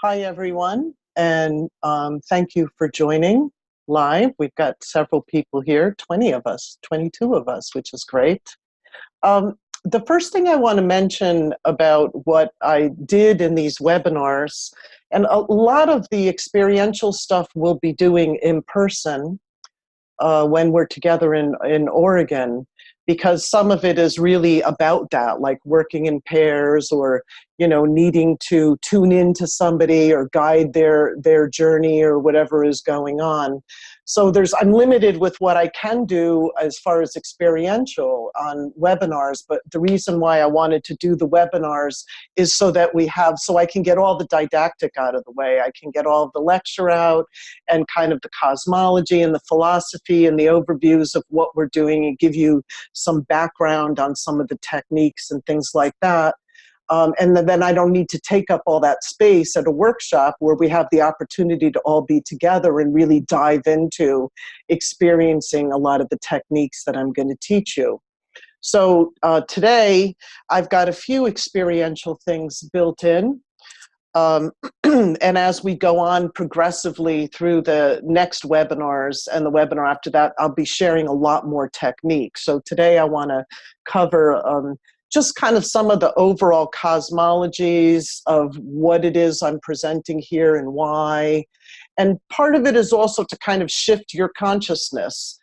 Hi, everyone, and thank you for joining live. We've got several people here, 20 of us, 22 of us, which is great. The first thing I want to mention about what I did in these webinars, and a lot of the experiential stuff we'll be doing in person when we're together in Oregon, because some of it is really about that, like working in pairs or, you know, needing to tune in to somebody or guide their journey or whatever is going on. So I'm limited with what I can do as far as experiential on webinars, but the reason why I wanted to do the webinars is so I can get all the didactic out of the way. I can get all of the lecture out and kind of the cosmology and the philosophy and the overviews of what we're doing and give you some background on some of the techniques and things like that. And then I don't need to take up all that space at a workshop where we have the opportunity to all be together and really dive into experiencing a lot of the techniques that I'm going to teach you. So today I've got a few experiential things built in. And as we go on progressively through the next webinars and the webinar after that, I'll be sharing a lot more techniques. So today I want to cover just kind of some of the overall cosmologies of what it is I'm presenting here and why. And part of it is also to kind of shift your consciousness.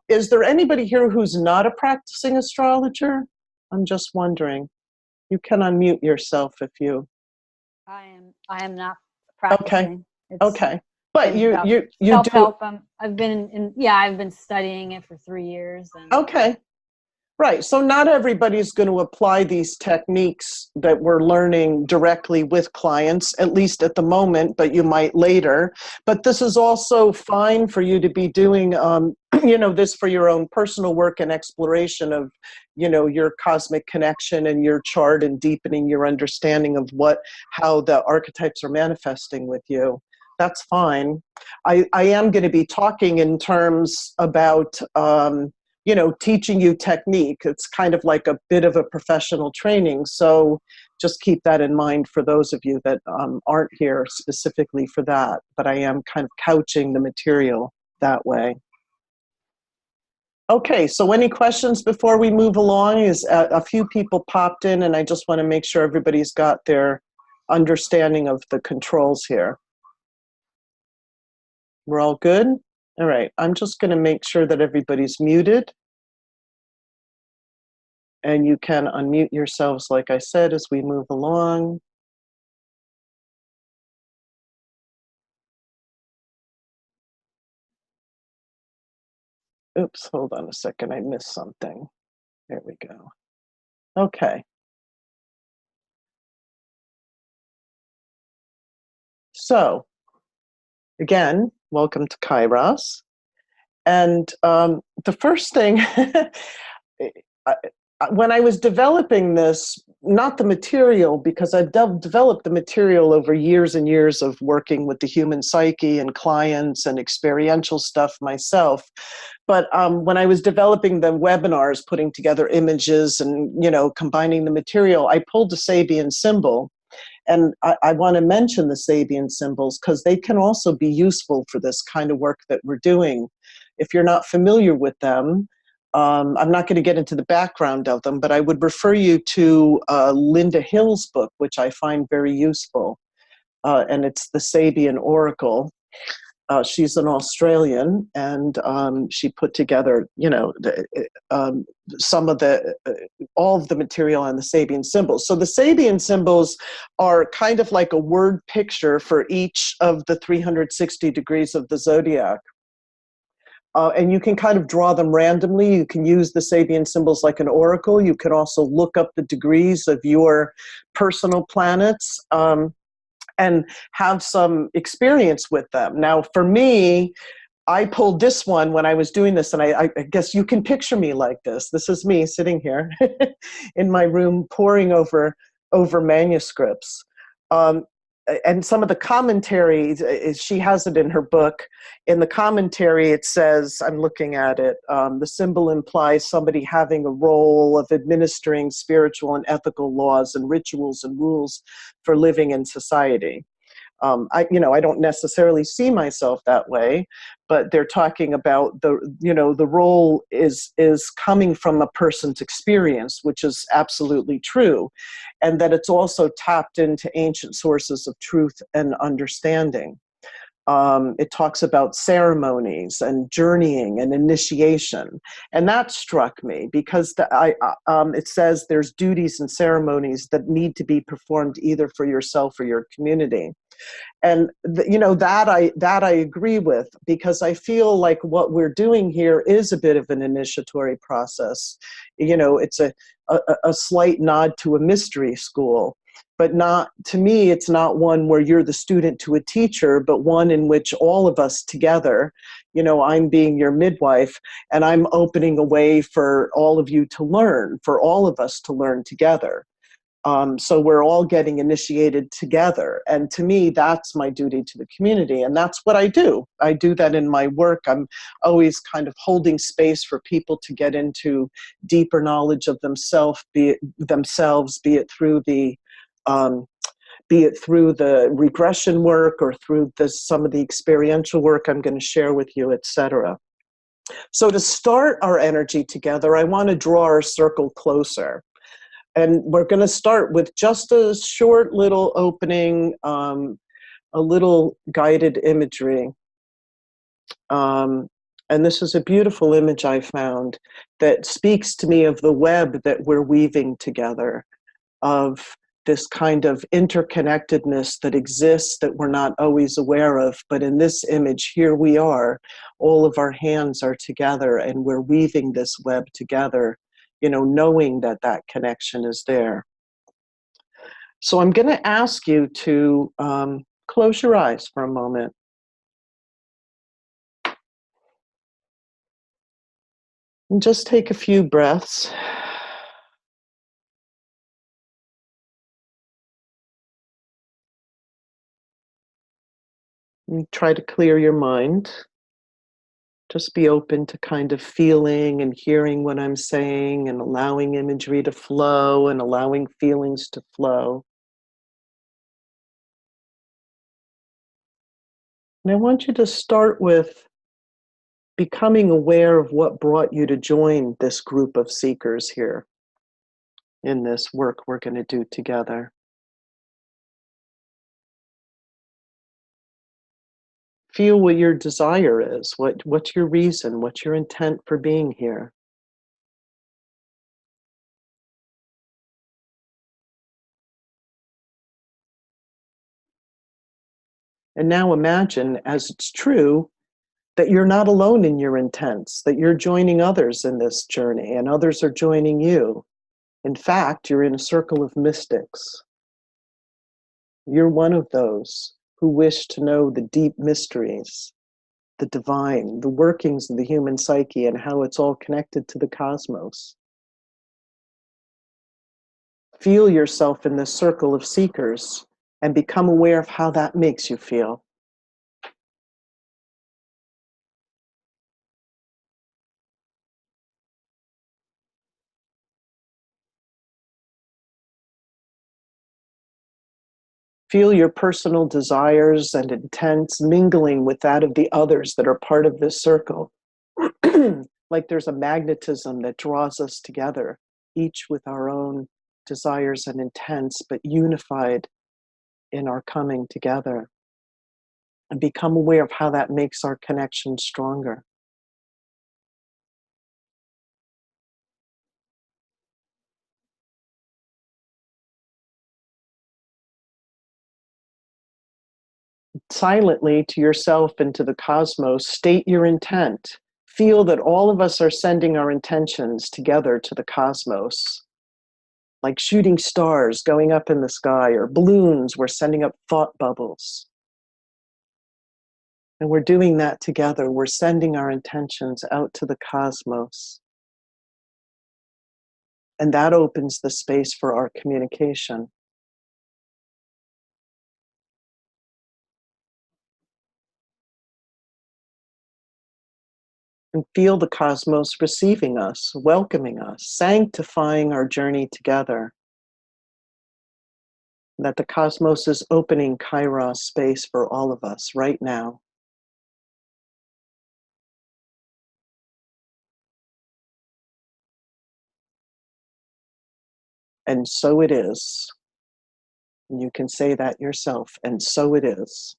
Is there anybody here who's not a practicing astrologer? I'm just wondering. You can unmute yourself if you... I am not practicing. Okay. But you do... Self-help. I've been studying it for 3 years. Okay. Right. So not everybody's going to apply these techniques that we're learning directly with clients, at least at the moment, but you might later. But this is also fine for you to be doing, this for your own personal work and exploration of, your cosmic connection and your chart and deepening your understanding of how the archetypes are manifesting with you. That's fine. I am going to be talking in terms about, teaching you technique. It's kind of like a bit of a professional training. So just keep that in mind for those of you that aren't here specifically for that. But I am kind of couching the material that way. Okay, so any questions before we move along? A few people popped in, and I just want to make sure everybody's got their understanding of the controls here. We're all good? All right, I'm just going to make sure that everybody's muted. And you can unmute yourselves, like I said, as we move along. Oops, hold on a second, I missed something. There we go. Okay. So, again, welcome to Kairos. And the first thing, when I was developing this, not the material, because I've developed the material over years and years of working with the human psyche and clients and experiential stuff myself. But when I was developing the webinars, putting together images and, combining the material, I pulled the Sabian symbol. And I want to mention the Sabian symbols because they can also be useful for this kind of work that we're doing. If you're not familiar with them, I'm not going to get into the background of them, but I would refer you to Linda Hill's book, which I find very useful. And it's the Sabian Oracle. She's an Australian, and she put together, some of all of the material on the Sabian symbols. So the Sabian symbols are kind of like a word picture for each of the 360 degrees of the zodiac. And you can kind of draw them randomly. You can use the Sabian symbols like an oracle. You can also look up the degrees of your personal planets and have some experience with them. Now, for me, I pulled this one when I was doing this, and I guess you can picture me like this. This is me sitting here in my room poring over manuscripts. And some of the commentary, she has it in her book. In the commentary, it says, I'm looking at it, the symbol implies somebody having a role of administering spiritual and ethical laws and rituals and rules for living in society. I don't necessarily see myself that way, but they're talking about the role is coming from a person's experience, which is absolutely true, and that it's also tapped into ancient sources of truth and understanding. It talks about ceremonies and journeying and initiation. And that struck me because it says there's duties and ceremonies that need to be performed either for yourself or your community. And that I agree with, because I feel like what we're doing here is a bit of an initiatory process. It's a slight nod to a mystery school, but not, to me, it's not one where you're the student to a teacher, but one in which all of us together, I'm being your midwife, and I'm opening a way for all of you to learn, for all of us to learn together. So we're all getting initiated together. And to me, that's my duty to the community. And that's what I do. I do that in my work. I'm always kind of holding space for people to get into deeper knowledge of themselves, be it through the regression work or through some of the experiential work I'm going to share with you, etc. So to start our energy together, I want to draw our circle closer. And we're going to start with just a short little opening, a little guided imagery. And this is a beautiful image I found that speaks to me of the web that we're weaving together, of this kind of interconnectedness that exists that we're not always aware of. But in this image, here we are, all of our hands are together and we're weaving this web together, knowing that that connection is there. So I'm going to ask you to close your eyes for a moment. And just take a few breaths. And try to clear your mind. Just be open to kind of feeling and hearing what I'm saying and allowing imagery to flow and allowing feelings to flow. And I want you to start with becoming aware of what brought you to join this group of seekers here in this work we're going to do together. Feel what your desire is, what's your reason, what's your intent for being here. And now imagine, as it's true, that you're not alone in your intents, that you're joining others in this journey and others are joining you. In fact, you're in a circle of mystics. You're one of those who wish to know the deep mysteries, the divine, the workings of the human psyche and how it's all connected to the cosmos. Feel yourself in this circle of seekers and become aware of how that makes you feel. Feel your personal desires and intents mingling with that of the others that are part of this circle. Like there's a magnetism that draws us together, each with our own desires and intents, but unified in our coming together. And become aware of how that makes our connection stronger. Silently to yourself and to the cosmos, state your intent. Feel that all of us are sending our intentions together to the cosmos. Like shooting stars going up in the sky, or balloons, we're sending up thought bubbles. And we're doing that together. We're sending our intentions out to the cosmos. And that opens the space for our communication. And feel the cosmos receiving us, welcoming us, sanctifying our journey together. that the cosmos is opening Kairos space for all of us right now. And so it is. And you can say that yourself, and so it is.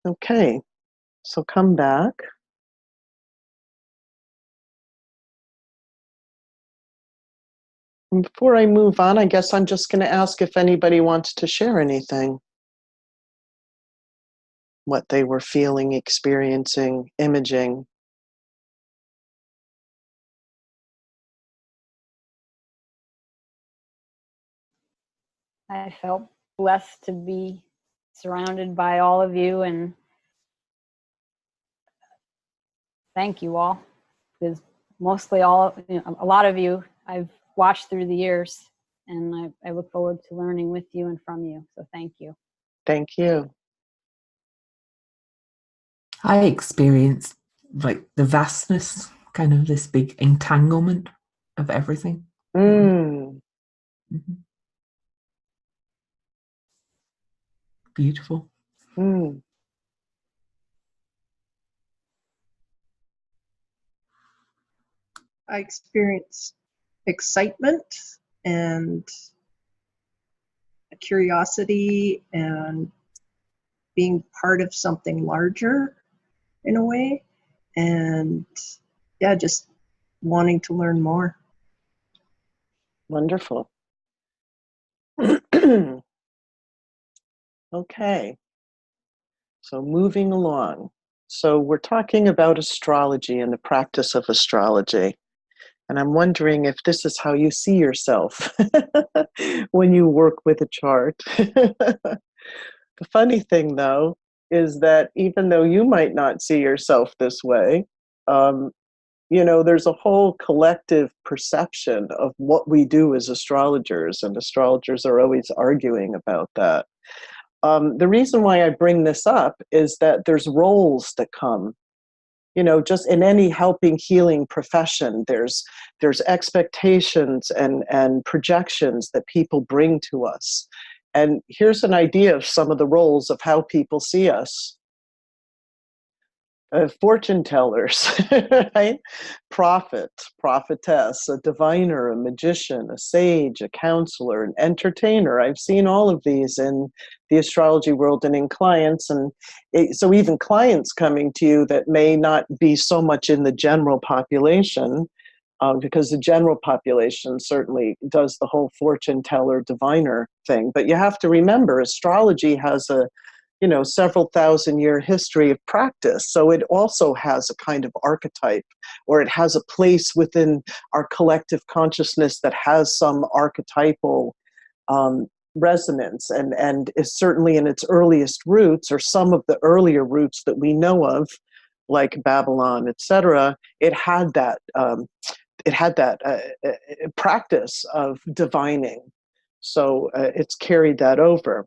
Okay, so come back. And before I move on, I guess I'm just going to ask if anybody wants to share anything. What they were feeling, experiencing, imaging. I felt blessed to be surrounded by all of you, and thank you all, because mostly all, a lot of you I've watched through the years, and I look forward to learning with you and from you. So thank you. Thank you. I experienced like the vastness, kind of this big entanglement of everything. Mm. Mm-hmm. Beautiful. Mm. I experienced excitement and curiosity and being part of something larger in a way, and yeah, just wanting to learn more. Wonderful. Okay, so moving along. So we're talking about astrology and the practice of astrology. And I'm wondering if this is how you see yourself when you work with a chart. The funny thing, though, is that even though you might not see yourself this way, there's a whole collective perception of what we do as astrologers, and astrologers are always arguing about that. The reason why I bring this up is that there's roles that come. Just in any helping healing profession, there's expectations and projections that people bring to us. And here's an idea of some of the roles of how people see us. Fortune tellers, right? Prophet, prophetess, a diviner, a magician, a sage, a counselor, an entertainer. I've seen all of these in the astrology world and in clients. And so even clients coming to you that may not be so much in the general population, because the general population certainly does the whole fortune teller, diviner thing. But you have to remember, astrology has a several thousand-year history of practice. So it also has a kind of archetype, or it has a place within our collective consciousness that has some archetypal resonance, and is certainly in its earliest roots, or some of the earlier roots that we know of, like Babylon, etc. It had that practice of divining. So it's carried that over.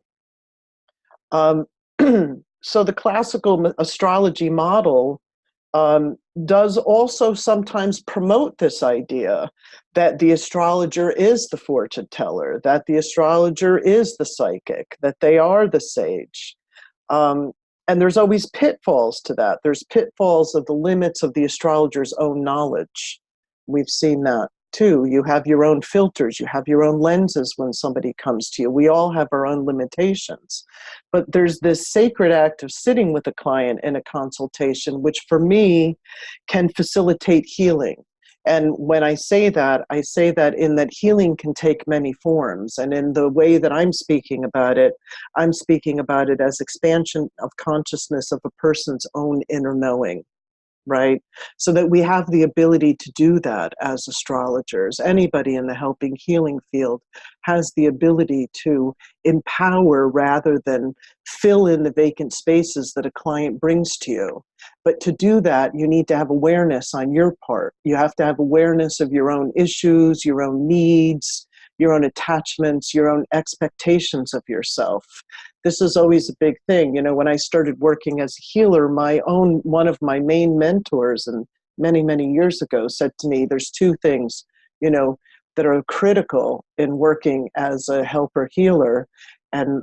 So the classical astrology model does also sometimes promote this idea that the astrologer is the fortune teller, that the astrologer is the psychic, that they are the sage. And there's always pitfalls to that. There's pitfalls of the limits of the astrologer's own knowledge. We've seen that too. You have your own filters, you have your own lenses when somebody comes to you. We all have our own limitations. But there's this sacred act of sitting with a client in a consultation, which for me can facilitate healing. And when I say that in that healing can take many forms. And in the way that I'm speaking about it as expansion of consciousness of a person's own inner knowing. Right? So that we have the ability to do that as astrologers. Anybody in the helping healing field has the ability to empower rather than fill in the vacant spaces that a client brings to you. But to do that, you need to have awareness on your part. You have to have awareness of your own issues, your own needs, your own attachments, your own expectations of yourself. This is always a big thing. When I started working as a healer, one of my main mentors, and many, many years ago, said to me, there's two things. that are critical in working as a helper healer. And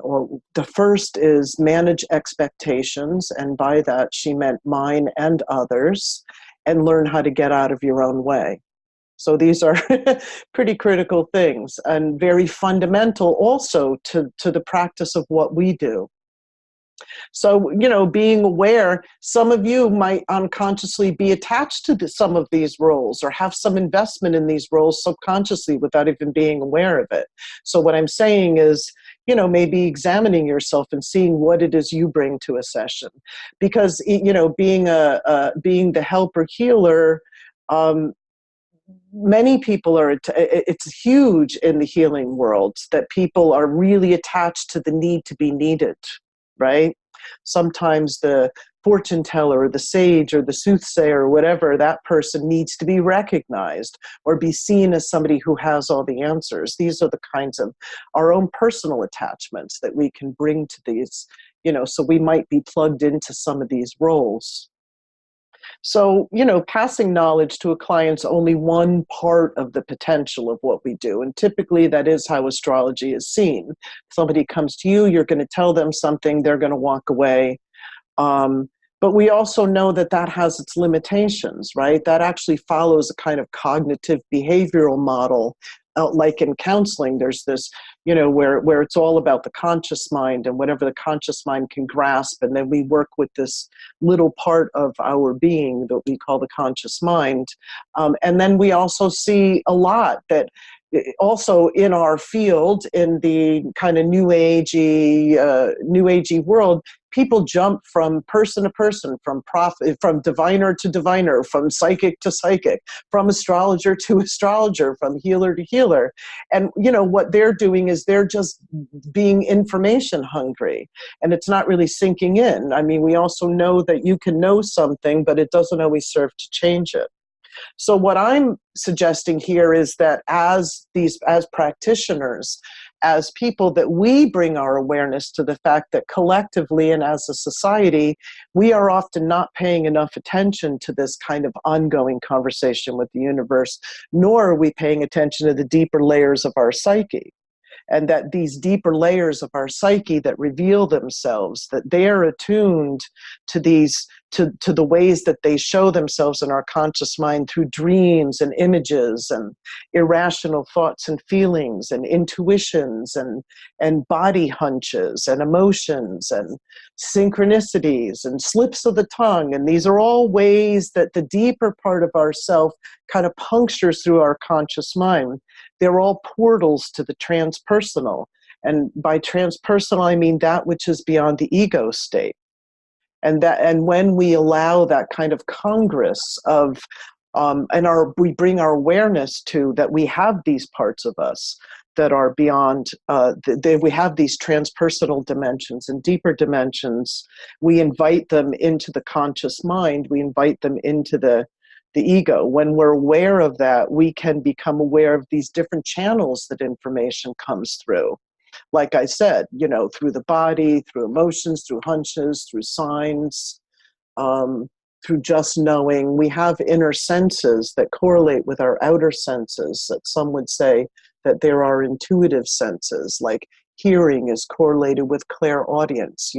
the first is manage expectations. And by that, she meant mine and others, and learn how to get out of your own way. So these are pretty critical things and very fundamental also to the practice of what we do. So, being aware, some of you might unconsciously be attached to some of these roles or have some investment in these roles subconsciously without even being aware of it. So what I'm saying is, maybe examining yourself and seeing what it is you bring to a session. Because, being the helper healer, many people it's huge in the healing world that people are really attached to the need to be needed, right? Sometimes the fortune teller or the sage or the soothsayer or whatever, that person needs to be recognized or be seen as somebody who has all the answers. These are the kinds of our own personal attachments that we can bring to these, so we might be plugged into some of these roles. So, passing knowledge to a client's only one part of the potential of what we do. And typically that is how astrology is seen. Somebody comes to you, you're going to tell them something, they're going to walk away. But we also know that that has its limitations, right? That actually follows a kind of cognitive behavioral model. Like in counseling, there's this, where it's all about the conscious mind and whatever the conscious mind can grasp. And then we work with this little part of our being that we call the conscious mind. And then we also see a lot that also in our field, in the kind of new agey world, people jump from person to person, from diviner to diviner, from psychic to psychic, from astrologer to astrologer, from healer to healer. And, what they're doing is they're just being information hungry, and it's not really sinking in. I mean, we also know that you can know something, but it doesn't always serve to change it. So what I'm suggesting here is that as practitioners, as people, that we bring our awareness to the fact that collectively and as a society, we are often not paying enough attention to this kind of ongoing conversation with the universe, nor are we paying attention to the deeper layers of our psyche. And that these deeper layers of our psyche that reveal themselves, that they are attuned to these, to the ways that they show themselves in our conscious mind through dreams and images and irrational thoughts and feelings and intuitions and body hunches and emotions and synchronicities and slips of the tongue. And these are all ways that the deeper part of ourself kind of punctures through our conscious mind. They're all portals to the transpersonal. And by transpersonal, I mean that which is beyond the ego state. And when we allow that kind of congress of, we bring our awareness to that we have these parts of us that are beyond, we have these transpersonal dimensions and deeper dimensions. We invite them into the conscious mind. We invite them into the ego. When we're aware of that, we can become aware of these different channels that information comes through. Like I said, through the body, through emotions, through hunches, through signs, through just knowing. We have inner senses that correlate with our outer senses, that some would say that there are intuitive senses, like hearing is correlated with clairaudience.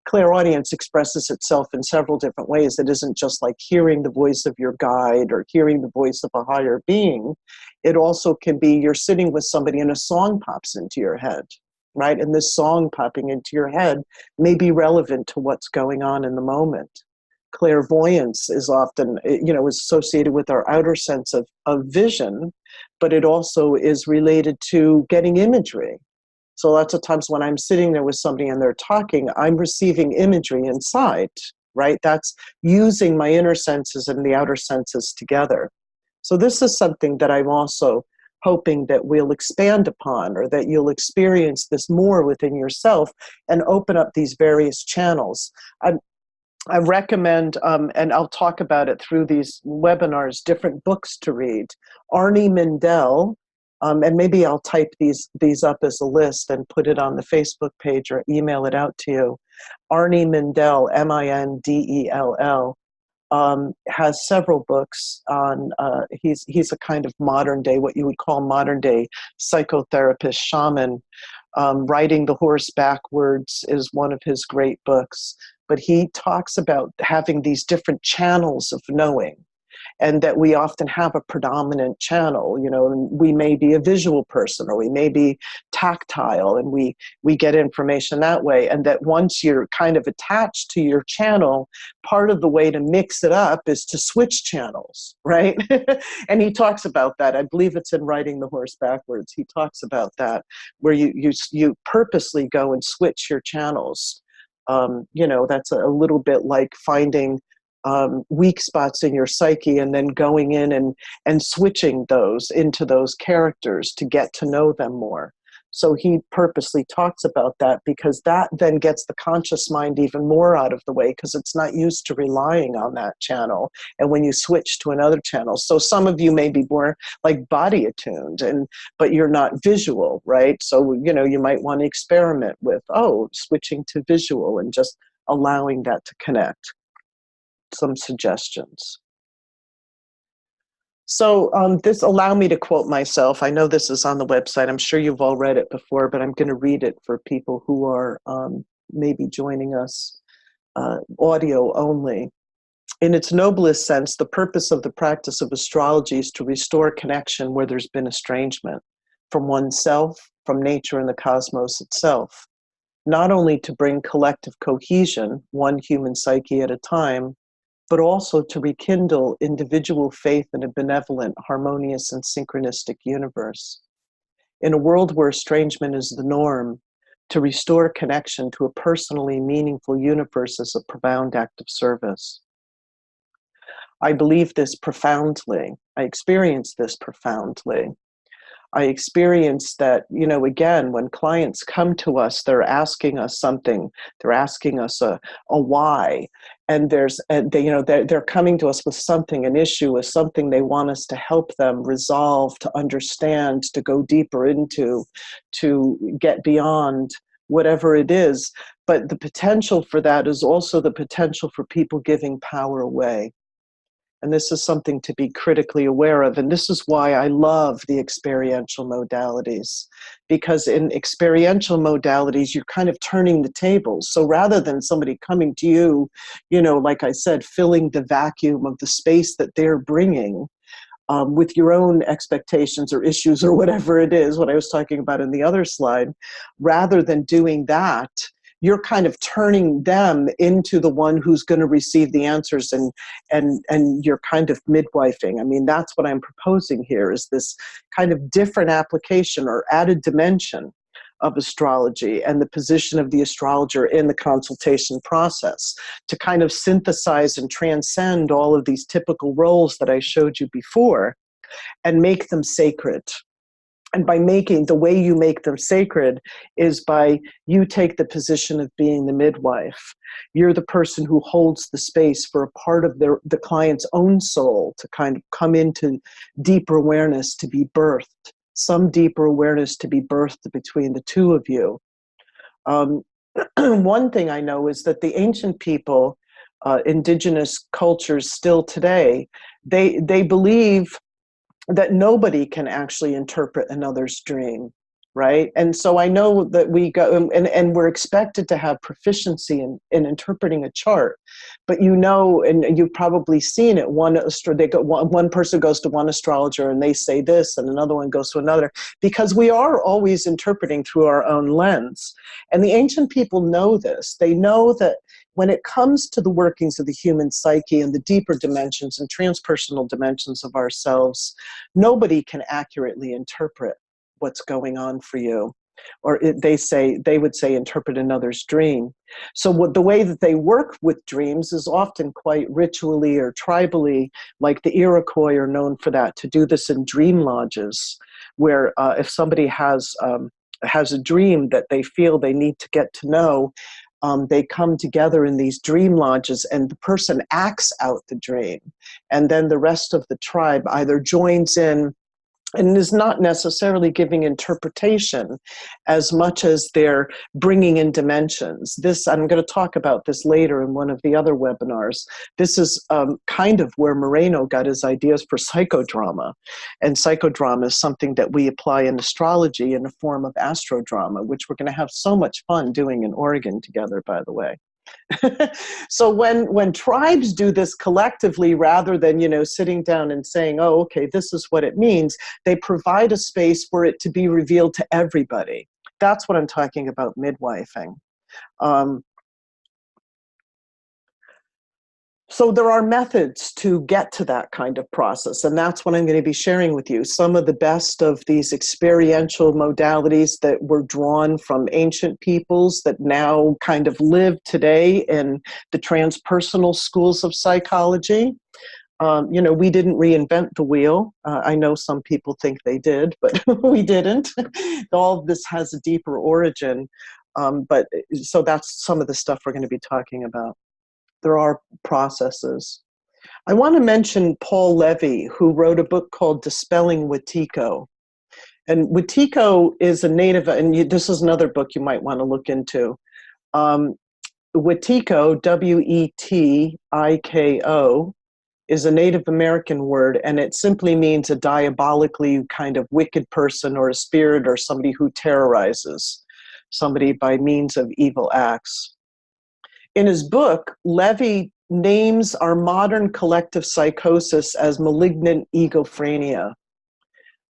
Clairaudience expresses itself in several different ways. It isn't just like hearing the voice of your guide or hearing the voice of a higher being. It also can be you're sitting with somebody and a song pops into your head, right? And this song popping into your head may be relevant to what's going on in the moment. Clairvoyance is often, is associated with our outer sense of vision, but it also is related to getting imagery. So lots of times when I'm sitting there with somebody and they're talking, I'm receiving imagery inside, right? That's using my inner senses and the outer senses together. So this is something that I'm also hoping that we'll expand upon, or that you'll experience this more within yourself and open up these various channels. I recommend, and I'll talk about it through these webinars, different books to read. Arnie Mindell, and maybe I'll type these up as a list and put it on the Facebook page or email it out to you. Arnie Mindell, Mindell. has several books on, he's a kind of modern day, what you would call modern day psychotherapist, shaman. Riding the Horse Backwards is one of his great books, but he talks about having these different channels of knowing, and that we often have a predominant channel. You know, and we may be a visual person, or we may be tactile, and we get information that way. And that once you're kind of attached to your channel, part of the way to mix it up is to switch channels, right? And he talks about that. I believe it's in Riding the Horse Backwards. He talks about that, where you purposely go and switch your channels. You know, that's a little bit like finding weak spots in your psyche, and then going in and switching those into those characters to get to know them more. So he purposely talks about that, because that then gets the conscious mind even more out of the way, because it's not used to relying on that channel. And when you switch to another channel, so some of you may be more like body attuned, but you're not visual, right? So, you know, you might want to experiment with, switching to visual and just allowing that to connect. Some suggestions. So this, allow me to quote myself. I know this is on the website. I'm sure you've all read it before, but I'm going to read it for people who are maybe joining us audio only. In its noblest sense, the purpose of the practice of astrology is to restore connection where there's been estrangement from oneself, from nature and the cosmos itself. Not only to bring collective cohesion, one human psyche at a time, but also to rekindle individual faith in a benevolent, harmonious, and synchronistic universe. In a world where estrangement is the norm, to restore connection to a personally meaningful universe is a profound act of service. I believe this profoundly. I experience this profoundly. I experience that, you know, again, when clients come to us, they're asking us something. They're asking us a why, and they're coming to us with something, an issue, with something they want us to help them resolve, to understand, to go deeper into, to get beyond whatever it is. But the potential for that is also the potential for people giving power away. And this is something to be critically aware of. And this is why I love the experiential modalities, because in experiential modalities, you're kind of turning the tables. So rather than somebody coming to you, you know, like I said, filling the vacuum of the space that they're bringing with your own expectations or issues or whatever it is, what I was talking about in the other slide, rather than doing that, you're kind of turning them into the one who's going to receive the answers, and you're kind of midwifing. I mean, that's what I'm proposing here, is this kind of different application or added dimension of astrology and the position of the astrologer in the consultation process to kind of synthesize and transcend all of these typical roles that I showed you before and make them sacred. And by making, the way you make them sacred is by, you take the position of being the midwife. You're the person who holds the space for a part of the client's own soul to kind of come into deeper awareness, to be birthed, some deeper awareness to be birthed between the two of you. One thing I know is that the ancient people, indigenous cultures still today, they believe that nobody can actually interpret another's dream, right? And so I know that we go, and we're expected to have proficiency in interpreting a chart, but you know, and you've probably seen it, one person goes to one astrologer and they say this, and another one goes to another, because we are always interpreting through our own lens. And the ancient people know this. They know that when it comes to the workings of the human psyche and the deeper dimensions and transpersonal dimensions of ourselves, nobody can accurately interpret what's going on for you. Or they would say interpret another's dream. So the way that they work with dreams is often quite ritually or tribally, like the Iroquois are known for that, to do this in dream lodges, where if somebody has a dream that they feel they need to get to know, they come together in these dream lodges, and the person acts out the dream. And then the rest of the tribe either joins in and is not necessarily giving interpretation as much as they're bringing in dimensions. This, I'm going to talk about this later in one of the other webinars. This is kind of where Moreno got his ideas for psychodrama. And psychodrama is something that we apply in astrology in the form of astrodrama, which we're going to have so much fun doing in Oregon together, by the way. So when tribes do this collectively, rather than, sitting down and saying, oh, okay, this is what it means, they provide a space for it to be revealed to everybody. That's what I'm talking about midwifing. So there are methods to get to that kind of process, and that's what I'm going to be sharing with you. Some of the best of these experiential modalities that were drawn from ancient peoples that now kind of live today in the transpersonal schools of psychology. We didn't reinvent the wheel. I know some people think they did, but we didn't. All of this has a deeper origin. So that's some of the stuff we're going to be talking about. There are processes. I want to mention Paul Levy, who wrote a book called Dispelling Wetiko. And Wetiko is a native, and this is another book you might want to look into. Wetiko, W-E-T-I-K-O, is a Native American word, and it simply means a diabolically kind of wicked person or a spirit or somebody who terrorizes somebody by means of evil acts. In his book, Levy names our modern collective psychosis as malignant egophrenia.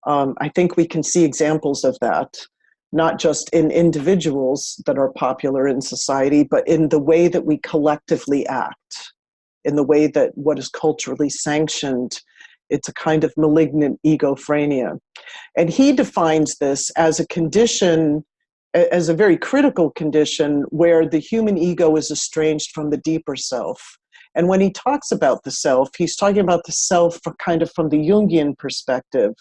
I think we can see examples of that, not just in individuals that are popular in society, but in the way that we collectively act, in the way that what is culturally sanctioned. It's a kind of malignant egophrenia. And he defines this as a condition, as a very critical condition, where the human ego is estranged from the deeper self. And when he talks about the self, he's talking about the self kind of from the Jungian perspective.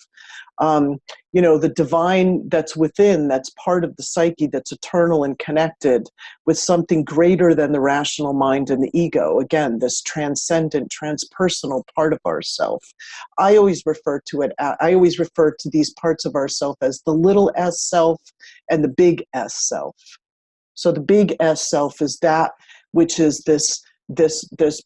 The divine that's within, that's part of the psyche, that's eternal and connected with something greater than the rational mind and the ego. Again, this transcendent, transpersonal part of ourself. I always refer to these parts of ourself as the little s self and the big S self. So the big S self is that which is this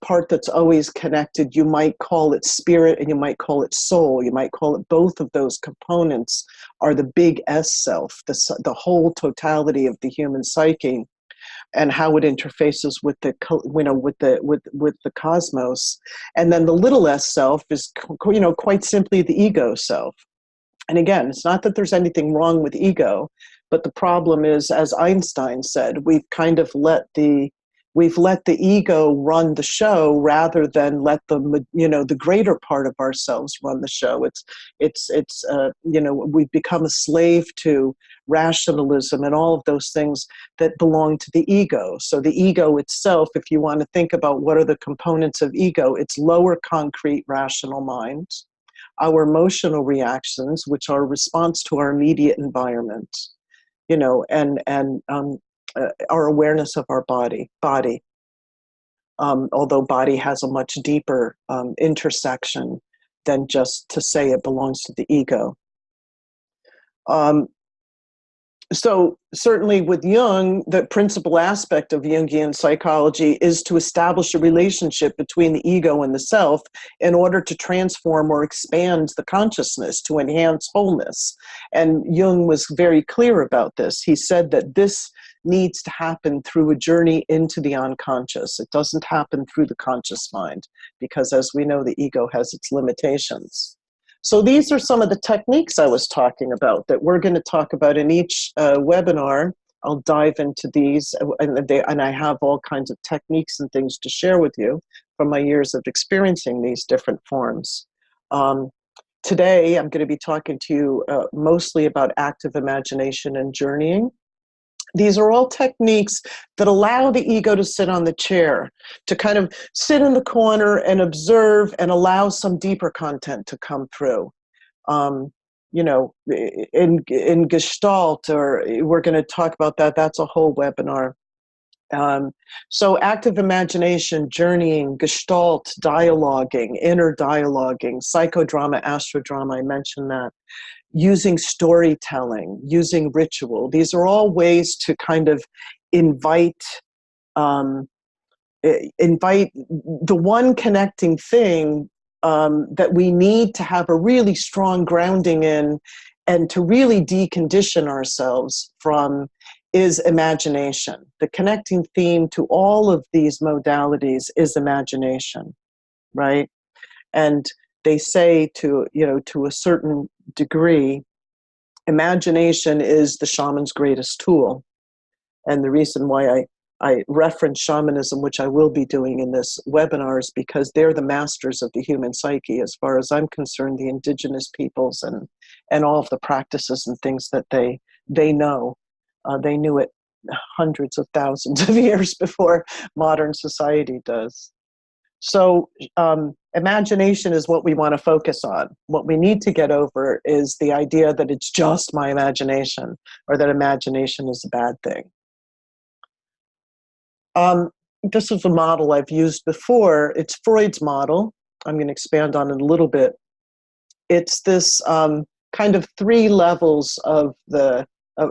part that's always connected. You might call it spirit and you might call it soul. You might call it both of those components are the big S self, the whole totality of the human psyche and how it interfaces with the cosmos. And then the little S self is quite simply the ego self. And again, it's not that there's anything wrong with ego, but the problem is, as Einstein said, we've kind of let the ego run the show rather than let the greater part of ourselves run the show. We've become a slave to rationalism and all of those things that belong to the ego. So the ego itself, if you want to think about what are the components of ego, it's lower concrete rational mind, our emotional reactions, which are a response to our immediate environment, our awareness of our body, although body has a much deeper intersection than just to say it belongs to the ego. So certainly with Jung, the principal aspect of Jungian psychology is to establish a relationship between the ego and the self in order to transform or expand the consciousness, to enhance wholeness. And Jung was very clear about this. He said that this needs to happen through a journey into the unconscious. It doesn't happen through the conscious mind because, as we know, the ego has its limitations. So these are some of the techniques I was talking about that we're going to talk about in each webinar. I'll dive into these, and I have all kinds of techniques and things to share with you from my years of experiencing these different forms. Today, I'm going to be talking to you mostly about active imagination and journeying. These are all techniques that allow the ego to sit on the chair, to kind of sit in the corner and observe and allow some deeper content to come through. In Gestalt, or we're going to talk about that. That's a whole webinar. So active imagination, journeying, gestalt, dialoguing, inner dialoguing, psychodrama, astrodrama, I mentioned that. Using storytelling, using ritual. These are all ways to kind of invite the one connecting thing that we need to have a really strong grounding in and to really decondition ourselves from is imagination. The connecting theme to all of these modalities is imagination, right? And they say to a certain degree, imagination is the shaman's greatest tool. And the reason why I reference shamanism, which I will be doing in this webinar, is because they're the masters of the human psyche, as far as I'm concerned, the indigenous peoples and all of the practices and things that they know. They knew it hundreds of thousands of years before modern society does. So imagination is what we want to focus on. What we need to get over is the idea that it's just my imagination, or that imagination is a bad thing. This is a model I've used before. It's Freud's model. I'm going to expand on it a little bit. It's this kind of 3 levels of the,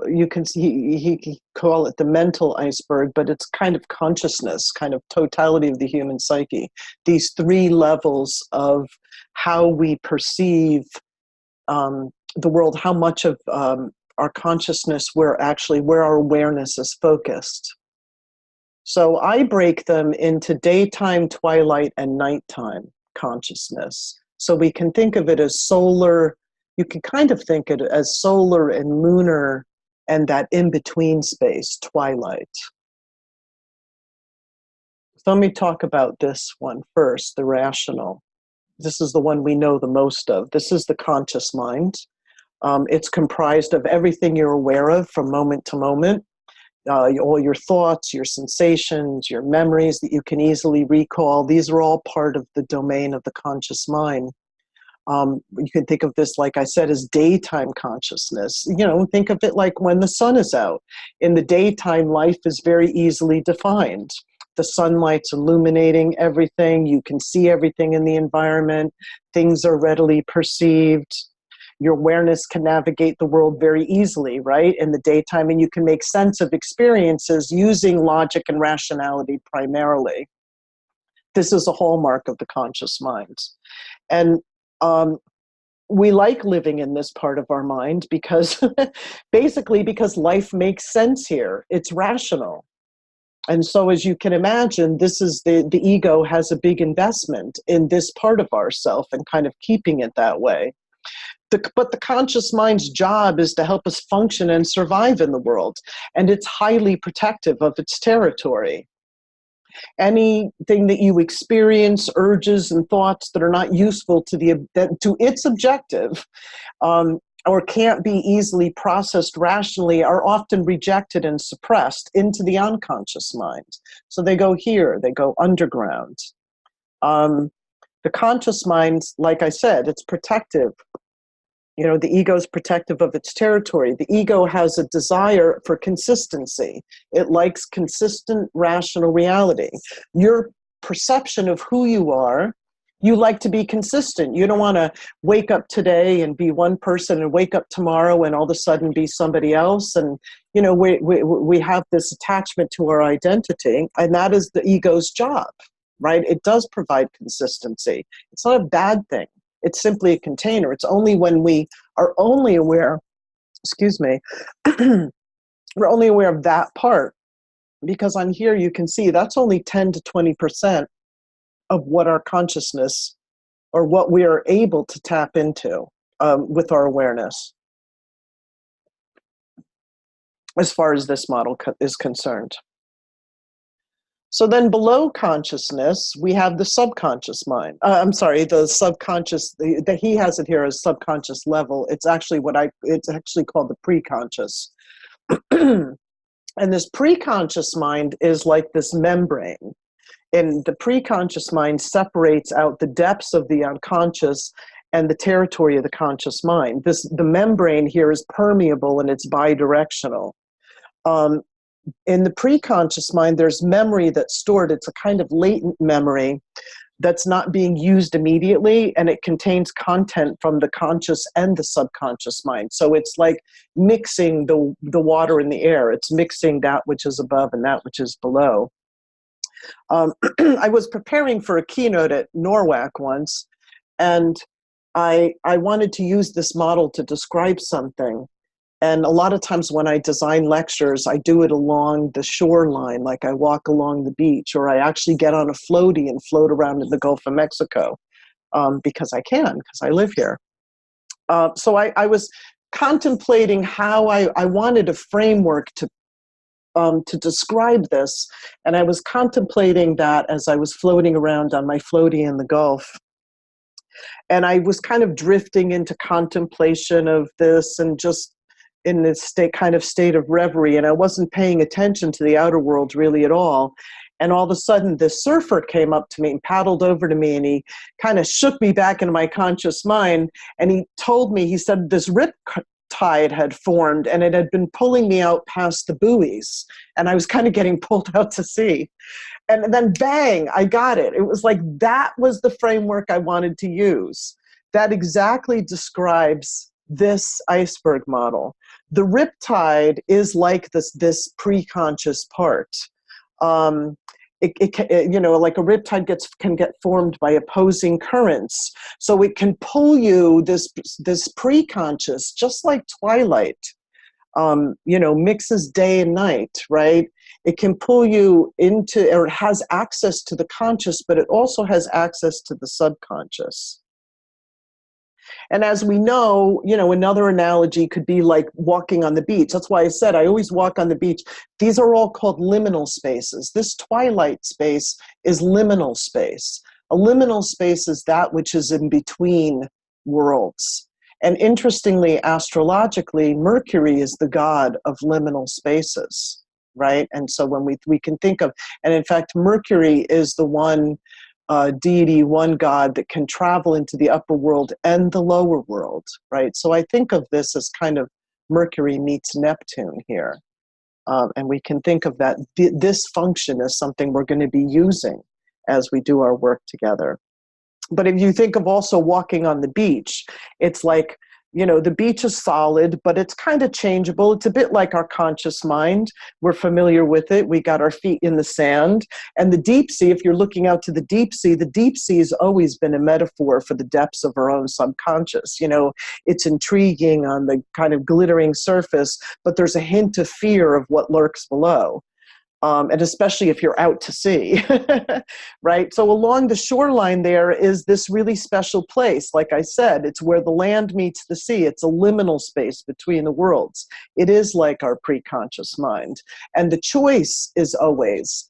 you can see, he call it the mental iceberg, but it's kind of consciousness, kind of totality of the human psyche. These 3 levels of how we perceive the world, how much of our consciousness where our awareness is focused. So I break them into daytime, twilight, and nighttime consciousness. So we can think of it as solar, you can kind of think of it as solar and lunar and that in-between space, twilight. So let me talk about this one first, the rational. This is the one we know the most of. This is the conscious mind. It's comprised of everything you're aware of from moment to moment. All your thoughts, your sensations, your memories that you can easily recall, these are all part of the domain of the conscious mind. You can think of this, like I said, as daytime consciousness. Think of it like when the sun is out. In the daytime, life is very easily defined. The sunlight's illuminating everything. You can see everything in the environment. Things are readily perceived. Your awareness can navigate the world very easily, right, in the daytime, and you can make sense of experiences using logic and rationality primarily. This is a hallmark of the conscious mind. And we like living in this part of our mind because, basically because life makes sense here. It's rational. And so as you can imagine, this is the ego has a big investment in this part of ourself and kind of keeping it that way. But the conscious mind's job is to help us function and survive in the world, and it's highly protective of its territory. Anything that you experience, urges and thoughts that are not useful to its objective, or can't be easily processed rationally, are often rejected and suppressed into the unconscious mind. So they go here, they go underground. The conscious mind, like I said, it's protective. The ego is protective of its territory. The ego has a desire for consistency. It likes consistent, rational reality. Your perception of who you are, you like to be consistent. You don't want to wake up today and be one person and wake up tomorrow and all of a sudden be somebody else. And, we have this attachment to our identity, and that is the ego's job, right? It does provide consistency. It's not a bad thing. It's simply a container. It's only when we are only aware, we're only aware of that part. Because on here you can see that's only 10 to 20% of what our consciousness, or what we are able to tap into with our awareness, as far as this model is concerned. So then below consciousness, we have the subconscious mind. The subconscious, that he has it here as subconscious level. It's actually it's actually called the preconscious. And this preconscious mind is like this membrane. And the preconscious mind separates out the depths of the unconscious and the territory of the conscious mind. The membrane here is permeable and it's bidirectional. in the pre-conscious mind, there's memory that's stored. It's a kind of latent memory that's not being used immediately, and it contains content from the conscious and the subconscious mind. So it's like mixing the water and the air. It's mixing that which is above and that which is below. I was preparing for a keynote at NORWAC once, and I wanted to use this model to describe something. And a lot of times when I design lectures, I do it along the shoreline, like I walk along the beach, or I actually get on a floaty and float around in the Gulf of Mexico, because I can, because I live here. So I was contemplating how I wanted a framework to describe this, and I was contemplating that as I was floating around on my floaty in the Gulf. And I was kind of drifting into contemplation of this and just in this state of reverie, and I wasn't paying attention to the outer world really at all. And all of a sudden, this surfer came up to me and paddled over to me, and he kind of shook me back into my conscious mind, and he told me, he said this rip tide had formed, and it had been pulling me out past the buoys, and I was kind of getting pulled out to sea. And then bang, I got it. It was like that was the framework I wanted to use. That exactly describes this iceberg model. The riptide is like this pre-conscious part. Like a riptide can get formed by opposing currents, so it can pull you this pre-conscious, just like twilight. Mixes day and night, right? It can pull you into, or it has access to the conscious, but it also has access to the subconscious. And as we know, another analogy could be like walking on the beach. That's why I said I always walk on the beach. These are all called liminal spaces. This twilight space is liminal space. A liminal space is that which is in between worlds. And interestingly, astrologically, Mercury is the god of liminal spaces, right? And so when we can think of, and in fact, Mercury is the one deity, one god that can travel into the upper world and the lower world, right? So I think of this as kind of Mercury meets Neptune here. And we can think of that, this function as something we're going to be using as we do our work together. But if you think of also walking on the beach, it's like, the beach is solid, but it's kind of changeable. It's a bit like our conscious mind. We're familiar with it. We got our feet in the sand. And the deep sea, if you're looking out to the deep sea has always been a metaphor for the depths of our own subconscious. It's intriguing on the kind of glittering surface, but there's a hint of fear of what lurks below. And especially if you're out to sea, right? So along the shoreline there is this really special place. Like I said, it's where the land meets the sea. It's a liminal space between the worlds. It is like our pre-conscious mind. And the choice is always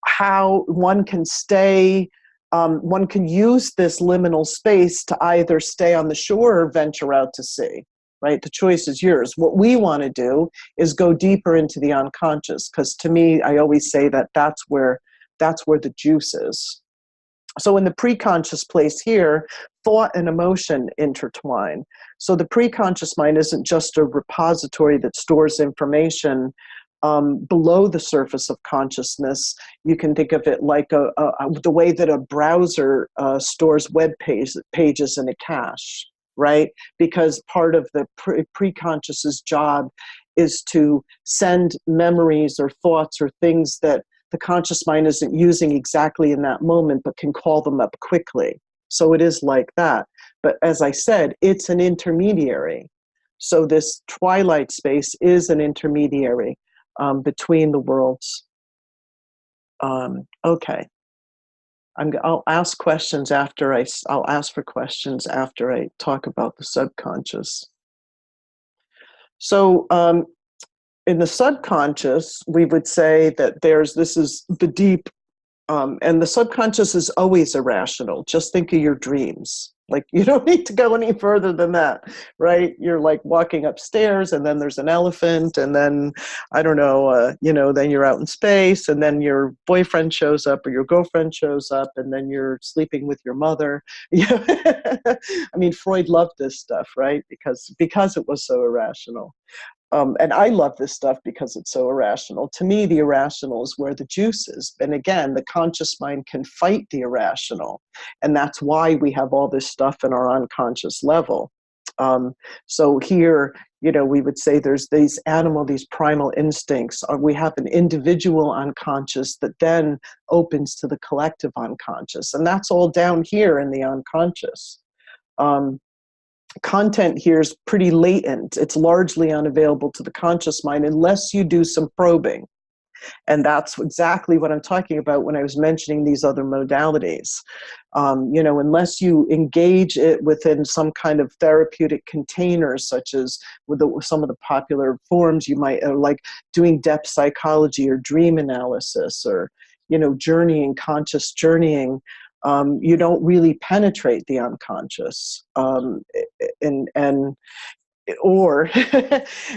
how one can stay, one can use this liminal space to either stay on the shore or venture out to sea. Right? The choice is yours. What we want to do is go deeper into the unconscious, because to me, I always say that that's where the juice is. So in the pre-conscious place here, thought and emotion intertwine. So the pre-conscious mind isn't just a repository that stores information below the surface of consciousness. You can think of it like the way that a browser stores web pages in a cache. Right? Because part of the pre-conscious's job is to send memories or thoughts or things that the conscious mind isn't using exactly in that moment, but can call them up quickly. So it is like that. But as I said, it's an intermediary. So this twilight space is an intermediary between the worlds. Okay. I'll ask questions after I'll ask for questions after I talk about the subconscious. So in the subconscious, we would say that this is the deep, and the subconscious is always irrational. Just think of your dreams. Like, you don't need to go any further than that, right? You're like walking upstairs, and then there's an elephant, and then, I don't know, then you're out in space, and then your boyfriend shows up or your girlfriend shows up, and then you're sleeping with your mother. I mean, Freud loved this stuff, right? Because it was so irrational. And I love this stuff because it's so irrational. To me, the irrational is where the juice is. And again, the conscious mind can fight the irrational. And that's why we have all this stuff in our unconscious level. So here, we would say there's these primal instincts. We have an individual unconscious that then opens to the collective unconscious. And that's all down here in the unconscious. Content here is pretty latent. It's largely unavailable to the conscious mind unless you do some probing. And that's exactly what I'm talking about when I was mentioning these other modalities. Unless you engage it within some kind of therapeutic container, such as with some of the popular forms, you might like doing depth psychology or dream analysis or, journeying, conscious journeying. You don't really penetrate the unconscious. Or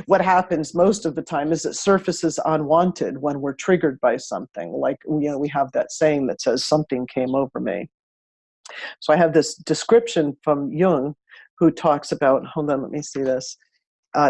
what happens most of the time is it surfaces unwanted when we're triggered by something. Like, we have that saying that says, something came over me. So I have this description from Jung who talks about, hold on, let me see this.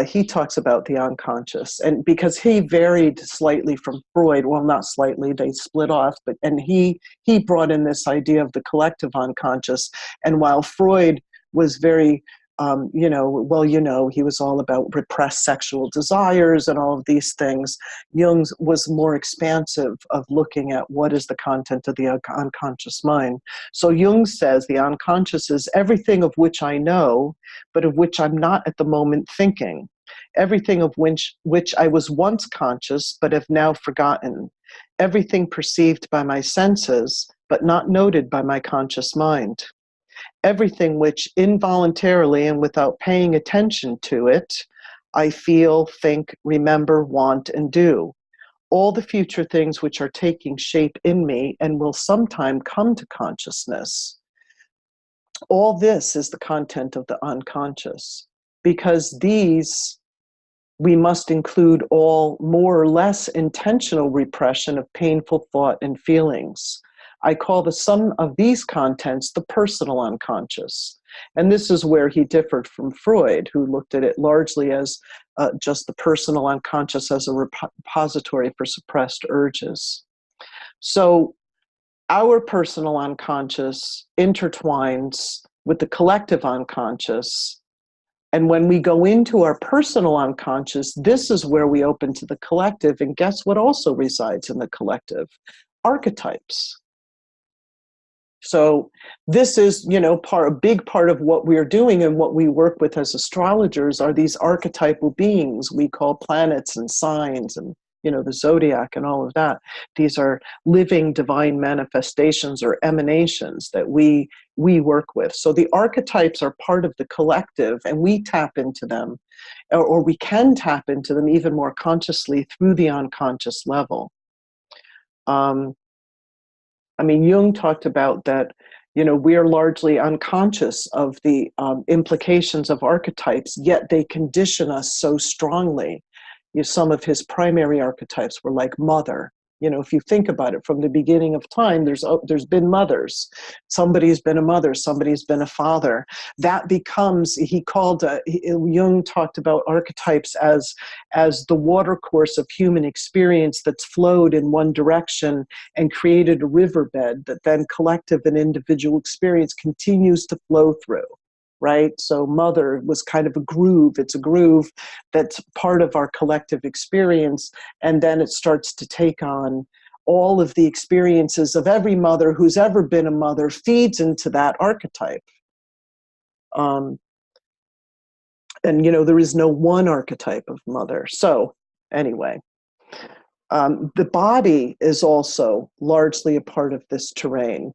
He talks about the unconscious, and because he varied slightly from Freud, well, not slightly, they split off, and he brought in this idea of the collective unconscious. And while Freud was very, he was all about repressed sexual desires and all of these things, Jung was more expansive of looking at what is the content of the unconscious mind. So Jung says the unconscious is everything of which I know, but of which I'm not at the moment thinking. Everything of which I was once conscious, but have now forgotten. Everything perceived by my senses, but not noted by my conscious mind. Everything which involuntarily and without paying attention to it, I feel, think, remember, want, and do. All the future things which are taking shape in me and will sometime come to consciousness. All this is the content of the unconscious, because these we must include all more or less intentional repression of painful thought and feelings. I call the sum of these contents the personal unconscious. And this is where he differed from Freud, who looked at it largely as just the personal unconscious as a repository for suppressed urges. So our personal unconscious intertwines with the collective unconscious. And when we go into our personal unconscious, this is where we open to the collective. And guess what also resides in the collective? Archetypes. So this is, a big part of what we're doing and what we work with as astrologers are these archetypal beings we call planets and signs and, the zodiac and all of that. These are living divine manifestations or emanations that we work with. So the archetypes are part of the collective, and we tap into them, or we can tap into them even more consciously through the unconscious level. Jung talked about that, we are largely unconscious of the implications of archetypes, yet they condition us so strongly. Some of his primary archetypes were like mother. If you think about it, from the beginning of time, there's been mothers. Somebody's been a mother, somebody's been a father. That becomes, Jung talked about archetypes as the watercourse of human experience that's flowed in one direction and created a riverbed that then collective and individual experience continues to flow through. Right? So mother was kind of a groove. It's a groove that's part of our collective experience. And then it starts to take on all of the experiences of every mother who's ever been a mother, feeds into that archetype. And, there is no one archetype of mother. So anyway, the body is also largely a part of this terrain,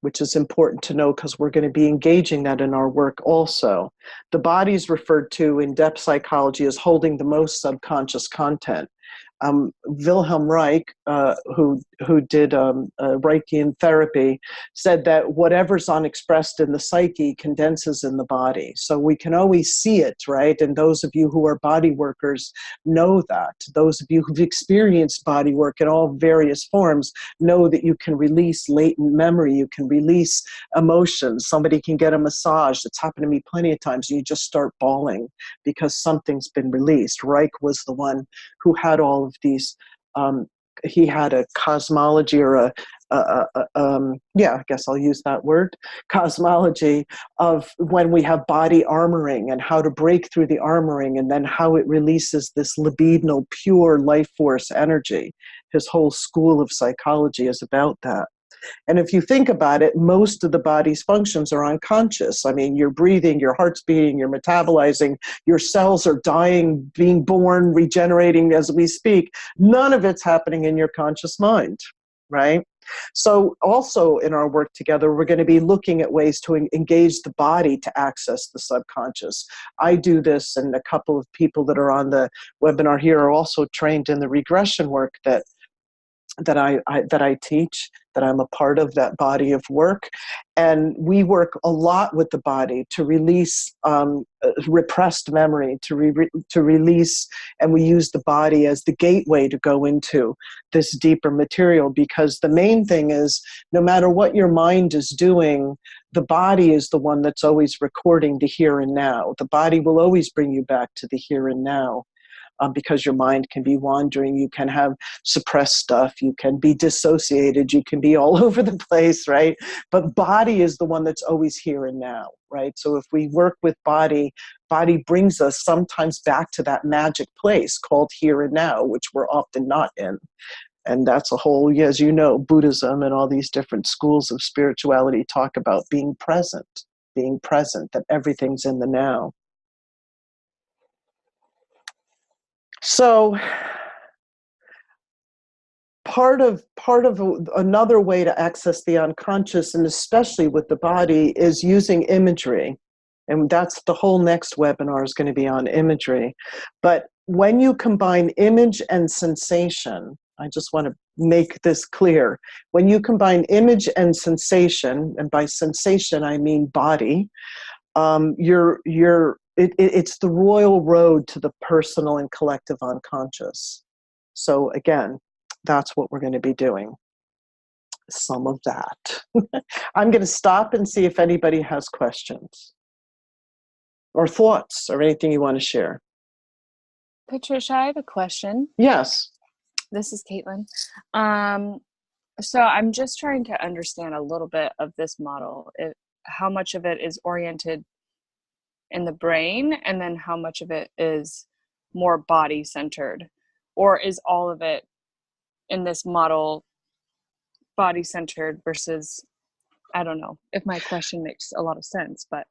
which is important to know because we're going to be engaging that in our work also. The body is referred to in depth psychology as holding the most subconscious content. Wilhelm Reich, who did Reichian therapy, said that whatever's unexpressed in the psyche condenses in the body. So we can always see it, right? And those of you who are body workers know that. Those of you who've experienced body work in all various forms know that you can release latent memory, you can release emotions. Somebody can get a massage. It's happened to me plenty of times. You just start bawling because something's been released. Reich was the one who had all of these, he had a cosmology or I guess I'll use that word, cosmology of when we have body armoring and how to break through the armoring and then how it releases this libidinal, pure life force energy. His whole school of psychology is about that. And if you think about it, most of the body's functions are unconscious. I mean, you're breathing, your heart's beating, you're metabolizing, your cells are dying, being born, regenerating as we speak. None of it's happening in your conscious mind, right? So also in our work together, we're going to be looking at ways to engage the body to access the subconscious. I do this, and a couple of people that are on the webinar here are also trained in the regression work that I teach, that I'm a part of that body of work. And we work a lot with the body to release repressed memory, to release, and we use the body as the gateway to go into this deeper material, because the main thing is, no matter what your mind is doing, the body is the one that's always recording the here and now. The body will always bring you back to the here and now. Because your mind can be wandering, you can have suppressed stuff, you can be dissociated, you can be all over the place, right? But body is the one that's always here and now, right? So if we work with body, body brings us sometimes back to that magic place called here and now, which we're often not in. And that's a whole, as you know, Buddhism and all these different schools of spirituality talk about being present, that everything's in the now. So part of another way to access the unconscious, and especially with the body, is using imagery. And that's the whole next webinar is going to be on imagery. But when you combine image and sensation, I just want to make this clear. When you combine image and sensation, and by sensation I mean body, it's the royal road to the personal and collective unconscious. So again, that's what we're going to be doing. Some of that. I'm going to stop and see if anybody has questions or thoughts or anything you want to share. Patricia, I have a question. Yes. This is Caitlin. So I'm just trying to understand a little bit of this model. How much of it is oriented in the brain, and then how much of it is more body centered, or is all of it in this model body centered versus, I don't know if my question makes a lot of sense, but.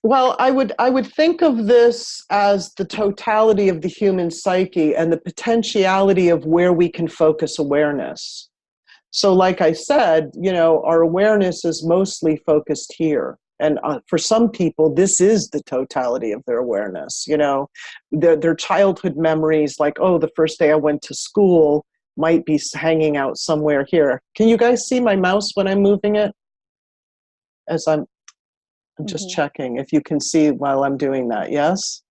Well, I would think of this as the totality of the human psyche and the potentiality of where we can focus awareness. So like I said, our awareness is mostly focused here. And for some people, this is the totality of their awareness. Their childhood memories, like, oh, the first day I went to school, might be hanging out somewhere here. Can you guys see my mouse when I'm moving it? As I'm just checking if you can see while I'm doing that. Yes?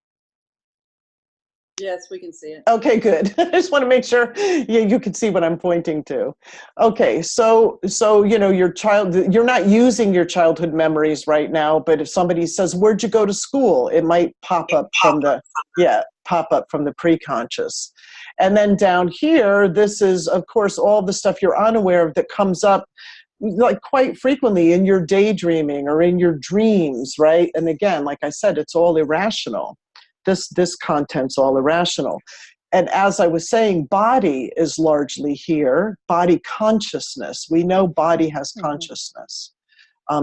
Yes, we can see it. Okay, good. I just want to make sure you can see what I'm pointing to. Okay, so your child, you're not using your childhood memories right now, but if somebody says, "Where'd you go to school?" it might pop up from the preconscious. And then down here, this is, of course, all the stuff you're unaware of that comes up like quite frequently in your daydreaming or in your dreams, right? And again, like I said, it's all irrational. This content's all irrational. And as I was saying, body is largely here, body consciousness. We know body has consciousness.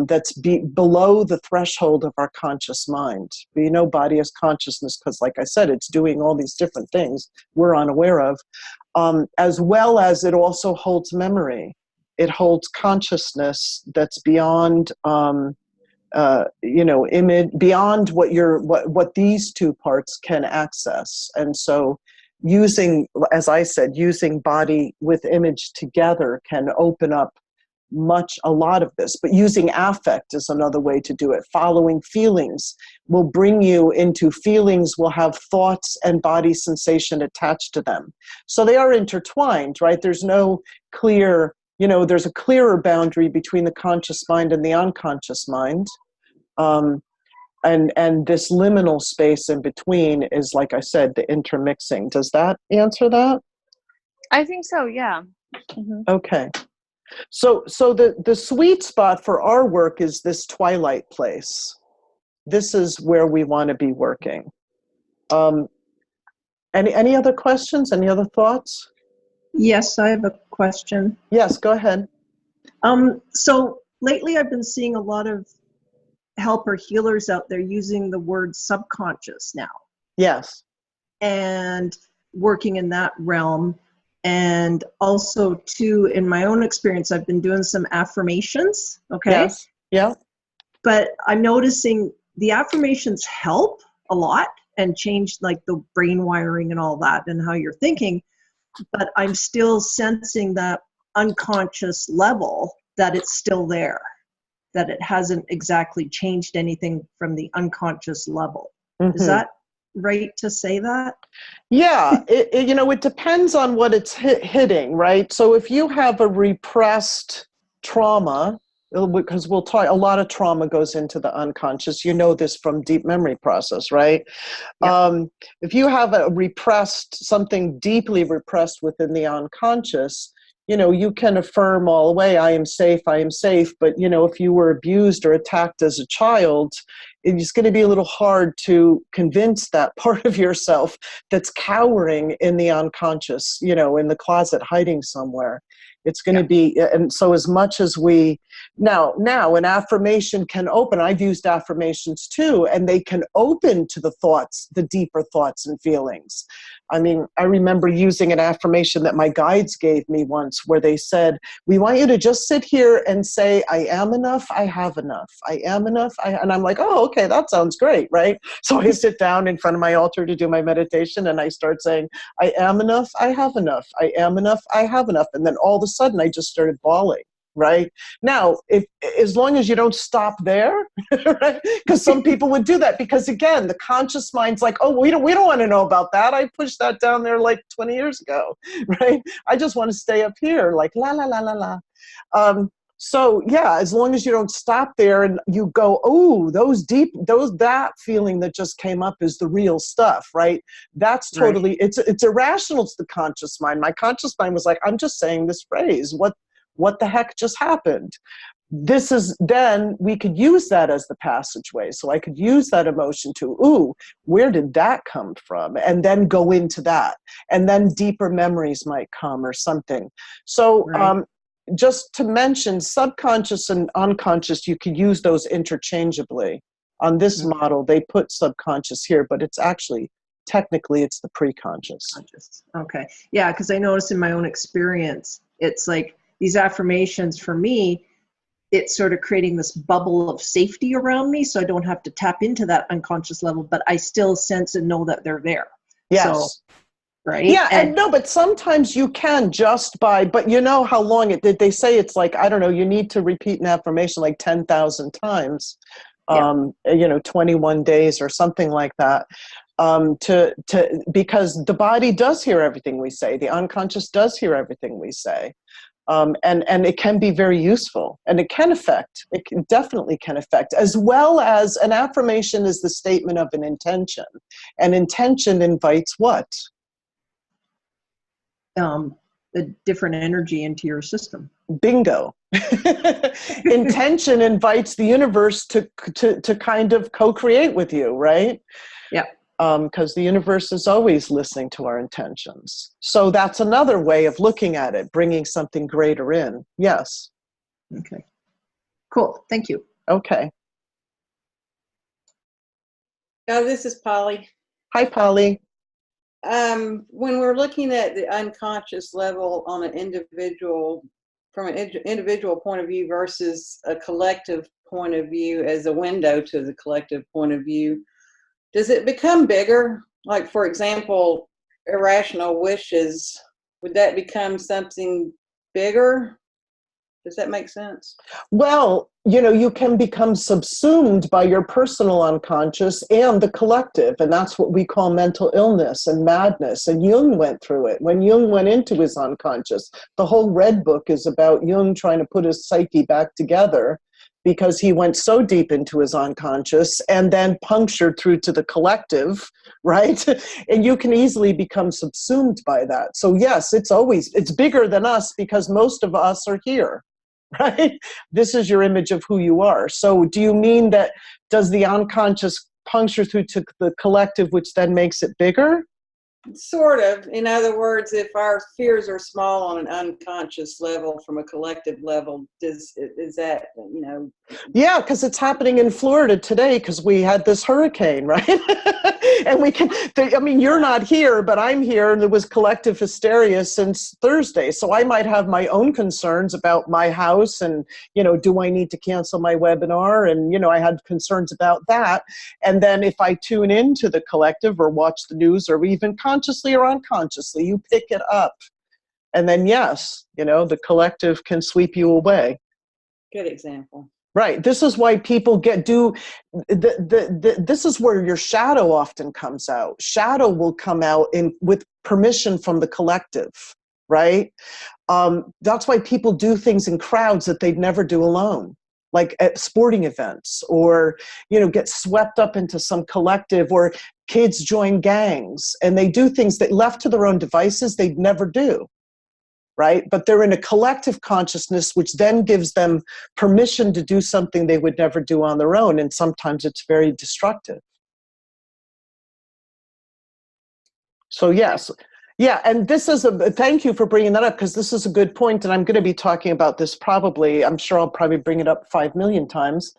That's below the threshold of our conscious mind. We know body has consciousness because, like I said, it's doing all these different things we're unaware of, as well as it also holds memory. It holds consciousness that's beyond image, beyond what these two parts can access. And so using, as I said, using body with image together can open up a lot of this. But using affect is another way to do it. Following feelings will bring you into feelings, will have thoughts and body sensation attached to them. So they are intertwined, right? There's no clear, there's a clearer boundary between the conscious mind and the unconscious mind. And this liminal space in between is, like I said, the intermixing. Does that answer that? I think so, yeah. Mm-hmm. Okay. So the sweet spot for our work is this twilight place. This is where we want to be working. Any other questions? Any other thoughts? Yes, I have a question. Yes, go ahead. So lately I've been seeing a lot of helper healers out there using the word subconscious now. Yes. And working in that realm. And also, too, in my own experience, I've been doing some affirmations, okay? Yes, yeah. But I'm noticing the affirmations help a lot and change, like, the brain wiring and all that and how you're thinking. But I'm still sensing that unconscious level, that it's still there, that it hasn't exactly changed anything from the unconscious level. Mm-hmm. Is that right to say that? Yeah, it depends on what it's hitting, right? So if you have a repressed trauma, because we'll talk, a lot of trauma goes into the unconscious. You know this from deep memory process, right? Yeah. If you have something deeply repressed within the unconscious, you can affirm all the way, I am safe, but, if you were abused or attacked as a child, it's going to be a little hard to convince that part of yourself that's cowering in the unconscious, in the closet hiding somewhere. It's going to be, and so as much as now an affirmation can open, I've used affirmations too, and they can open to the thoughts, the deeper thoughts and feelings. I mean, I remember using an affirmation that my guides gave me once where they said, we want you to just sit here and say, I am enough, I have enough. I am enough, and I'm like, oh, okay, that sounds great, right? So I sit down in front of my altar to do my meditation and I start saying, I am enough, I have enough. I am enough, I have enough. And then all of a sudden I just started bawling. Right now, as long as you don't stop there, right? Because some people would do that because, again, the conscious mind's like, oh, we don't want to know about that. I pushed that down there like 20 years ago, right? I just want to stay up here, like la la la la la. So yeah, as long as you don't stop there and you go, oh, that feeling that just came up is the real stuff, right? That's totally right. It's irrational to the conscious mind. My conscious mind was like, I'm just saying this phrase. What the heck just happened? Then we could use that as the passageway. So I could use that emotion to, ooh, where did that come from? And then go into that. And then deeper memories might come or something. So just to mention, subconscious and unconscious, you could use those interchangeably. On this model, they put subconscious here, but it's actually, technically, it's the preconscious. Okay. Yeah, because I noticed in my own experience, it's like, these affirmations for me, it's sort of creating this bubble of safety around me so I don't have to tap into that unconscious level, but I still sense and know that they're there. Yes. So, right? Yeah, and no, but sometimes you can but you know how long they say it's like, I don't know, you need to repeat an affirmation like 10,000 times, 21 days or something like that. Because the body does hear everything we say. The unconscious does hear everything we say. And it can be very useful, and it definitely can affect, as well as an affirmation is the statement of an intention. An intention invites what? A different energy into your system. Bingo. Intention invites the universe to kind of co-create with you, right? Yeah. Because the universe is always listening to our intentions. So that's another way of looking at it, bringing something greater in. Yes. Okay. Cool. Thank you. Okay. This is Polly. Hi, Polly. When we're looking at the unconscious level on an individual, from an individual point of view versus a collective point of view as a window to the collective point of view, does it become bigger? Like, for example, irrational wishes, would that become something bigger? Does that make sense? Well, you can become subsumed by your personal unconscious and the collective, and that's what we call mental illness and madness. And Jung went through it. When Jung went into his unconscious, the whole Red Book is about Jung trying to put his psyche back together because he went so deep into his unconscious and then punctured through to the collective, right? And you can easily become subsumed by that. So yes, it's bigger than us because most of us are here. Right? This is your image of who you are. So do you mean that does the unconscious puncture through to the collective, which then makes it bigger? Sort of. In other words, if our fears are small on an unconscious level from a collective level, is that, Yeah, because it's happening in Florida today because we had this hurricane, right? And you're not here, but I'm here, and there was collective hysteria since Thursday. So I might have my own concerns about my house and, do I need to cancel my webinar? And, I had concerns about that. And then if I tune into the collective or watch the news or even consciously or unconsciously, you pick it up. And then, yes, the collective can sweep you away. Good example. Right. This is why people this is where your shadow often comes out. Shadow will come out with permission from the collective, right? That's why people do things in crowds that they'd never do alone, like at sporting events, or, get swept up into some collective, or kids join gangs and they do things that left to their own devices they'd never do. Right? But they're in a collective consciousness, which then gives them permission to do something they would never do on their own. And sometimes it's very destructive. So yes. Yeah, and thank you for bringing that up, because this is a good point, and I'm going to be talking about this I'm sure I'll probably bring it up 5 million times.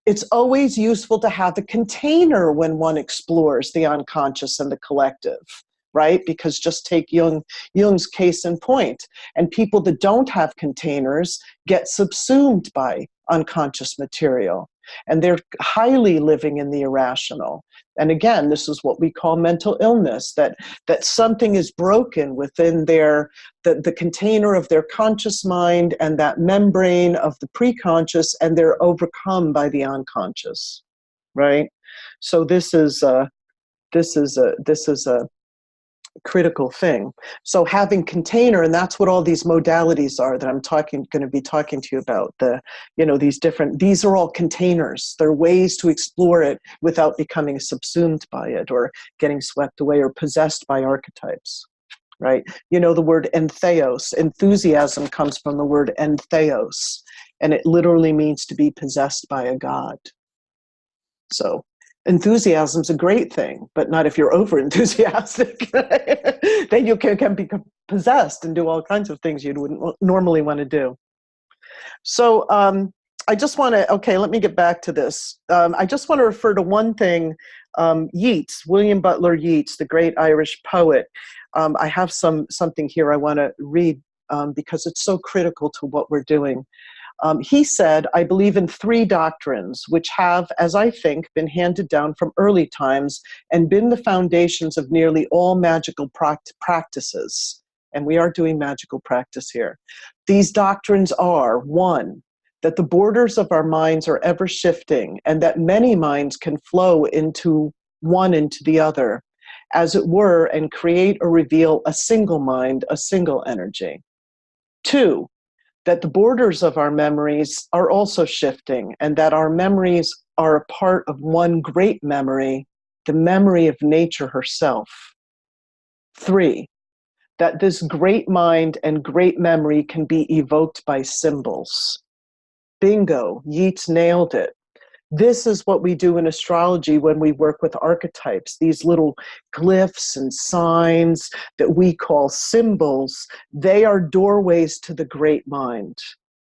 It's always useful to have a container when one explores the unconscious and the collective. Right? Because just take Jung's case in point. And people that don't have containers get subsumed by unconscious material. And they're highly living in the irrational. And again, this is what we call mental illness, that something is broken within the container of their conscious mind and that membrane of the preconscious, and they're overcome by the unconscious. Right? So this is a critical thing. So having container, and that's what all these modalities are that I'm going to be talking to you about. These are all containers. They're ways to explore it without becoming subsumed by it or getting swept away or possessed by archetypes. Right? The word entheos, enthusiasm comes from the word entheos, and it literally means to be possessed by a god. So enthusiasm's a great thing, but not if you're over enthusiastic. Then you can become possessed and do all kinds of things you wouldn't normally want to do. So I just want to, let me get back to this. I just want to refer to one thing. Yeats, William Butler Yeats, the great Irish poet. I have something here I want to read because it's so critical to what we're doing. He said, "I believe in 3 doctrines, which have, as I think, been handed down from early times and been the foundations of nearly all magical practices." And we are doing magical practice here. These doctrines are, 1, that the borders of our minds are ever shifting and that many minds can flow into one into the other, as it were, and create or reveal a single mind, a single energy. 2, that the borders of our memories are also shifting and that our memories are a part of one great memory, the memory of nature herself. 3, that this great mind and great memory can be evoked by symbols. Bingo, Yeats nailed it. This is what we do in astrology when we work with archetypes, these little glyphs and signs that we call symbols. They are doorways to the great mind,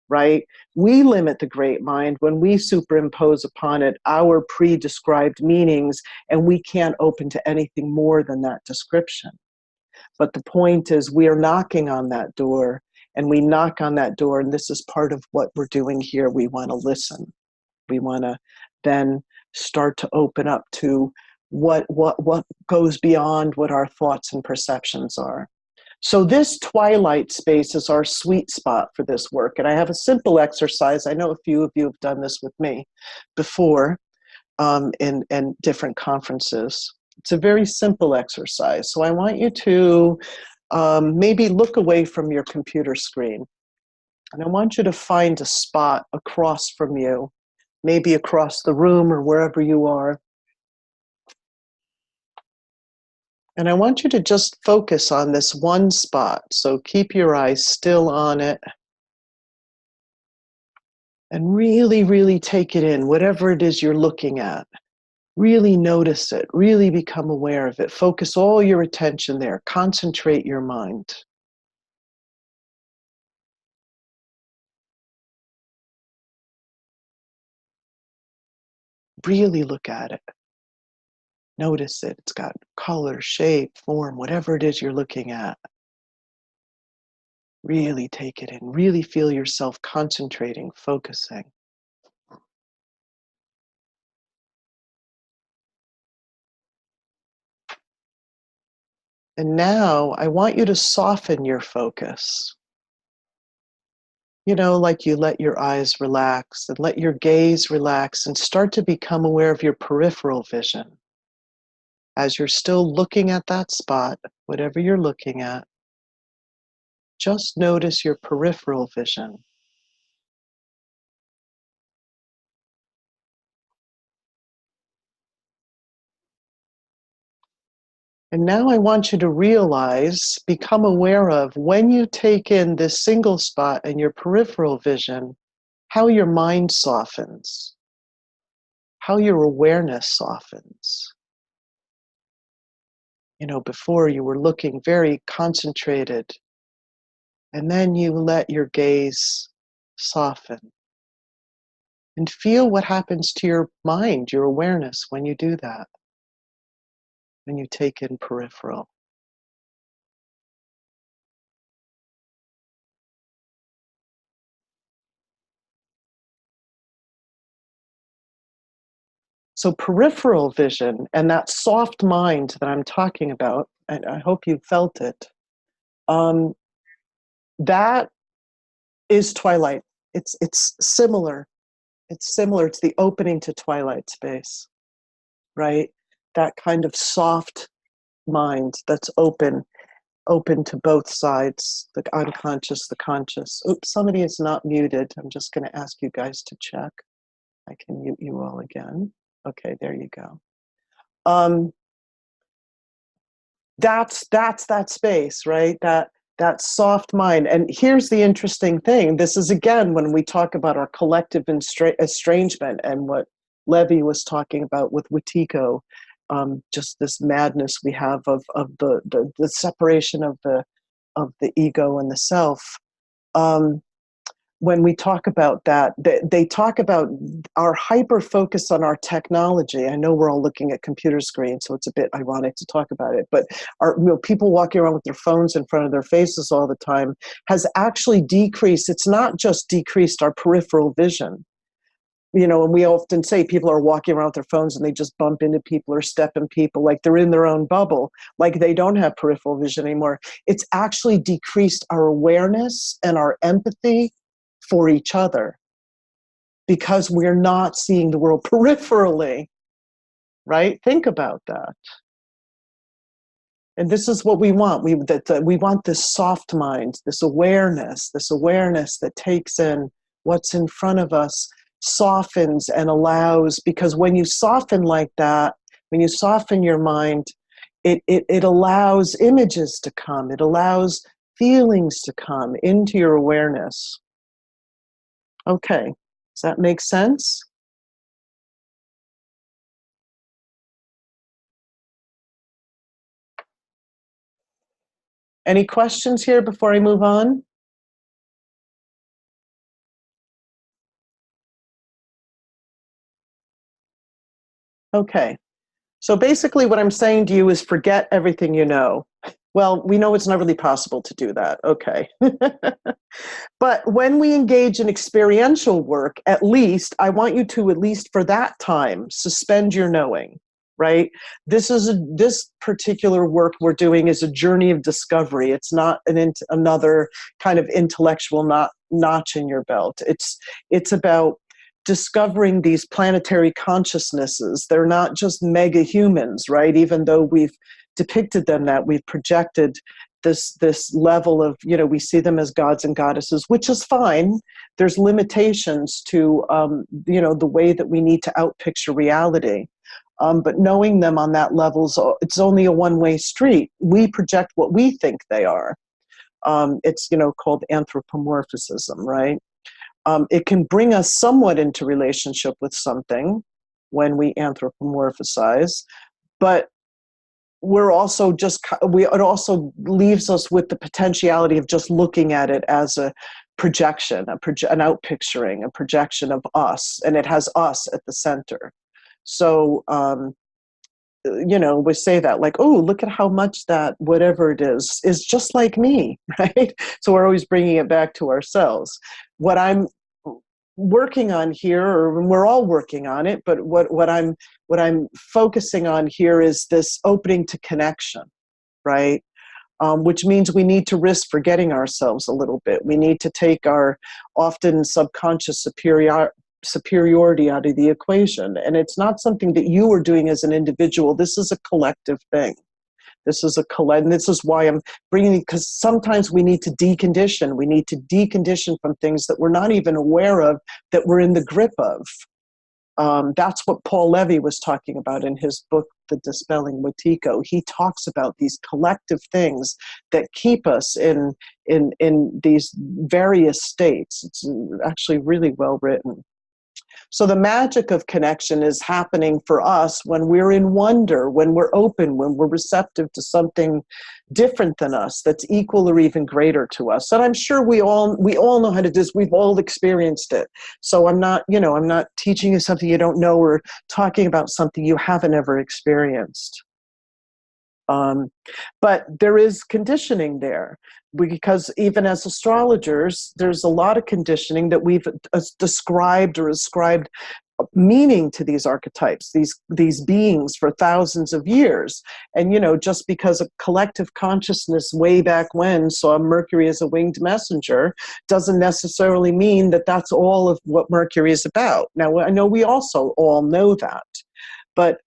right? We limit the great mind when we superimpose upon it our pre-described meanings, and we can't open to anything more than that description. But the point is, we are knocking on that door, and we knock on that door, and this is part of what we're doing here. We want to listen. We want to then start to open up to what goes beyond what our thoughts and perceptions are. So this twilight space is our sweet spot for this work. And I have a simple exercise. I know a few of you have done this with me before in different conferences. It's a very simple exercise. So I want you to maybe look away from your computer screen. And I want you to find a spot across from you, maybe across the room or wherever you are. And I want you to just focus on this one spot. So keep your eyes still on it. And really, really take it in, whatever it is you're looking at. Really notice it. Really become aware of it. Focus all your attention there. Concentrate your mind. Really look at it. Notice it. It's got color, shape, form, whatever it is you're looking at. Really take it in. Really feel yourself concentrating, focusing. And now I want you to soften your focus. You know, like you let your eyes relax and let your gaze relax and start to become aware of your peripheral vision. As you're still looking at that spot, whatever you're looking at, just notice your peripheral vision. And now I want you to realize, become aware of, when you take in this single spot and your peripheral vision, how your mind softens, how your awareness softens. You know, before you were looking very concentrated, and then you let your gaze soften. And feel what happens to your mind, your awareness, when you do that, when you take in peripheral. So peripheral vision and that soft mind that I'm talking about, and I hope you felt it, that is twilight. It's similar. It's similar to the opening to twilight space, right? That kind of soft mind that's open to both sides, the unconscious, the conscious. Oops, somebody is not muted. I'm just going to ask you guys to check. I can mute you all again. Okay, there you go. That's that space, right? That soft mind. And here's the interesting thing. This is, again, when we talk about our collective estrangement and what Levi was talking about with Wetiko, just this madness we have of the separation of the ego and the self. When we talk about that, they talk about our hyper focus on our technology. I know we're all looking at computer screens, so it's a bit ironic to talk about it, but people walking around with their phones in front of their faces all the time has actually decreased. It's not just decreased our peripheral vision. You know, and we often say people are walking around with their phones and they just bump into people or step in people like they're in their own bubble, like they don't have peripheral vision anymore. It's actually decreased our awareness and our empathy for each other because we're not seeing the world peripherally, right? Think about that. And this is what we want. We want this soft mind, this awareness that takes in what's in front of us, softens and allows, because when you soften like that, when you soften your mind, it allows images to come. It allows feelings to come into your awareness. Okay, does that make sense? Any questions here before I move on? Okay, so basically what I'm saying to you is forget everything you know. Well, we know it's not really possible to do that, okay. But when we engage in experiential work, at least, I want you to, at least for that time, suspend your knowing. right? This particular work we're doing is a journey of discovery. It's not another kind of intellectual notch in your belt. It's about discovering these planetary consciousnesses. They're not just mega humans, right? Even though we've depicted them that, we've projected this level of, we see them as gods and goddesses, which is fine. There's limitations to, the way that we need to outpicture reality. But knowing them on that level, it's only a one-way street. We project what we think they are. It's, called anthropomorphism, right? It can bring us somewhat into relationship with something when we anthropomorphize, but it also leaves us with the potentiality of just looking at it as a projection, an outpicturing, a projection of us, and it has us at the center. So, we say that, like, oh, look at how much that whatever it is just like me, right? So we're always bringing it back to ourselves. What I'm working on here, or we're all working on it, but what I'm focusing on here is this opening to connection, right? Which means we need to risk forgetting ourselves a little bit. We need to take our often subconscious superiority out of the equation. And it's not something that you are doing as an individual. This is a collective thing. And this is why I'm bringing, because sometimes we need to decondition. We need to decondition from things that we're not even aware of, that we're in the grip of. That's what Paul Levy was talking about in his book, The Dispelling Wetiko. He talks about these collective things that keep us in these various states. It's actually really well written. So the magic of connection is happening for us when we're in wonder, when we're open, when we're receptive to something different than us, that's equal or even greater to us. And I'm sure we all know how to do this. We've all experienced it. So I'm not teaching you something you don't know, or talking about something you haven't ever experienced. But there is conditioning there, because even as astrologers, there's a lot of conditioning that we've described or ascribed meaning to these archetypes, these beings, for thousands of years. And just because a collective consciousness way back when saw Mercury as a winged messenger doesn't necessarily mean that that's all of what Mercury is about. Now, I know we also all know that, but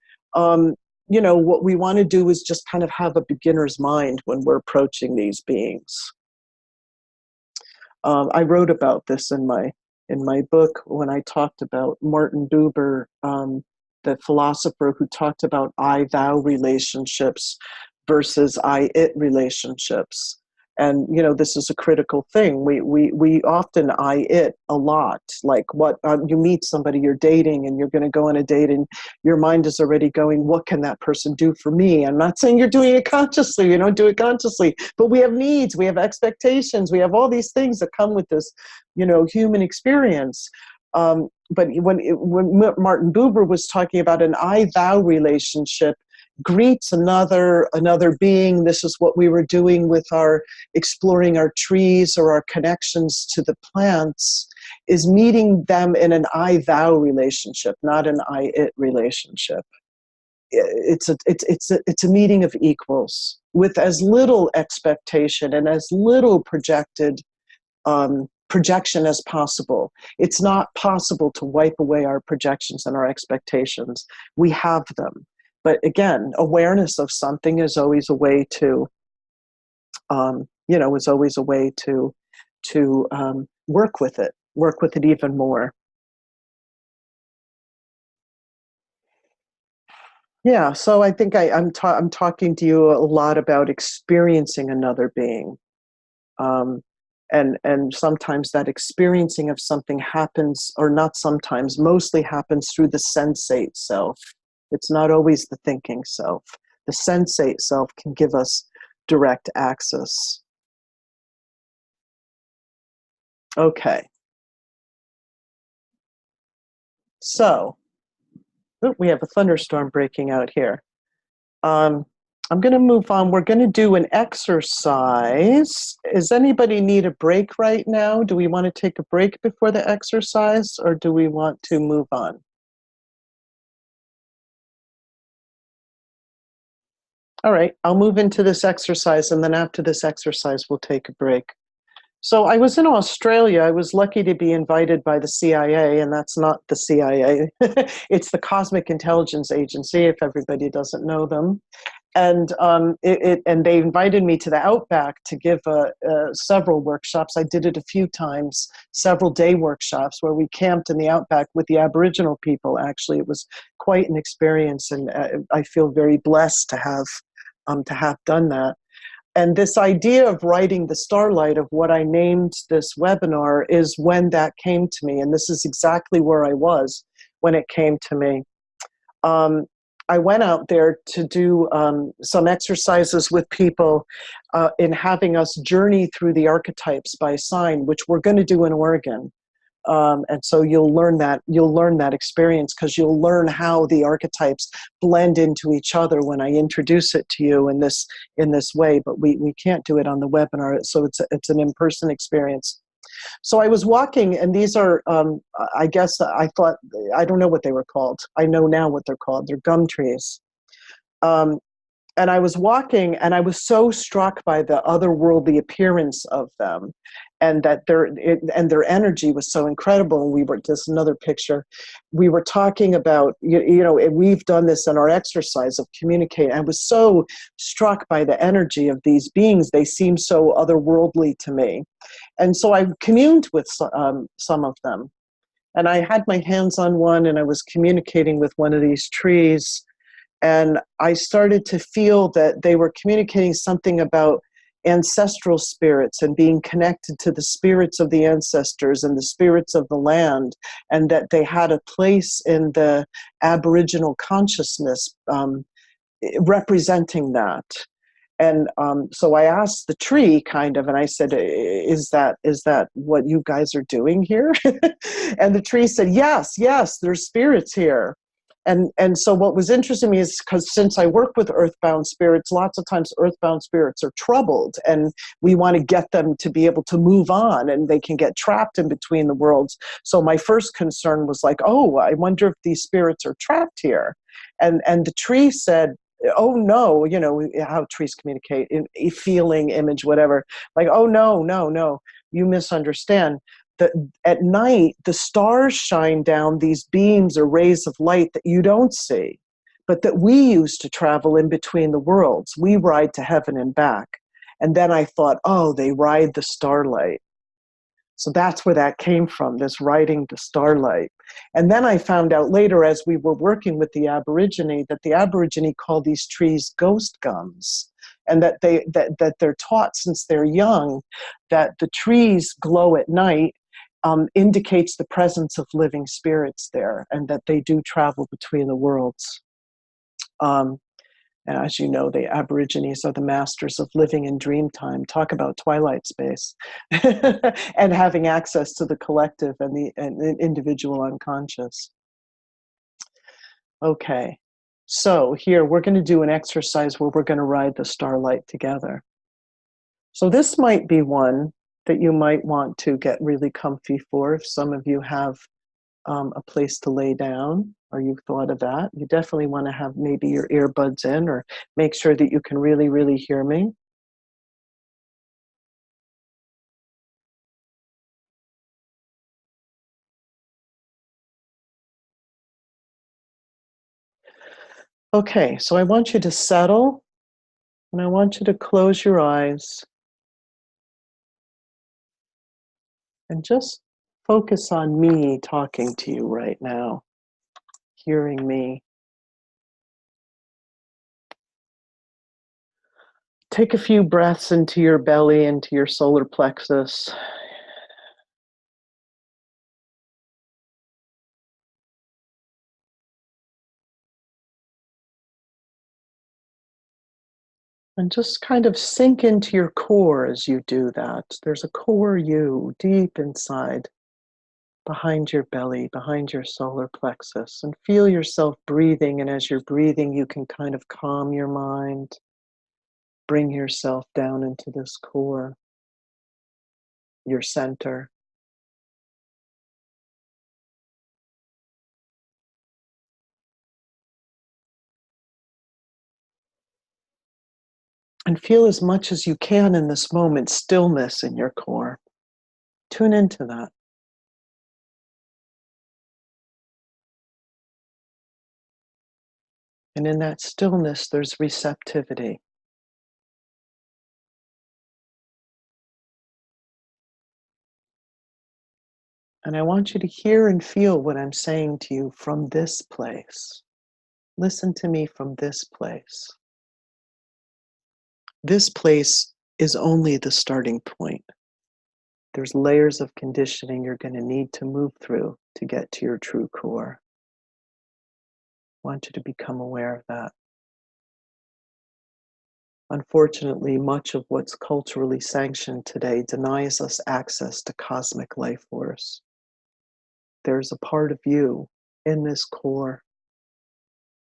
what we want to do is just kind of have a beginner's mind when we're approaching these beings. I wrote about this in my book when I talked about Martin Buber, the philosopher who talked about I-thou relationships versus I-it relationships. And, this is a critical thing. We often I-it a lot. Like, you meet somebody you're dating, and you're going to go on a date, and your mind is already going, what can that person do for me? I'm not saying you're doing it consciously. You don't do it consciously. But we have needs. We have expectations. We have all these things that come with this, human experience. But when Martin Buber was talking about an I-thou relationship, greets another being. This is what we were doing with our exploring our trees or our connections to the plants, is meeting them in an I-thou relationship, not an I-it relationship. It's a meeting of equals with as little expectation and as little projection as possible. It's not possible to wipe away our projections and our expectations. We have them. But again, awareness of something is always a way to, work with it even more. Yeah, so I think I'm talking to you a lot about experiencing another being. And sometimes that experiencing of something happens, or not sometimes, mostly happens through the sensate self. It's not always the thinking self. The sensate self can give us direct access. Okay. So, we have a thunderstorm breaking out here. I'm going to move on. We're going to do an exercise. Does anybody need a break right now? Do we want to take a break before the exercise, or do we want to move on? All right, I'll move into this exercise, and then after this exercise, we'll take a break. So I was in Australia. I was lucky to be invited by the CIA, and that's not the CIA. It's the Cosmic Intelligence Agency, if everybody doesn't know them. And and they invited me to the Outback to give several workshops. I did it a few times, several day workshops where we camped in the Outback with the Aboriginal people. Actually, it was quite an experience, and I feel very blessed to have done that. And this idea of riding the starlight, of what I named this webinar, is when that came to me. And this is exactly where I was when it came to me. I went out there to do some exercises with people in having us journey through the archetypes by sign, which we're going to do in Oregon. And so you'll learn that experience, because you'll learn how the archetypes blend into each other when I introduce it to you in this way. But we can't do it on the webinar, so it's an in-person experience. So I was walking, and these are, I guess I thought, I don't know what they were called. I know now what they're called. They're gum trees. And I was walking, and I was so struck by the otherworldly appearance of them, and that their energy was so incredible. We were just another picture. We were talking about, we've done this in our exercise of communicating. I was so struck by the energy of these beings. They seem so otherworldly to me. And so I communed with some of them. And I had my hands on one, and I was communicating with one of these trees. And I started to feel that they were communicating something about ancestral spirits and being connected to the spirits of the ancestors and the spirits of the land, and that they had a place in the Aboriginal consciousness representing that. And so I asked the tree, kind of, and I said, is that what you guys are doing here? And the tree said, yes, there's spirits here. And so what was interesting to me is, because since I work with earthbound spirits, lots of times earthbound spirits are troubled, and we want to get them to be able to move on, and they can get trapped in between the worlds. So my first concern was like, oh, I wonder if these spirits are trapped here. And the tree said, oh no, how trees communicate in a feeling, image, whatever. Like, oh no, you misunderstand. That at night, the stars shine down these beams or rays of light that you don't see, but that we use to travel in between the worlds. We ride to heaven and back. And then I thought, oh, they ride the starlight. So that's where that came from, this riding the starlight. And then I found out later, as we were working with the Aborigine, that the Aborigine call these trees ghost gums, and that they're taught since they're young that the trees glow at night, indicates the presence of living spirits there, and that they do travel between the worlds. And as you know, the Aborigines are the masters of living in dream time. Talk about twilight space. And having access to the collective and the individual unconscious. Okay, so here we're going to do an exercise where we're going to ride the starlight together. So this might be one that you might want to get really comfy for, if some of you have a place to lay down, or you've thought of that. You definitely want to have maybe your earbuds in, or make sure that you can really, really hear me. Okay, so I want you to settle, and I want you to close your eyes and just focus on me talking to you right now, hearing me. Take a few breaths into your belly, into your solar plexus. And just kind of sink into your core as you do that. There's a core you deep inside, behind your belly, behind your solar plexus. And feel yourself breathing. And as you're breathing, you can kind of calm your mind. Bring yourself down into this core, your center. And feel as much as you can in this moment stillness in your core. Tune into that. And in that stillness, there's receptivity. And I want you to hear and feel what I'm saying to you from this place. Listen to me from this place. This place is only the starting point. There's layers of conditioning you're going to need to move through to get to your true core. I want you to become aware of that. Unfortunately, much of what's culturally sanctioned today denies us access to cosmic life force. There's a part of you in this core,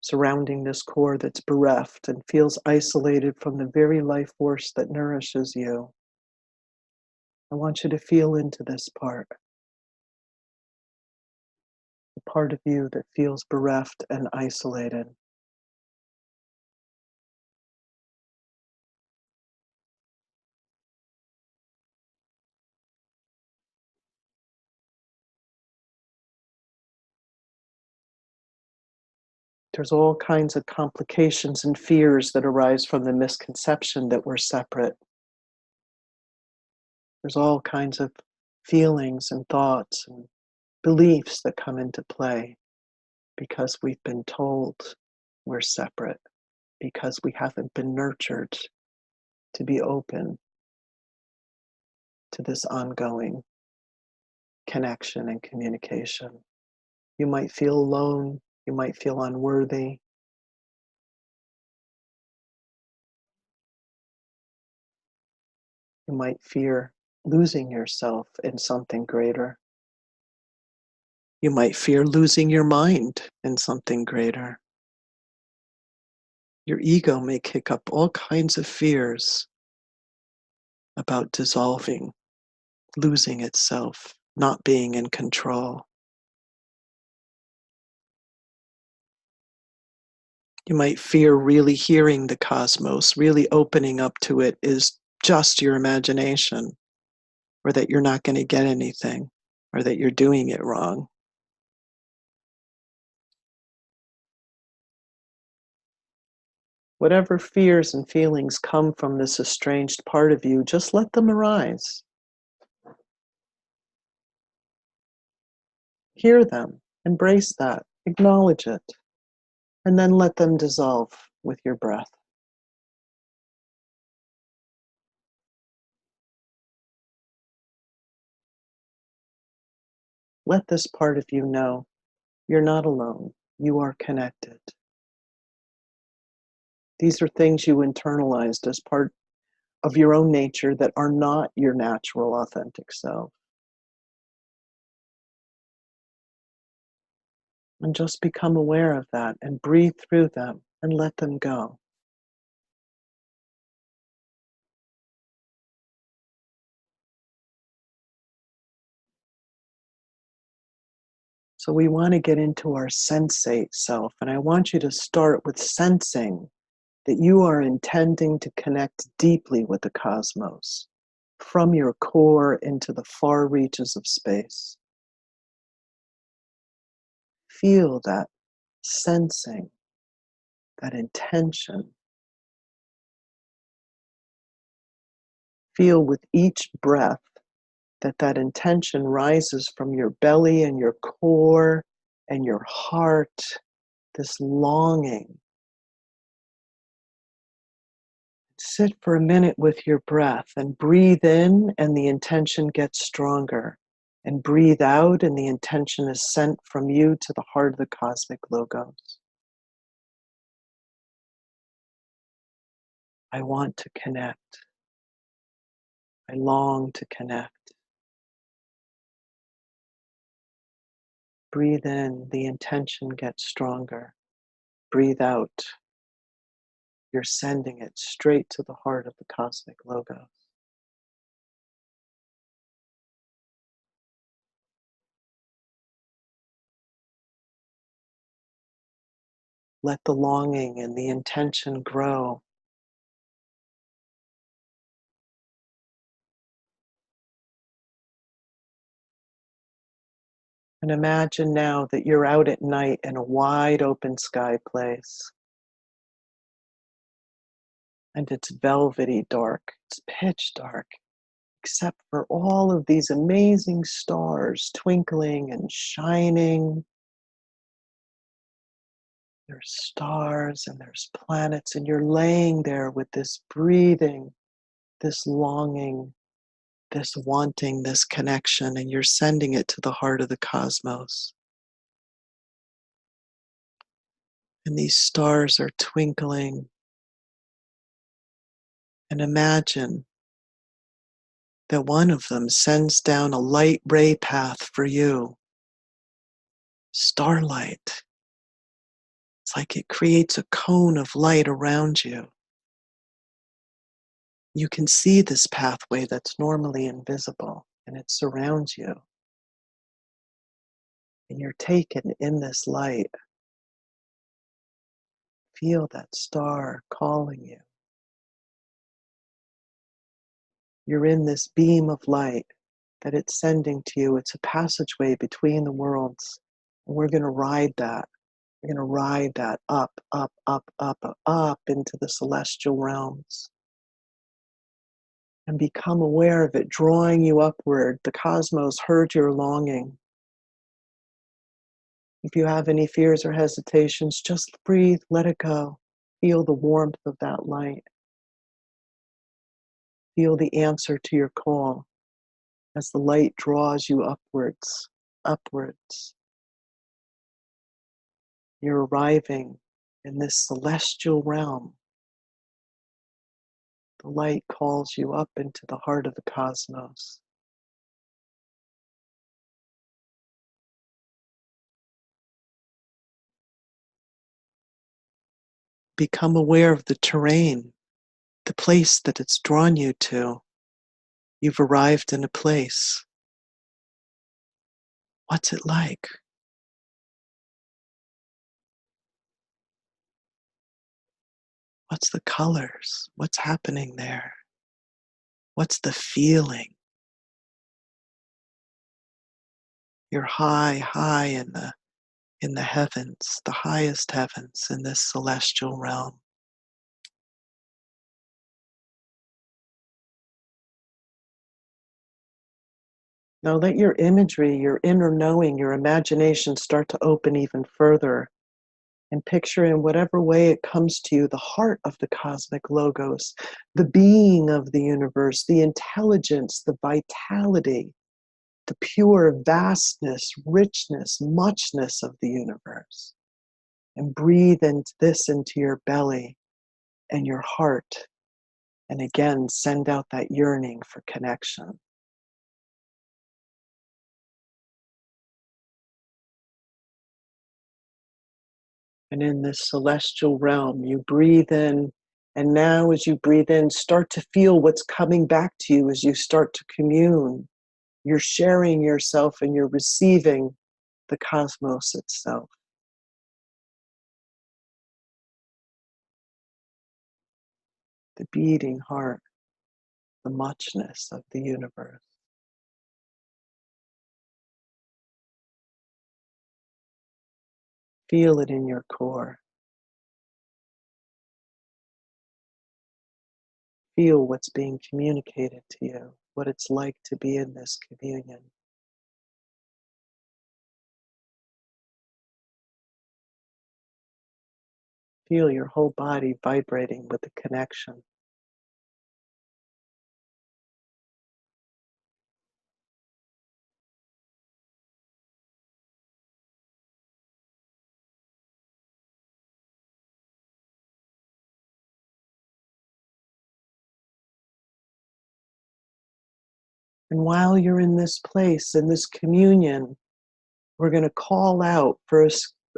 surrounding this core, that's bereft and feels isolated from the very life force that nourishes you. I want you to feel into this part. The part of you that feels bereft and isolated. There's all kinds of complications and fears that arise from the misconception that we're separate. There's all kinds of feelings and thoughts and beliefs that come into play because we've been told we're separate, because we haven't been nurtured to be open to this ongoing connection and communication. You might feel alone, you might feel unworthy. You might fear losing yourself in something greater. You might fear losing your mind in something greater. Your ego may kick up all kinds of fears about dissolving, losing itself, not being in control. You might fear really hearing the cosmos, really opening up to it is just your imagination, or that you're not going to get anything, or that you're doing it wrong. Whatever fears and feelings come from this estranged part of you, just let them arise. Hear them, embrace that, acknowledge it, and then let them dissolve with your breath. Let this part of you know you're not alone, you are connected. These are things you internalized as part of your own nature that are not your natural, authentic self. And just become aware of that and breathe through them and let them go. So we want to get into our sensate self, and I want you to start with sensing that you are intending to connect deeply with the cosmos, from your core into the far reaches of space. Feel that sensing, that intention. Feel with each breath that intention rises from your belly and your core and your heart, this longing. Sit for a minute with your breath and breathe in, and the intention gets stronger. And breathe out, and the intention is sent from you to the heart of the cosmic logos. I want to connect. I long to connect. Breathe in, the intention gets stronger. Breathe out. You're sending it straight to the heart of the cosmic logos. Let the longing and the intention grow. And imagine now that you're out at night in a wide open sky place. And it's velvety dark. It's pitch dark, except for all of these amazing stars twinkling and shining. There's stars and there's planets, and you're laying there with this breathing, this longing, this wanting, this connection, and you're sending it to the heart of the cosmos. And these stars are twinkling. And imagine that one of them sends down a light ray path for you. Starlight. It's like it creates a cone of light around you. You can see this pathway that's normally invisible, and it surrounds you. And you're taken in this light. Feel that star calling you. You're in this beam of light that it's sending to you. It's a passageway between the worlds. And we're going to ride that. We're going to ride that up, up, up, up, up into the celestial realms. And become aware of it, drawing you upward. The cosmos heard your longing. If you have any fears or hesitations, just breathe, let it go. Feel the warmth of that light. Feel the answer to your call as the light draws you upwards, upwards. You're arriving in this celestial realm. The light calls you up into the heart of the cosmos. Become aware of the terrain, the place that it's drawn you to. You've arrived in a place. What's it like? What's the colors? What's happening there? What's the feeling? You're high, high in the heavens, the highest heavens in this celestial realm. Now let your imagery, your inner knowing, your imagination start to open even further, and picture in whatever way it comes to you the heart of the cosmic logos, the being of the universe, the intelligence, the vitality, the pure vastness, richness, muchness of the universe. And breathe into this into your belly and your heart. And again, send out that yearning for connection. And in this celestial realm, you breathe in. And now as you breathe in, start to feel what's coming back to you as you start to commune. You're sharing yourself and you're receiving the cosmos itself. The beating heart, the muchness of the universe. Feel it in your core. Feel what's being communicated to you, what it's like to be in this communion. Feel your whole body vibrating with the connection. And while you're in this place, in this communion, we're going to call out for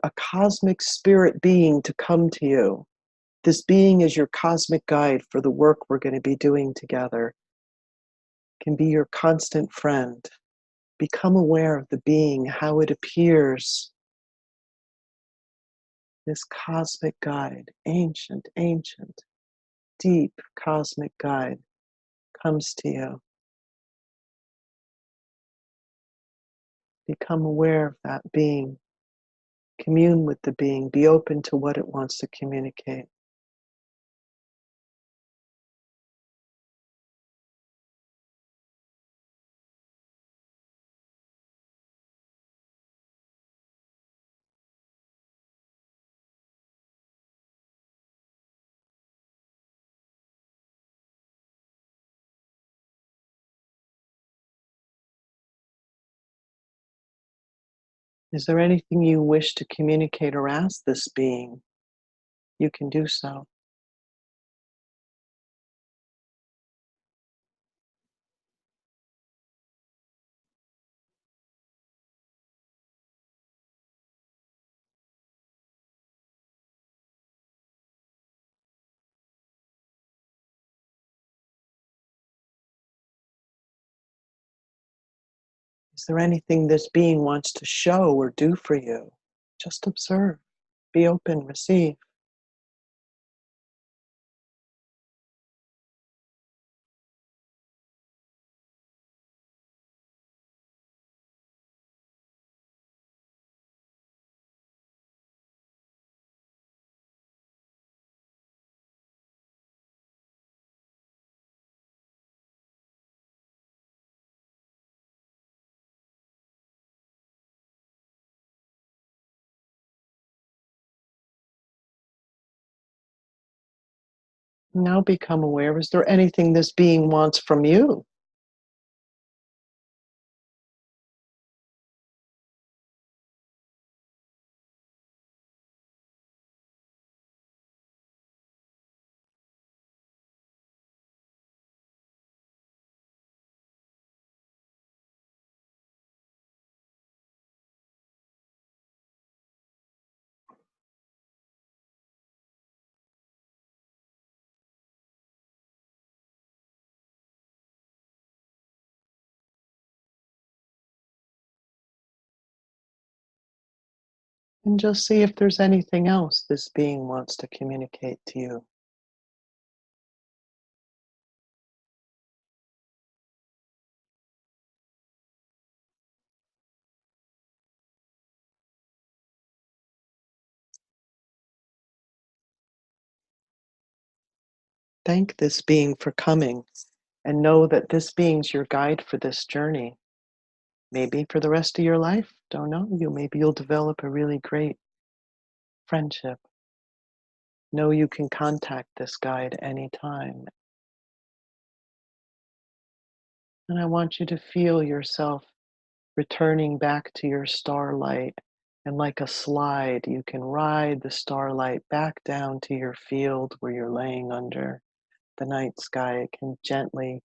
a cosmic spirit being to come to you. This being is your cosmic guide for the work we're going to be doing together. It can be your constant friend. Become aware of the being, how it appears. This cosmic guide, ancient, deep cosmic guide comes to you. Become aware of that being. Commune with the being. Be open to what it wants to communicate. Is there anything you wish to communicate or ask this being? You can do so. Is there anything this being wants to show or do for you? Just observe, be open, receive. Now become aware, is there anything this being wants from you? And just see if there's anything else this being wants to communicate to you. Thank this being for coming and know that this being's your guide for this journey. Maybe for the rest of your life, don't know you. Maybe you'll develop a really great friendship. Know you can contact this guide anytime. And I want you to feel yourself returning back to your starlight. And like a slide, you can ride the starlight back down to your field where you're laying under the night sky. It can gently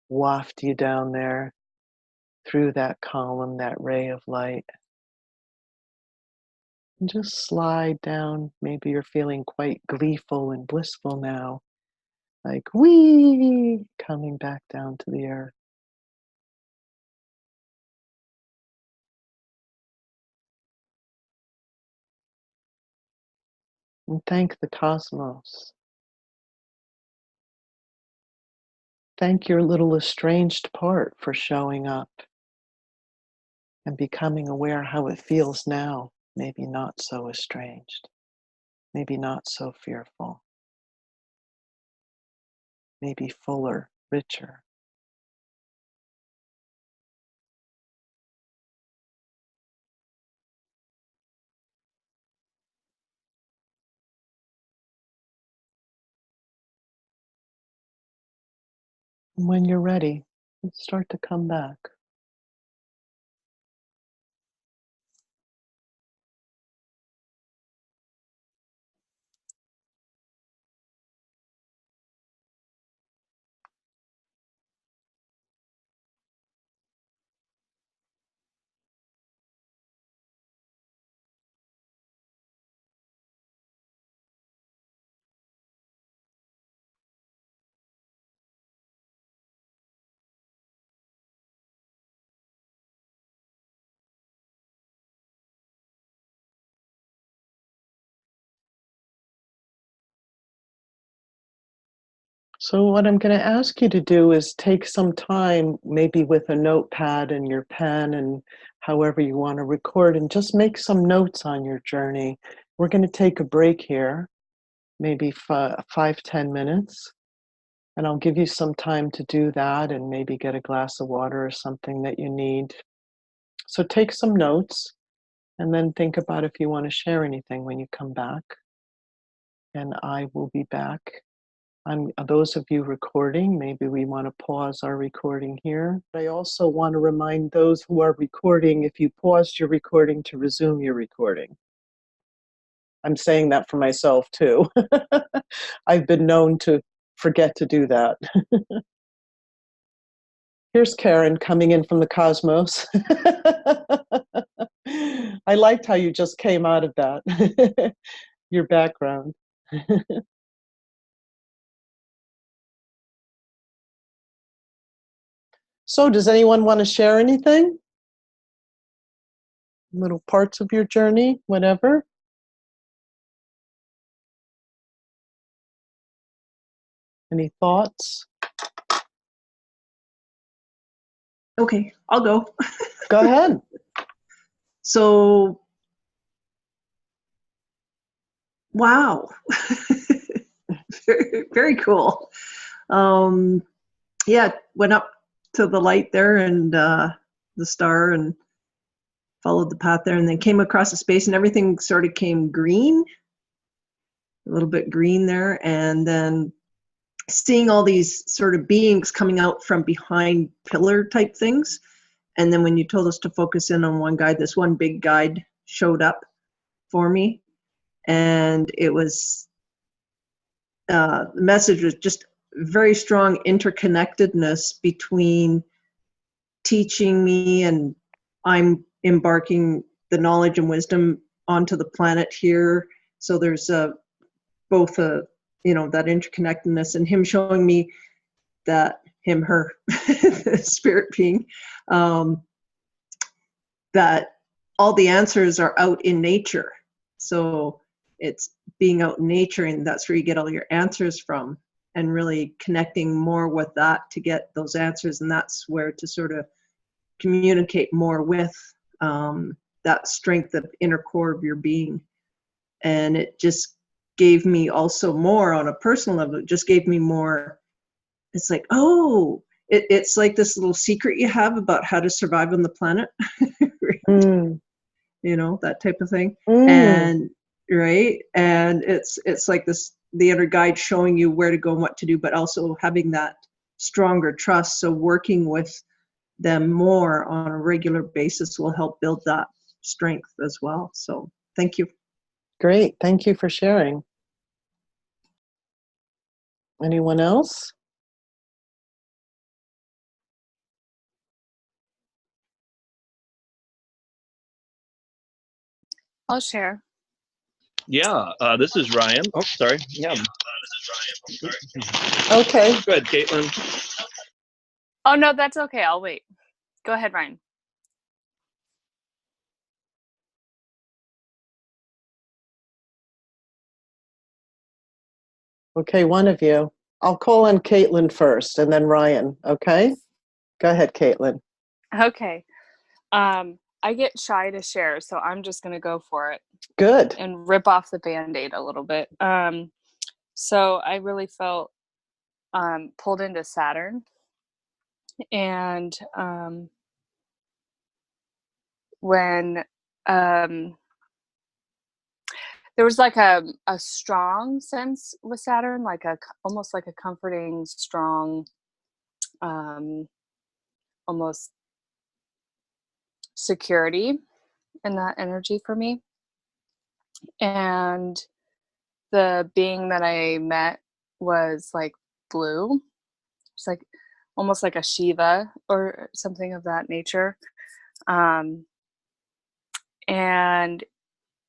waft you down there through that column, that ray of light. And just slide down. Maybe you're feeling quite gleeful and blissful now, like wee, coming back down to the earth. And thank the cosmos. Thank your little estranged part for showing up and becoming aware how it feels now. Maybe not so estranged, maybe not so fearful, maybe fuller, richer. And when you're ready, start to come back. So what I'm going to ask you to do is take some time, maybe with a notepad and your pen and however you want to record, and just make some notes on your journey. We're going to take a break here, maybe 5-10 minutes, and I'll give you some time to do that and maybe get a glass of water or something that you need. So take some notes and then think about if you want to share anything when you come back. And I will be back. Those of you recording, maybe we want to pause our recording here. I also want to remind those who are recording, if you paused your recording, to resume your recording. I'm saying that for myself too. I've been known to forget to do that. Here's Karen coming in from the cosmos. I liked how you just came out of that, your background. So does anyone want to share anything? Little parts of your journey, whatever? Any thoughts? Okay, I'll go. Go ahead. So, wow. very, very cool. Yeah, went up to the light there and the star and followed the path there and then came across a space and everything sort of came green, a little bit green there. And then seeing all these sort of beings coming out from behind pillar type things. And then when you told us to focus in on one guide, this one big guide showed up for me. And it was, the message was just very strong interconnectedness between teaching me and I'm embarking the knowledge and wisdom onto the planet here. So there's both that interconnectedness and him showing me that her spirit being, that all the answers are out in nature. So it's being out in nature, and that's where you get all your answers from, and really connecting more with that to get those answers. And that's where to sort of communicate more with that strength of inner core of your being. And it just gave me also more on a personal level. It just gave me more. It's like, oh, it's like this little secret you have about how to survive on the planet. You know, that type of thing. And right, and it's like this, the inner guide showing you where to go and what to do, but also having that stronger trust. So working with them more on a regular basis will help build that strength as well. So thank you. Great, thank you for sharing. Anyone else? I'll share. Yeah, this is Ryan. Oh, sorry. Yeah. Okay. Go ahead, Caitlin. Oh, no, that's okay. I'll wait. Go ahead, Ryan. Okay, one of you. I'll call on Caitlin first and then Ryan, okay? Go ahead, Caitlin. Okay. I get shy to share, so I'm just going to go for it. Good. And rip off the Band-Aid a little bit. So I really felt pulled into Saturn. And when there was like a strong sense with Saturn, like almost like a comforting, strong, almost security in that energy for me. And the being that I met was like blue. It's like almost like a Shiva or something of that nature. And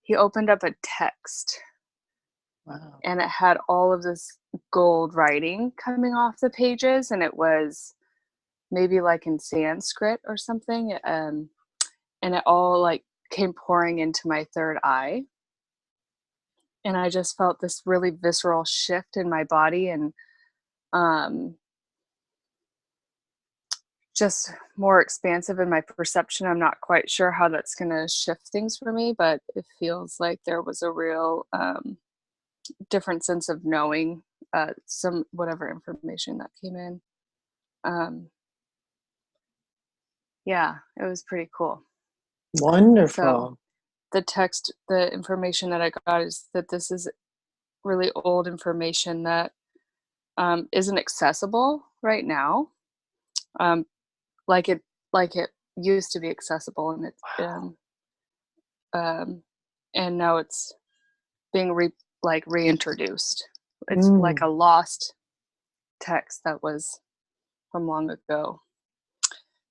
he opened up a text. Wow. And it had all of this gold writing coming off the pages, and it was maybe like in Sanskrit or something. And it all like came pouring into my third eye. And I just felt this really visceral shift in my body, and just more expansive in my perception. I'm not quite sure how that's going to shift things for me, but it feels like there was a real different sense of knowing some whatever information that came in. Yeah, it was pretty cool. Wonderful. So the information that I got is that this is really old information that isn't accessible right now, like it used to be accessible, and it and now it's being reintroduced. It's like a lost text that was from long ago.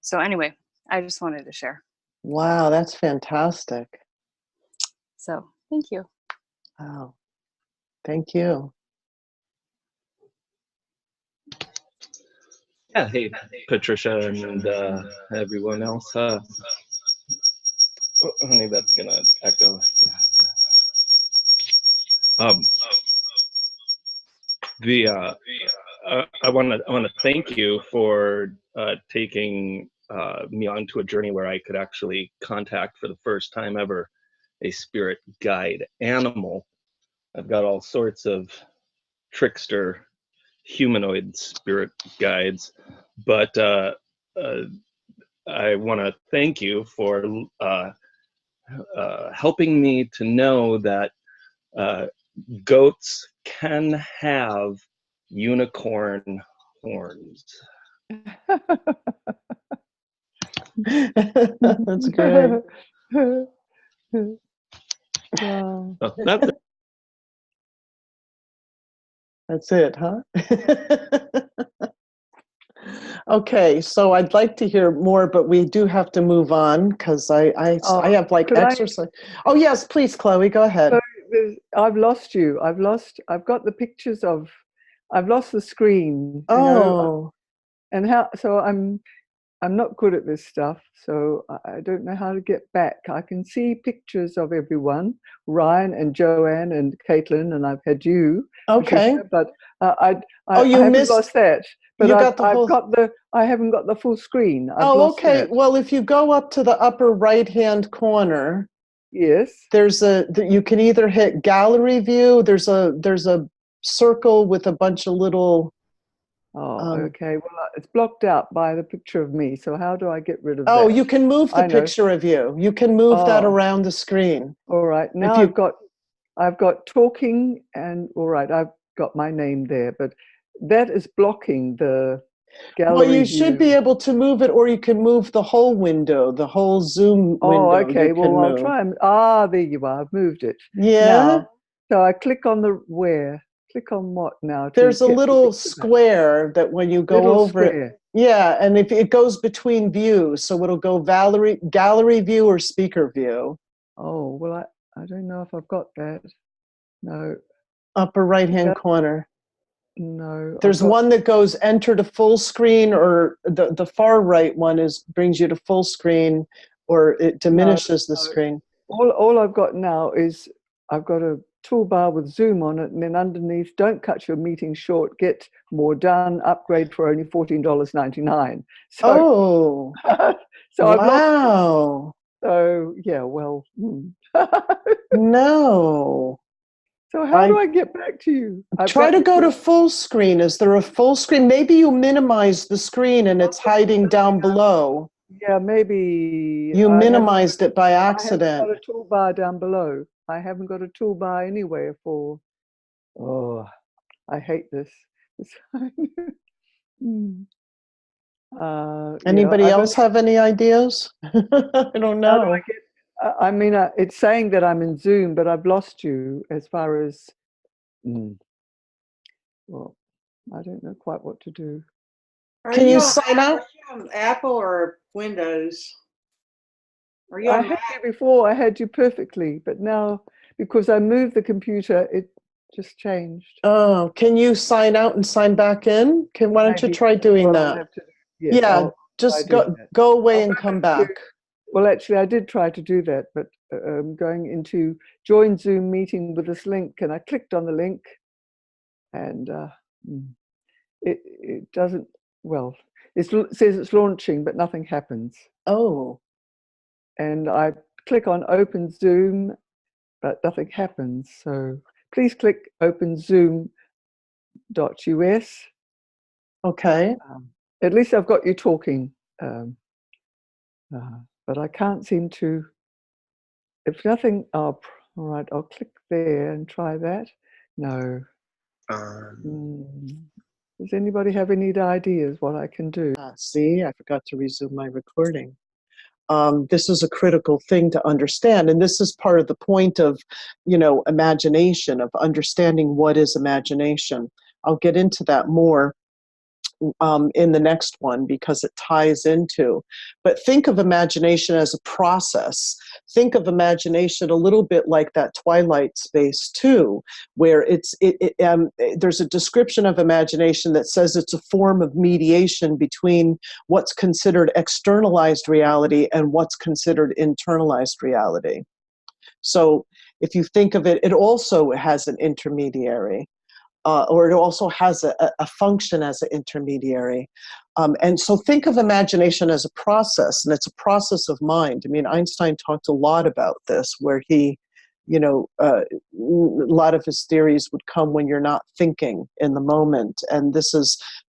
So anyway, I just wanted to share. Wow, that's fantastic. So thank you. Wow. Thank you. Yeah, hey, Patricia and everyone else. Honey, that's gonna echo. I want to thank you for taking me onto a journey where I could actually contact for the first time ever a spirit guide animal. I've got all sorts of trickster humanoid spirit guides, but I want to thank you for helping me to know that goats can have unicorn horns. That's great. Wow. Oh, that's it. That's it, huh? Okay, so I'd like to hear more, but we do have to move on because I have like exercise. Oh yes, please, Chloe, go ahead. I've lost you. I've got the pictures of, I've lost the screen. Oh. You know, and how? So I'm not good at this stuff, so I don't know how to get back. I can see pictures of everyone, Ryan and Joanne and Caitlin, and I've had you. Okay. Patricia, but I you haven't missed, lost that. But you got the I haven't got the full screen. I've oh, lost okay. that. Well, if you go up to the upper right-hand corner, Yes. there's you can either hit gallery view. There's a circle with a bunch of little. Oh, okay. Well, it's blocked out by the picture of me. So how do I get rid of that? Oh, you can move the picture of you. You can move that around the screen. All right. Now I've got talking, and all right, I've got my name there, but that is blocking the gallery. Well, you should be able to move it, or you can move the whole window, the whole Zoom window. Oh, okay. Well, I'll try and there you are. I've moved it. Yeah. Now, so I click on the where. Click on what now? There's a little square that when you go over it, yeah, and if it goes between views, so it'll go gallery view or speaker view. Oh, well, I don't know if I've got that. No. Upper right-hand corner. No. There's one that goes enter to full screen, or the far right one brings you to full screen, or it diminishes the screen. All I've got now is I've got a toolbar with Zoom on it, and then underneath, don't cut your meeting short, get more done, upgrade for only $14.99. So, so I've lost. So yeah, well, no. So how do I get back to you? Try to go to full screen. Is there a full screen? Maybe you minimize the screen and it's hiding down below. Yeah, maybe you minimized it by accident. I haven't got a toolbar down below. I haven't got a toolbar anywhere for. Oh, I hate this. Anybody else have any ideas? I don't know. I mean, it's saying that I'm in Zoom, but I've lost you as far as. Well, I don't know quite what to do. Can you sign out? Are you on Apple or Windows? I had you before. I had you perfectly, but now because I moved the computer, it just changed. Oh, can you sign out and sign back in? Why don't you try doing that? Yeah, just go away and come back. Well, actually, I did try to do that, but going into join Zoom meeting with this link, and I clicked on the link, and it doesn't, well, it says it's launching, but nothing happens. Oh. And I click on Open Zoom, but nothing happens. So please click openzoom.us. Okay. At least I've got you talking. But I can't seem to, if nothing, all right, I'll click there and try that. No. Does anybody have any ideas what I can do? See, I forgot to resume my recording. This is a critical thing to understand. And this is part of the point of, imagination, of understanding what is imagination. I'll get into that more in the next one because it ties into. But think of imagination as a process. Think of imagination a little bit like that Twilight space too, where there's a description of imagination that says it's a form of mediation between what's considered externalized reality and what's considered internalized reality. So if you think of it, it also has an intermediary. Or it also has a function as an intermediary. And so think of imagination as a process, and it's a process of mind. I mean, Einstein talked a lot about this, where he, a lot of his theories would come when you're not thinking in the moment. And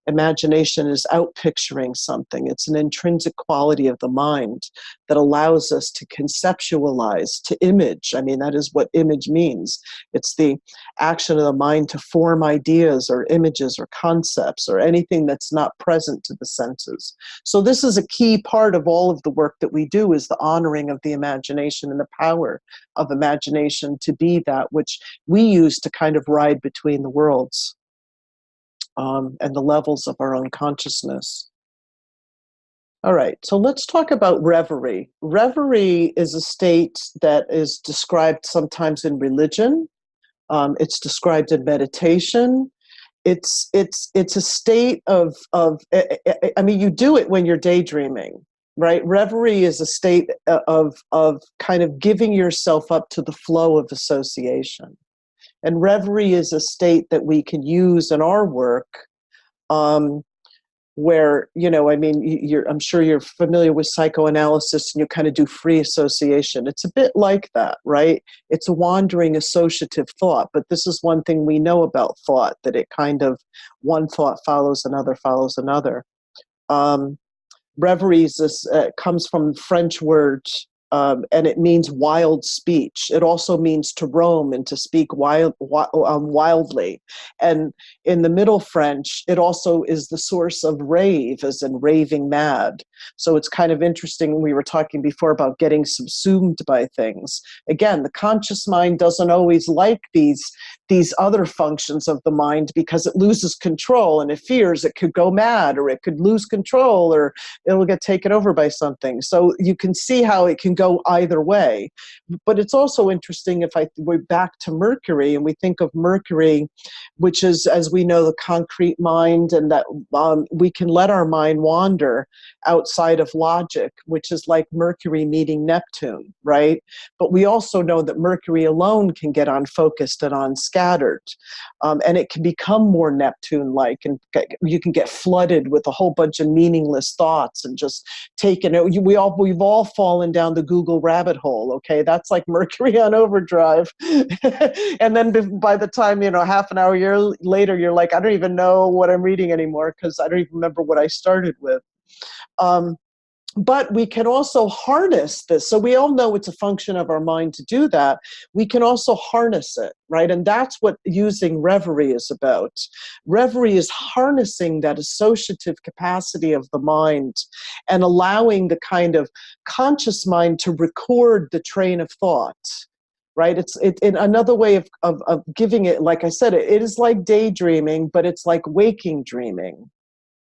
imagination is out-picturing something. It's an intrinsic quality of the mind that allows us to conceptualize, to image. I mean, that is what image means. It's the action of the mind to form ideas or images or concepts or anything that's not present to the senses. So this is a key part of all of the work that we do, is the honoring of the imagination and the power of imagination to be that which we use to kind of ride between the worlds. And the levels of our own consciousness. All right, so let's talk about reverie. Reverie is a state that is described sometimes in religion. It's described in meditation. It's a state of I mean, you do it when you're daydreaming, right? Reverie is a state of kind of giving yourself up to the flow of association. And reverie is a state that we can use in our work, where, I mean, I'm sure you're familiar with psychoanalysis, and you kind of do free association. It's a bit like that, right? It's a wandering associative thought, but this is one thing we know about thought, that it kind of, one thought follows another, follows another. Reverie comes from the French word, and it means wild speech. It also means to roam and to speak wildly. And in the Middle French, it also is the source of rave, as in raving mad. So it's kind of interesting. We were talking before about getting subsumed by things. Again, the conscious mind doesn't always like these other functions of the mind, because it loses control and it fears it could go mad, or it could lose control, or it'll get taken over by something. So you can see how it can go either way. But it's also interesting if we're back to Mercury, and we think of Mercury, which is, as we know, the concrete mind, and that we can let our mind wander outside of logic, which is like Mercury meeting Neptune, right? But we also know that Mercury alone can get unfocused and unscattered. And it can become more Neptune-like, and you can get flooded with a whole bunch of meaningless thoughts and just taken it. We've all fallen down the Google rabbit hole, okay? That's like Mercury on overdrive. And then by the time, half an hour later, you're like, I don't even know what I'm reading anymore, because I don't even remember what I started with. But we can also harness this. So we all know it's a function of our mind to do that. We can also harness it, right? And that's what using reverie is about. Reverie is harnessing that associative capacity of the mind and allowing the kind of conscious mind to record the train of thought. Right? It's another way of giving it, like I said, it is like daydreaming, but it's like waking dreaming.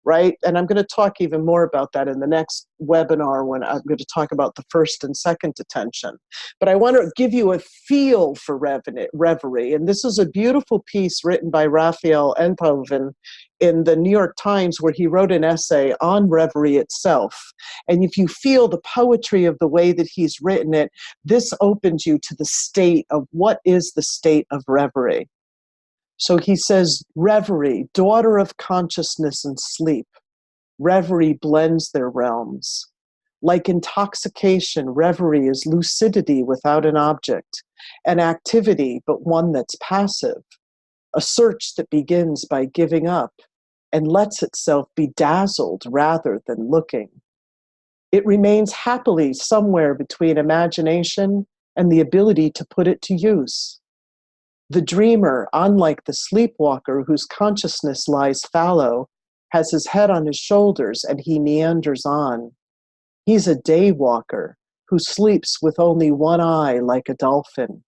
Right? And I'm going to talk even more about that in the next webinar, when I'm going to talk about the first and second attention. But I want to give you a feel for reverie. And this is a beautiful piece written by Raphael Enthoven in the New York Times, where he wrote an essay on reverie itself. And if you feel the poetry of the way that he's written it, this opens you to the state of what is the state of reverie. So he says, reverie, daughter of consciousness and sleep. Reverie blends their realms. Like intoxication, reverie is lucidity without an object, an activity, but one that's passive, a search that begins by giving up and lets itself be dazzled rather than looking. It remains happily somewhere between imagination and the ability to put it to use. The dreamer, unlike the sleepwalker whose consciousness lies fallow, has his head on his shoulders and he meanders on. He's a day walker who sleeps with only one eye like a dolphin,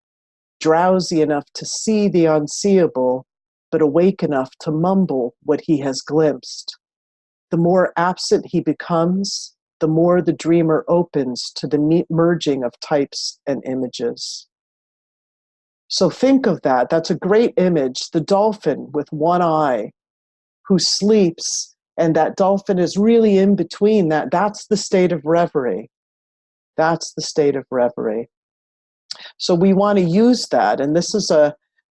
drowsy enough to see the unseeable, but awake enough to mumble what he has glimpsed. The more absent he becomes, the more the dreamer opens to the merging of types and images. So think of that. That's a great image. The dolphin with one eye who sleeps, and that dolphin is really in between that. That's the state of reverie. That's the state of reverie. So we want to use that. And this is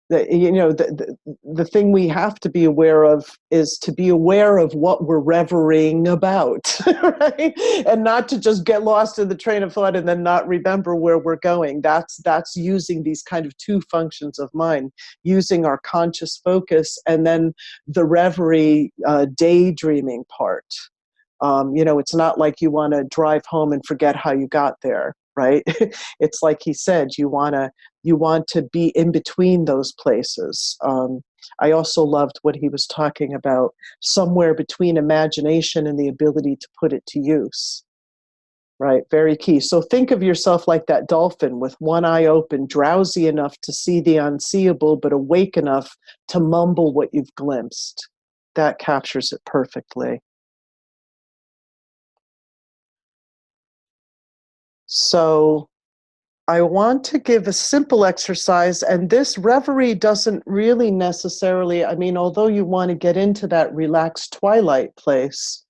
the thing we have to be aware of is to be aware of what we're revering about, right? And not to just get lost in the train of thought and then not remember where we're going. That's using these kind of two functions of mind, using our conscious focus and then the reverie daydreaming part. It's not like you want to drive home and forget how you got there, right? It's like he said, you want to be in between those places. I also loved what he was talking about, somewhere between imagination and the ability to put it to use, right? Very key. So think of yourself like that dolphin with one eye open, drowsy enough to see the unseeable, but awake enough to mumble what you've glimpsed. That captures it perfectly. So I want to give a simple exercise, and this reverie doesn't really necessarily, although you want to get into that relaxed twilight place,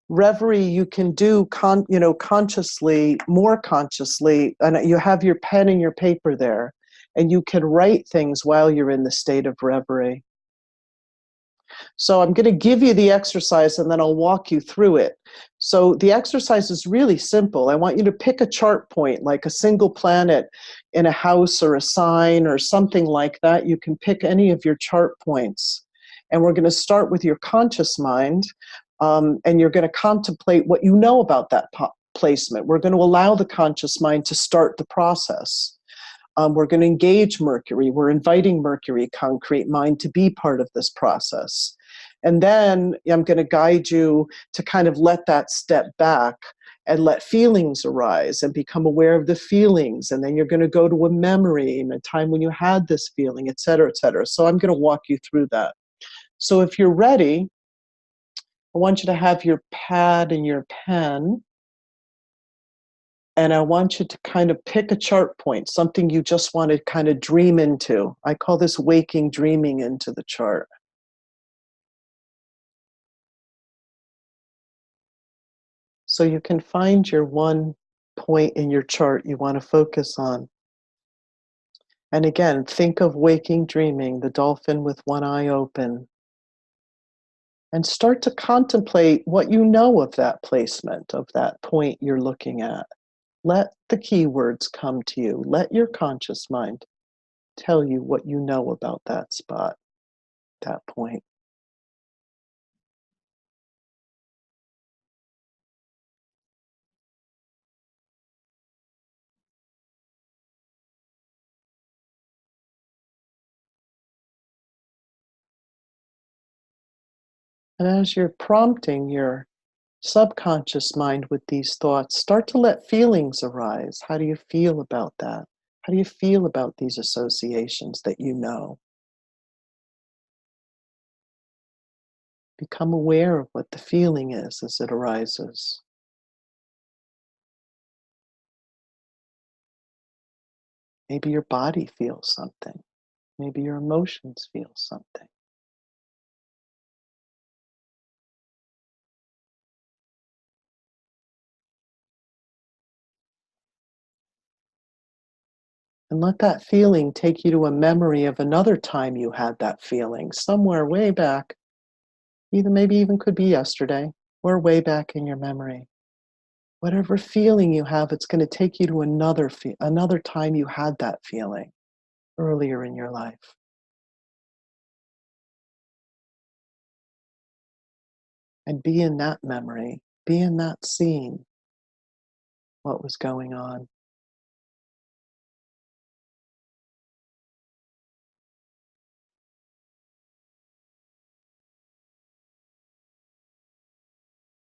reverie you can do consciously, more consciously, and you have your pen and your paper there, and you can write things while you're in the state of reverie. So I'm going to give you the exercise and then I'll walk you through it. So the exercise is really simple. I want you to pick a chart point, like a single planet in a house or a sign or something like that. You can pick any of your chart points. And we're going to start with your conscious mind, and you're going to contemplate what you know about that placement. We're going to allow the conscious mind to start the process. We're going to engage Mercury. We're inviting Mercury, concrete mind, to be part of this process. And then I'm going to guide you to kind of let that step back and let feelings arise and become aware of the feelings. And then you're going to go to a memory and a time when you had this feeling, et cetera, et cetera. So I'm going to walk you through that. So if you're ready, I want you to have your pad and your pen. And I want you to kind of pick a chart point, something you just want to kind of dream into. I call this waking dreaming into the chart. So you can find your one point in your chart you want to focus on. And again, think of waking dreaming, the dolphin with one eye open. And start to contemplate what you know of that placement, of that point you're looking at. Let the keywords come to you. Let your conscious mind tell you what you know about that spot, that point. And as you're prompting your subconscious mind with these thoughts, start to let feelings arise. How do you feel about that? How do you feel about these associations that you know? Become aware of what the feeling is as it arises. Maybe your body feels something. Maybe your emotions feel something. And And let that feeling take you to a memory of another time you had that feeling, somewhere way back. Either maybe even could be yesterday or way back in your memory. Whatever feeling you have, it's going to take you to another time you had that feeling earlier in your life. And be in that memory, be in that scene, what was going on.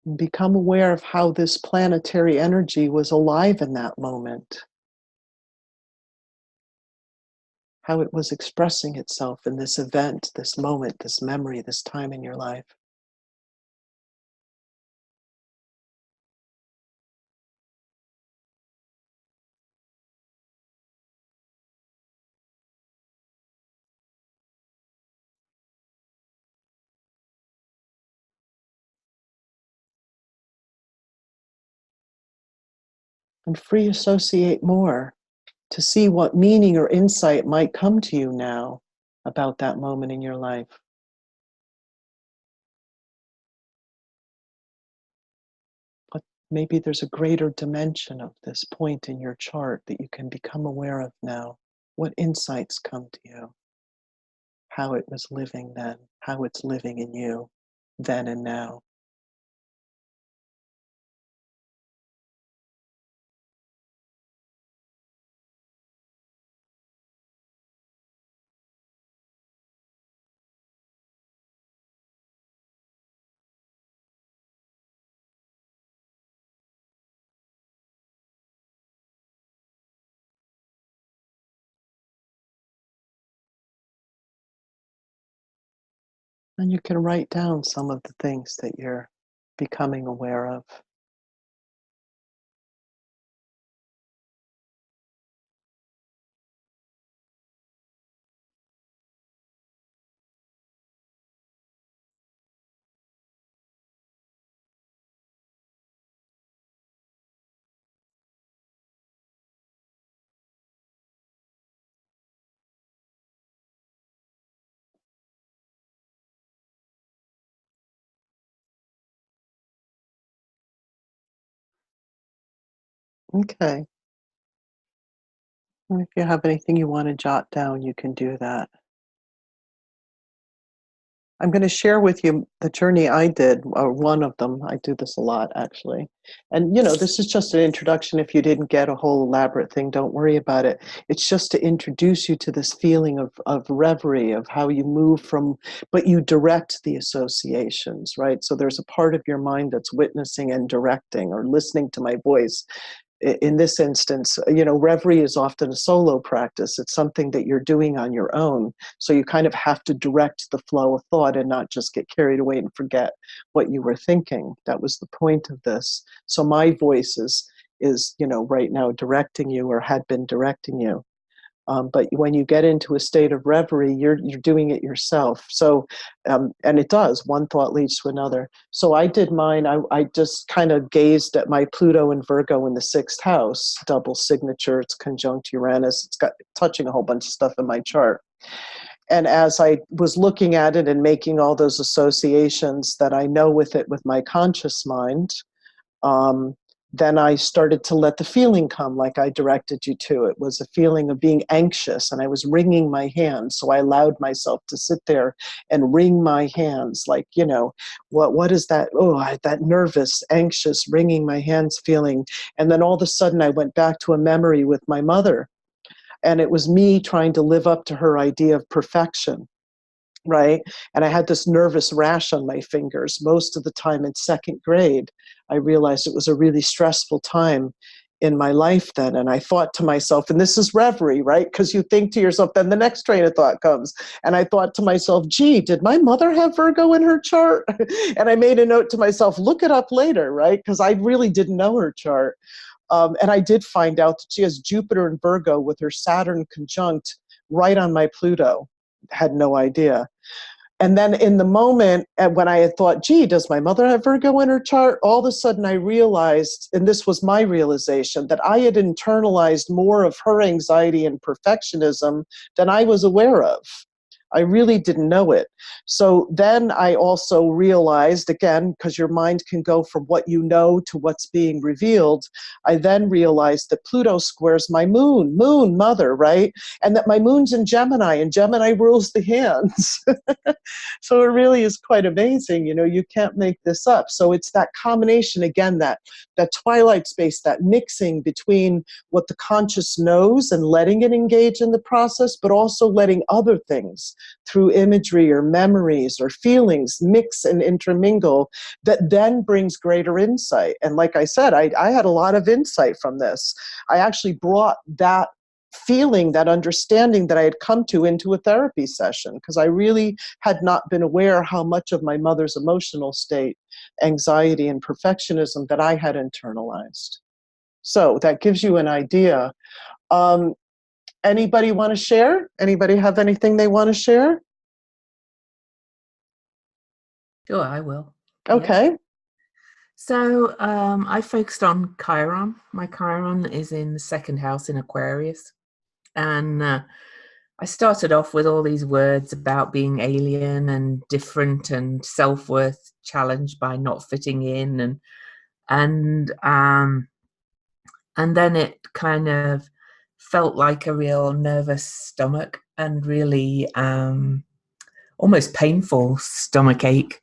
And become aware of how this planetary energy was alive in that moment. How it was expressing itself in this event, this moment, this memory, this time in your life. And free associate more to see what meaning or insight might come to you now about that moment in your life. But maybe there's a greater dimension of this point in your chart that you can become aware of now. What insights come to you? How it was living then, how it's living in you then and now. And you can write down some of the things that you're becoming aware of. Okay. And if you have anything you want to jot down, you can do that. I'm going to share with you the journey I did, or one of them. I do this a lot, actually. And, this is just an introduction. If you didn't get a whole elaborate thing, don't worry about it. It's just to introduce you to this feeling of reverie, of how you move from, but you direct the associations, right? So there's a part of your mind that's witnessing and directing or listening to my voice. In this instance, reverie is often a solo practice. It's something that you're doing on your own. So you kind of have to direct the flow of thought and not just get carried away and forget what you were thinking. That was the point of this. So my voice is right now directing you, or had been directing you. But when you get into a state of reverie, you're doing it yourself. So, and it does. One thought leads to another. So I did mine. I just kind of gazed at my Pluto and Virgo in the 6th house, double signature. It's conjunct Uranus. It's got touching a whole bunch of stuff in my chart. And as I was looking at it and making all those associations that I know with it with my conscious mind, then I started to let the feeling come like I directed you to. It was a feeling of being anxious, and I was wringing my hands. So I allowed myself to sit there and wring my hands like, what is that? That nervous, anxious, wringing my hands feeling. And then all of a sudden I went back to a memory with my mother. And it was me trying to live up to her idea of perfection. Right? And I had this nervous rash on my fingers. Most of the time in 2nd grade, I realized it was a really stressful time in my life then. And I thought to myself, and this is reverie, right? Because you think to yourself, then the next train of thought comes. And I thought to myself, gee, did my mother have Virgo in her chart? And I made a note to myself, look it up later, right? Because I really didn't know her chart. And I did find out that she has Jupiter in Virgo with her Saturn conjunct right on my Pluto. Had no idea. And then in the moment, when I had thought, gee, does my mother have Virgo in her chart? All of a sudden I realized, and this was my realization, that I had internalized more of her anxiety and perfectionism than I was aware of. I really didn't know it. So then I also realized, again, because your mind can go from what you know to what's being revealed, I then realized that Pluto squares my moon, mother, right? And that my moon's in Gemini, and Gemini rules the hands. So it really is quite amazing. You know, you can't make this up. So it's that combination, again, that twilight space, that mixing between what the conscious knows and letting it engage in the process, but also letting other things through imagery or memories or feelings mix and intermingle, that then brings greater insight. And like I said, I had a lot of insight from this. I actually brought that feeling, that understanding that I had come to into a therapy session, because I really had not been aware how much of my mother's emotional state, anxiety and perfectionism, that I had internalized. So that gives you an idea. Anybody want to share? Anybody have anything they want to share? Sure, I will. Okay. Yeah. So I focused on Chiron. My Chiron is in the second house in Aquarius. And I started off with all these words about being alien and different and self-worth challenged by not fitting in. And then it kind of felt like a real nervous stomach and really almost painful stomach ache.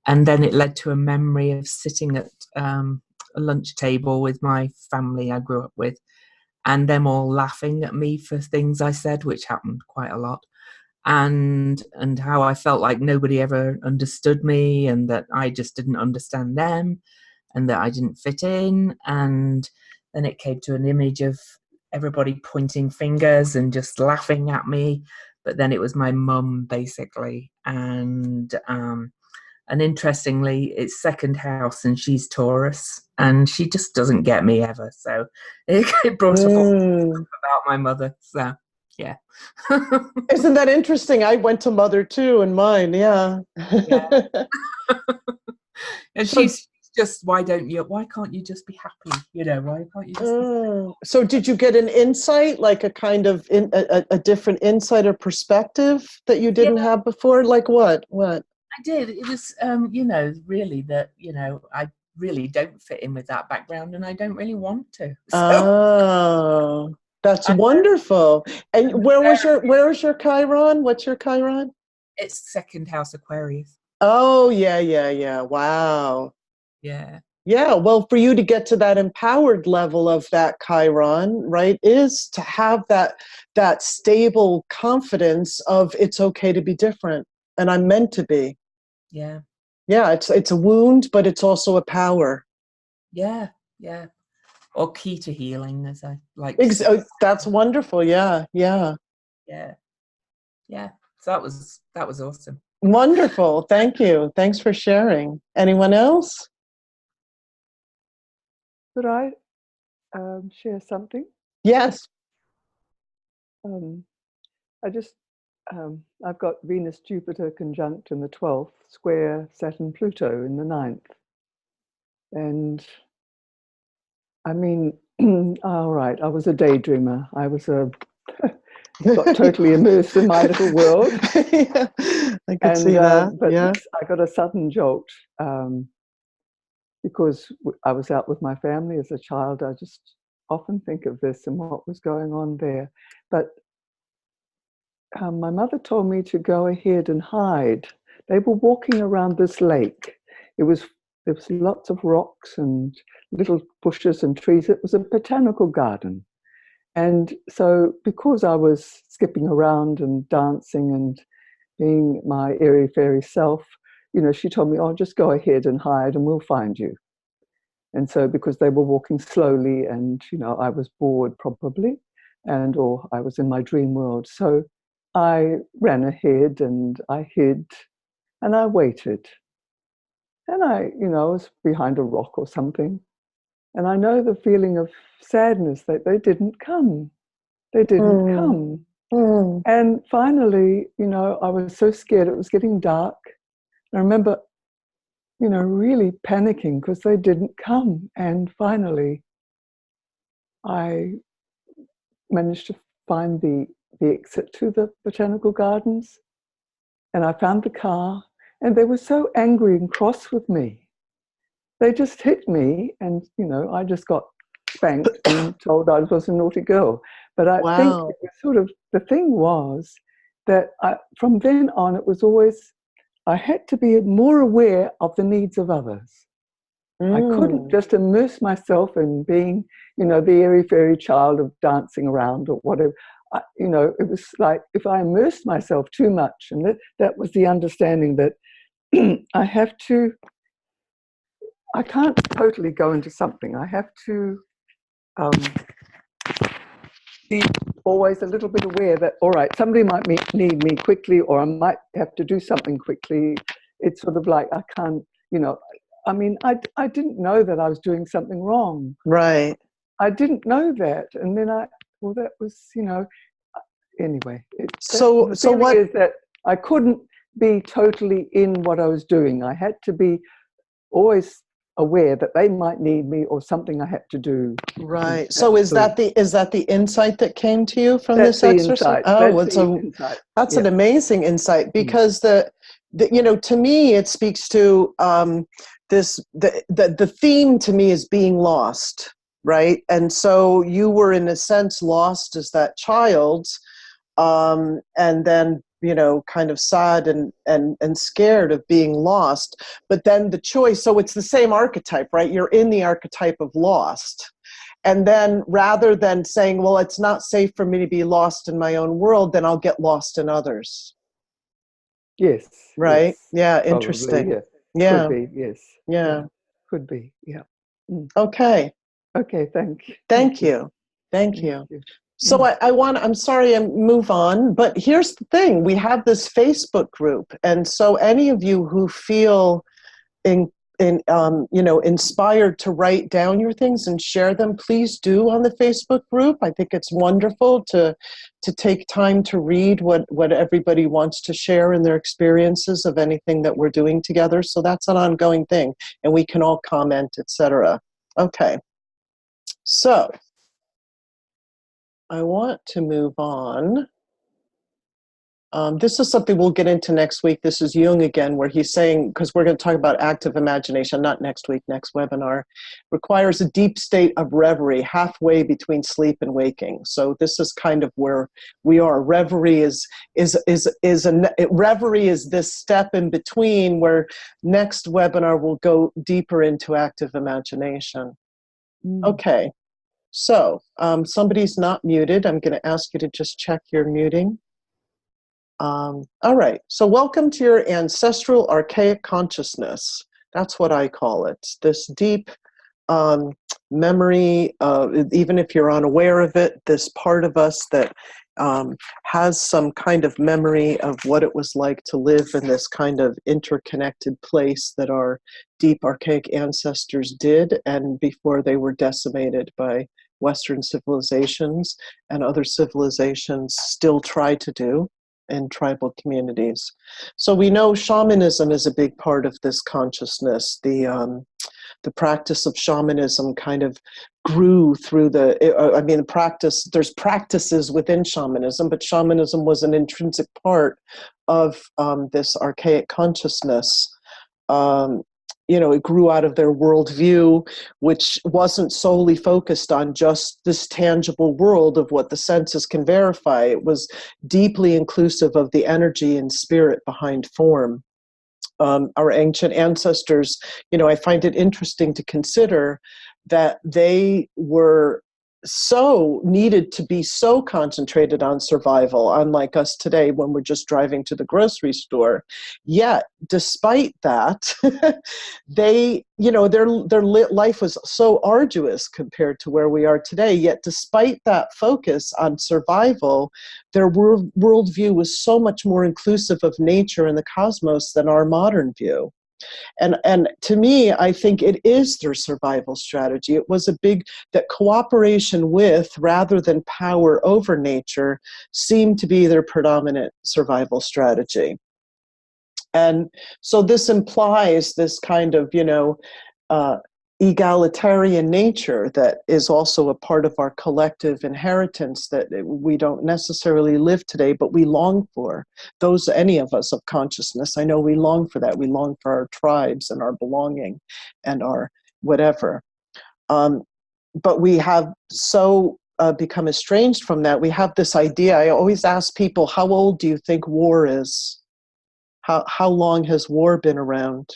And then it led to a memory of sitting at a lunch table with my family I grew up with, and them all laughing at me for things I said, which happened quite a lot. And how I felt like nobody ever understood me, and that I just didn't understand them, and that I didn't fit in. And then it came to an image of everybody pointing fingers and just laughing at me. But then it was my mum, basically. And interestingly, it's second house and she's Taurus, and she just doesn't get me ever. So it brought up all about my mother. So, yeah. Isn't that interesting? I went to mother too, and mine, yeah. Yeah. And So- she's just, why can't you just be happy? You know, why can't you just be So did you get an insight, like a kind of a different insight or perspective that you didn't have before? Like what? I did. It was, really that, I really don't fit in with that background, and I don't really want to. So, Oh, that's wonderful. And where was your Chiron? What's your Chiron? it's second house Aquarius. Oh, yeah. Wow. Yeah. Yeah, well, for you to get to that empowered level of that Chiron, right, is to have that stable confidence of it's okay to be different, and I'm meant to be. Yeah. Yeah, it's a wound, but it's also a power. Yeah. Or key to healing, as I like to say. Oh, that's wonderful. Yeah. Yeah. So that was awesome. Wonderful. Thank you. Thanks for sharing. Anyone else? Could I share something? Yes. I've got Venus Jupiter conjunct in the 12th, square Saturn Pluto in the 9th. And I mean, all right, I was a daydreamer. I was got totally immersed in my little world. Yeah, I could see that. But yeah. I got a sudden jolt because I was out with my family as a child. I just often think of this and what was going on there. But my mother told me to go ahead and hide. They were walking around this lake. There was lots of rocks and little bushes and trees. It was a botanical garden. And so because I was skipping around and dancing and being my airy-fairy self, she told me, oh, just go ahead and hide and we'll find you. And so because they were walking slowly and, I was bored probably, or I was in my dream world. So I ran ahead and I hid and I waited. And I was behind a rock or something. And I know the feeling of sadness that they didn't come. They didn't come. Mm. And finally, you know, I was so scared. It was getting dark. I remember, you know, really panicking because they didn't come. And finally, I managed to find the exit to the botanical gardens. And I found the car. And they were so angry and cross with me. They just hit me. And, you know, I just got spanked and told I was a naughty girl. But I think it was sort of, the thing was that from then on, it was always, I had to be more aware of the needs of others. I couldn't just immerse myself in being, you know, the airy-fairy child of dancing around or whatever. You know, it was like if I immersed myself too much, and that was the understanding that I can't totally go into something. I have to be always a little bit aware that, all right, somebody might need me quickly, or I might have to do something quickly. It's sort of like I can't, you know, I mean, I didn't know that I was doing something wrong. Right. I didn't know that. And then well, that was, you know, anyway. So what is that I couldn't be totally in what I was doing. I had to be always aware that they might need me or something I had to do. Right. So is that the insight that came to you from this exercise? That's an amazing insight, because the you know, to me it speaks to the theme to me is being lost, right? And so you were in a sense lost as that child, and then, you know, kind of sad and scared of being lost. But then the choice, so it's the same archetype, right? You're in the archetype of lost. And then rather than saying, well, it's not safe for me to be lost in my own world, then I'll get lost in others. Yes. Right? Yes, yeah, probably, interesting. yeah. Yeah. Could be, yes. Yeah. Could be, yeah. Okay. Okay, thank you. Thank you. Thank you. So I'm sorry I move on, but here's the thing. We have this Facebook group. And so any of you who feel you know, inspired to write down your things and share them, please do on the Facebook group. I think it's wonderful to take time to read what everybody wants to share in their experiences of anything that we're doing together. So that's an ongoing thing, and we can all comment, etc. Okay. So I want to move on. This is something we'll get into next week. This is Jung again, where he's saying, because we're going to talk about active imagination, not next week, next webinar, requires a deep state of reverie, halfway between sleep and waking. So this is kind of where we are. Reverie reverie is this step in between, where next webinar will go deeper into active imagination. Okay. So somebody's not muted. I'm going to ask you to just check your muting. All right, so welcome to your ancestral archaic consciousness. That's what I call it. This deep memory, even if you're unaware of it, this part of us that has some kind of memory of what it was like to live in this kind of interconnected place that our deep archaic ancestors did, and before they were decimated by Western civilizations and other civilizations still try to do in tribal communities. So we know shamanism is a big part of this consciousness. The practice of shamanism kind of grew through there's practices within shamanism, but shamanism was an intrinsic part of this archaic consciousness. You know, it grew out of their worldview, which wasn't solely focused on just this tangible world of what the senses can verify. It was deeply inclusive of the energy and spirit behind form. Our ancient ancestors, you know, I find it interesting to consider that they were needed to be so concentrated on survival, unlike us today when we're just driving to the grocery store. Yet, despite that, they, you know, their life was so arduous compared to where we are today. Yet, despite that focus on survival, their worldview was so much more inclusive of nature and the cosmos than our modern view. And to me, I think it is their survival strategy. It was that cooperation with, rather than power over nature, seemed to be their predominant survival strategy. And so this implies this kind of, egalitarian nature that is also a part of our collective inheritance that we don't necessarily live today, but we long for. Any of us of consciousness, I know we long for that. We long for our tribes and our belonging and our whatever. But we have become estranged from that. We have this idea. I always ask people, how old do you think war is? How long has war been around?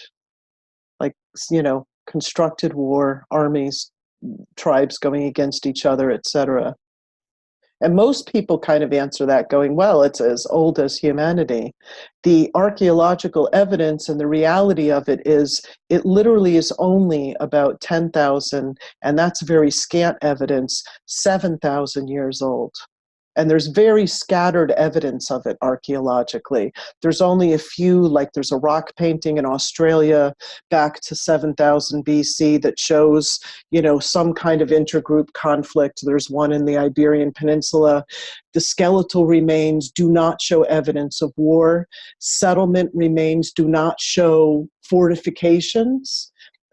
Like, constructed war, armies, tribes going against each other, etc. And most people kind of answer that going, well, it's as old as humanity. The archaeological evidence and the reality of it is it literally is only about 10,000, and that's very scant evidence, 7,000 years old. And there's very scattered evidence of it archaeologically. There's only a few, like there's a rock painting in Australia back to 7000 BC that shows, some kind of intergroup conflict. There's one in the Iberian Peninsula. The skeletal remains do not show evidence of war. Settlement remains do not show fortifications.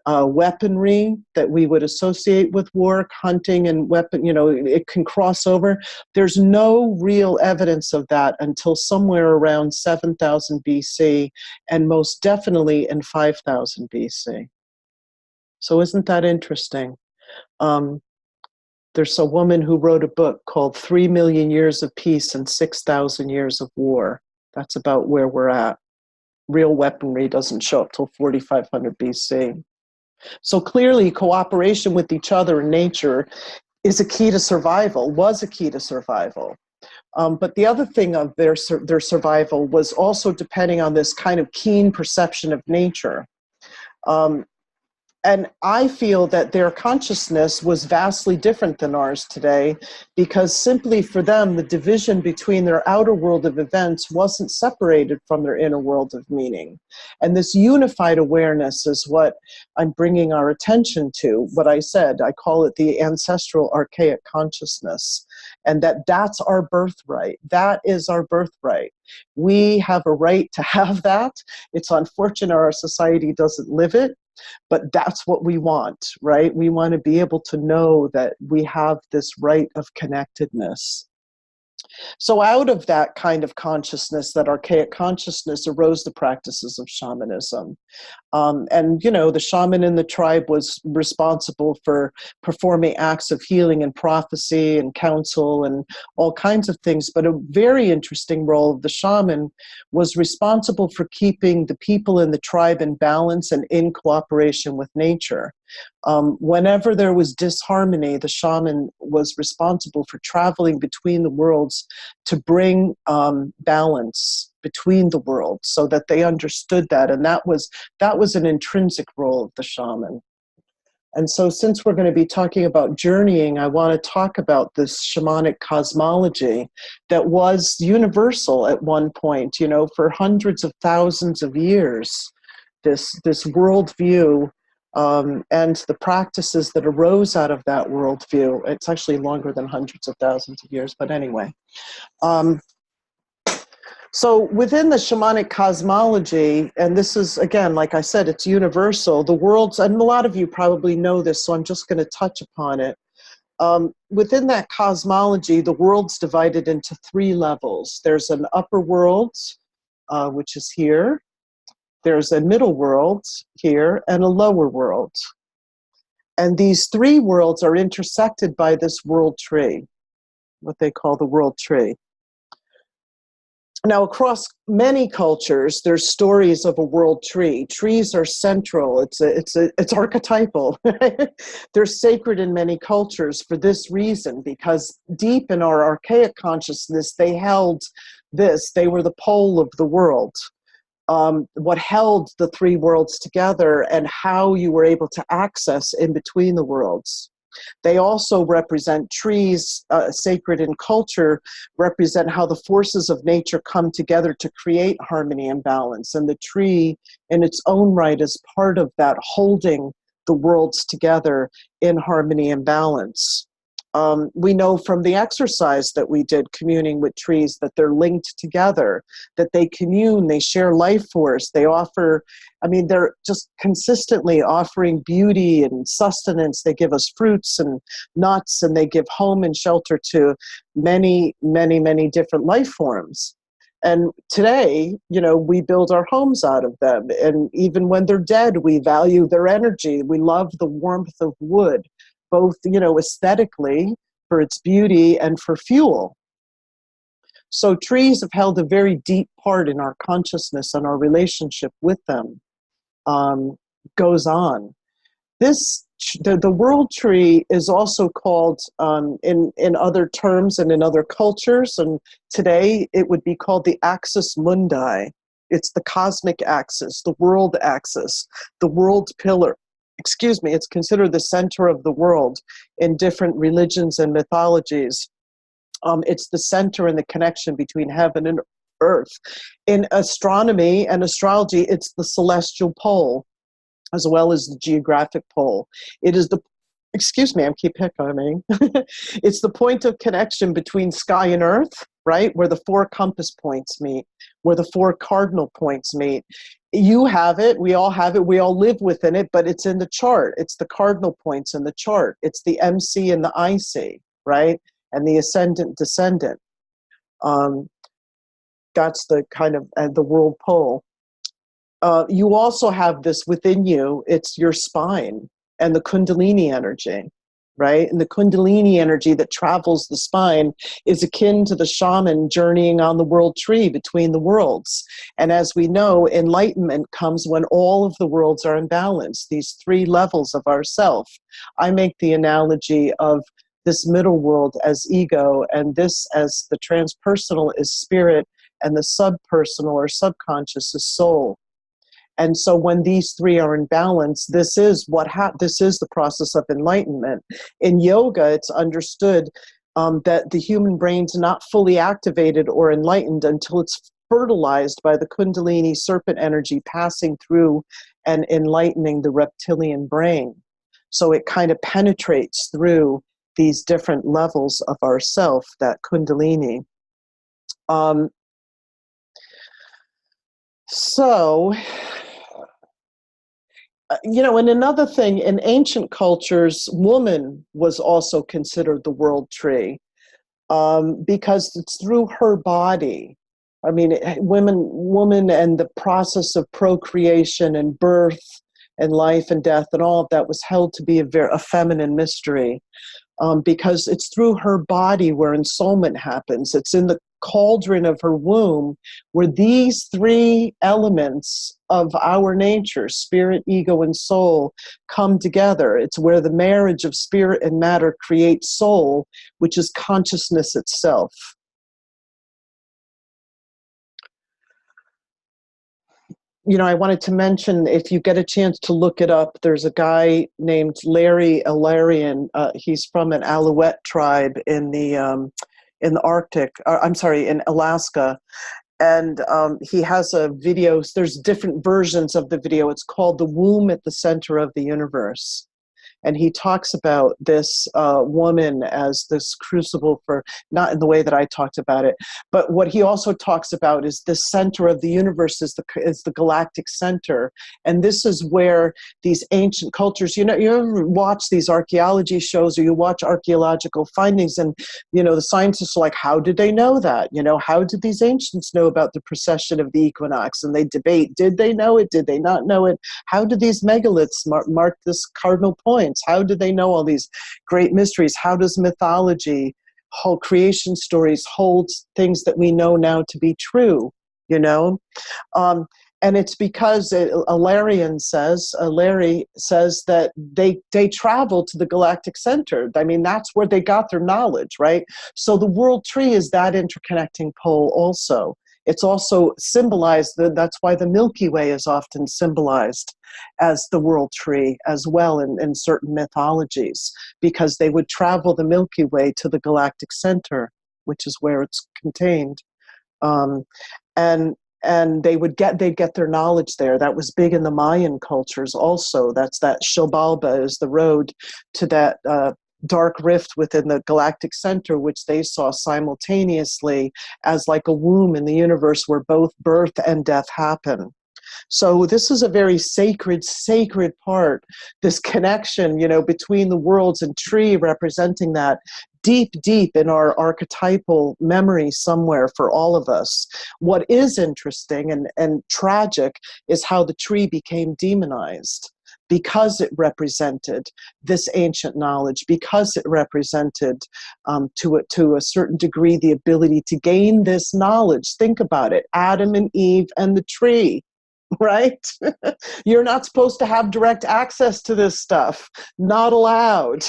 Weaponry that we would associate with war, hunting and weapon, it can cross over. There's no real evidence of that until somewhere around 7000 BC, and most definitely in 5000 BC. So isn't that interesting? There's a woman who wrote a book called 3 Million Years of Peace and 6,000 Years of War. That's about where we're at. Real weaponry doesn't show up till 4500 BC. So clearly, cooperation with each other in nature is a key to survival, was a key to survival. But the other thing of their survival was also depending on this kind of keen perception of nature. And I feel that their consciousness was vastly different than ours today, because simply for them, the division between their outer world of events wasn't separated from their inner world of meaning. And this unified awareness is what I'm bringing our attention to. What I said, I call it the ancestral archaic consciousness, and that's our birthright. That is our birthright. We have a right to have that. It's unfortunate our society doesn't live it. But that's what we want, right? We want to be able to know that we have this right of connectedness. So out of that kind of consciousness, that archaic consciousness, arose the practices of shamanism. And, the shaman in the tribe was responsible for performing acts of healing and prophecy and counsel and all kinds of things. But a very interesting role of the shaman was responsible for keeping the people in the tribe in balance and in cooperation with nature. Whenever there was disharmony, the shaman was responsible for traveling between the worlds to bring balance between the worlds, so that they understood that. And that was an intrinsic role of the shaman. And so since we're going to be talking about journeying, I want to talk about this shamanic cosmology that was universal at one point, for hundreds of thousands of years. This worldview and the practices that arose out of that worldview. It's actually longer than hundreds of thousands of years, but anyway. So within the shamanic cosmology, and this is, again, like I said, it's universal, the worlds, and a lot of you probably know this, so I'm just going to touch upon it. Within that cosmology, the world's divided into 3 levels. There's an upper world, which is here. There's a middle world here, and a lower world. And these 3 worlds are intersected by this world tree, what they call the world tree. Now, across many cultures, there's stories of a world tree. Trees are central. It's archetypal. They're sacred in many cultures for this reason, because deep in our archaic consciousness, they held this. They were the pole of the world. What held the 3 worlds together, and how you were able to access in between the worlds. They also represent trees, sacred in culture, represent how the forces of nature come together to create harmony and balance. And the tree in its own right is part of that, holding the worlds together in harmony and balance. We know from the exercise that we did, communing with trees, that they're linked together, that they commune, they share life force, they offer, I mean, they're just consistently offering beauty and sustenance. They give us fruits and nuts, and they give home and shelter to many, many, many different life forms. And today, you know, we build our homes out of them. And even when they're dead, we value their energy. We love the warmth of wood, both, you know, aesthetically for its beauty and for fuel. So trees have held a very deep part in our consciousness, and our relationship with them goes on. The world tree is also called, in other terms and in other cultures, and today it would be called the axis mundi. It's the cosmic axis, the world axis, the world pillar. Excuse me, it's considered the center of the world in different religions and mythologies. It's the center and the connection between heaven and earth. In astronomy and astrology, it's the celestial pole, as well as the geographic pole. It is the, excuse me, I keep hiccuping. It's the point of connection between sky and earth, right? Where the 4 compass points meet, where the 4 cardinal points meet. You have it, we all have it, we all live within it, but it's in the chart. It's the cardinal points in the chart. It's the MC and the IC, right? And the ascendant, descendant. That's the kind of, the world pole. You also have this within you. It's your spine and the Kundalini energy, right? And the Kundalini energy that travels the spine is akin to the shaman journeying on the world tree between the worlds. And as we know, enlightenment comes when all of the worlds are in balance, these 3 levels of ourself. I make the analogy of this middle world as ego, and this as the transpersonal is spirit, and the subpersonal or subconscious is soul. And so when these 3 are in balance, this is this is the process of enlightenment. In yoga, it's understood that the human brain's not fully activated or enlightened until it's fertilized by the Kundalini serpent energy passing through and enlightening the reptilian brain. So it kind of penetrates through these different levels of ourself, that Kundalini. So, you know, and another thing, in ancient cultures, woman was also considered the world tree, because it's through her body. I mean, woman and the process of procreation and birth and life and death and all of that was held to be a feminine mystery. Because it's through her body where ensoulment happens. It's in the cauldron of her womb where these 3 elements of our nature, spirit, ego, and soul, come together. It's where the marriage of spirit and matter creates soul, which is consciousness itself. You know, I wanted to mention, if you get a chance to look it up, there's a guy named Larry Ilarian. He's from an Alouette tribe in the Arctic. In Alaska. And he has a video. There's different versions of the video. It's called "The Womb at the Center of the Universe." And he talks about this woman as this crucible for, not in the way that I talked about it, but what he also talks about is the center of the universe is the galactic center. And this is where these ancient cultures, you know, you ever watch these archaeology shows or you watch archaeological findings, and, you know, the scientists are like, how did they know that? You know, how did these ancients know about the precession of the equinox? And they debate, did they know it? Did they not know it? How did these megaliths mark this cardinal point? How did they know all these great mysteries? How does mythology, whole creation stories, hold things that we know now to be true, you know? And it's because Larry says that they travel to the galactic center. I mean, that's where they got their knowledge, right? So the world tree is that interconnecting pole also. It's also symbolized, that's why the Milky Way is often symbolized as the world tree as well in certain mythologies, because they would travel the Milky Way to the galactic center, which is where it's contained. And they'd get their knowledge there. That was big in the Mayan cultures also. That Xibalba is the road to that dark rift within the galactic center, which they saw simultaneously as like a womb in the universe where both birth and death happen. So this is a very sacred part, this connection, between the worlds, and tree representing that deep in our archetypal memory somewhere for all of us. What is interesting and tragic is how the tree became demonized, because it represented this ancient knowledge, because it represented to a certain degree the ability to gain this knowledge. Think about it, Adam and Eve and the tree. Right? You're not supposed to have direct access to this stuff. Not allowed.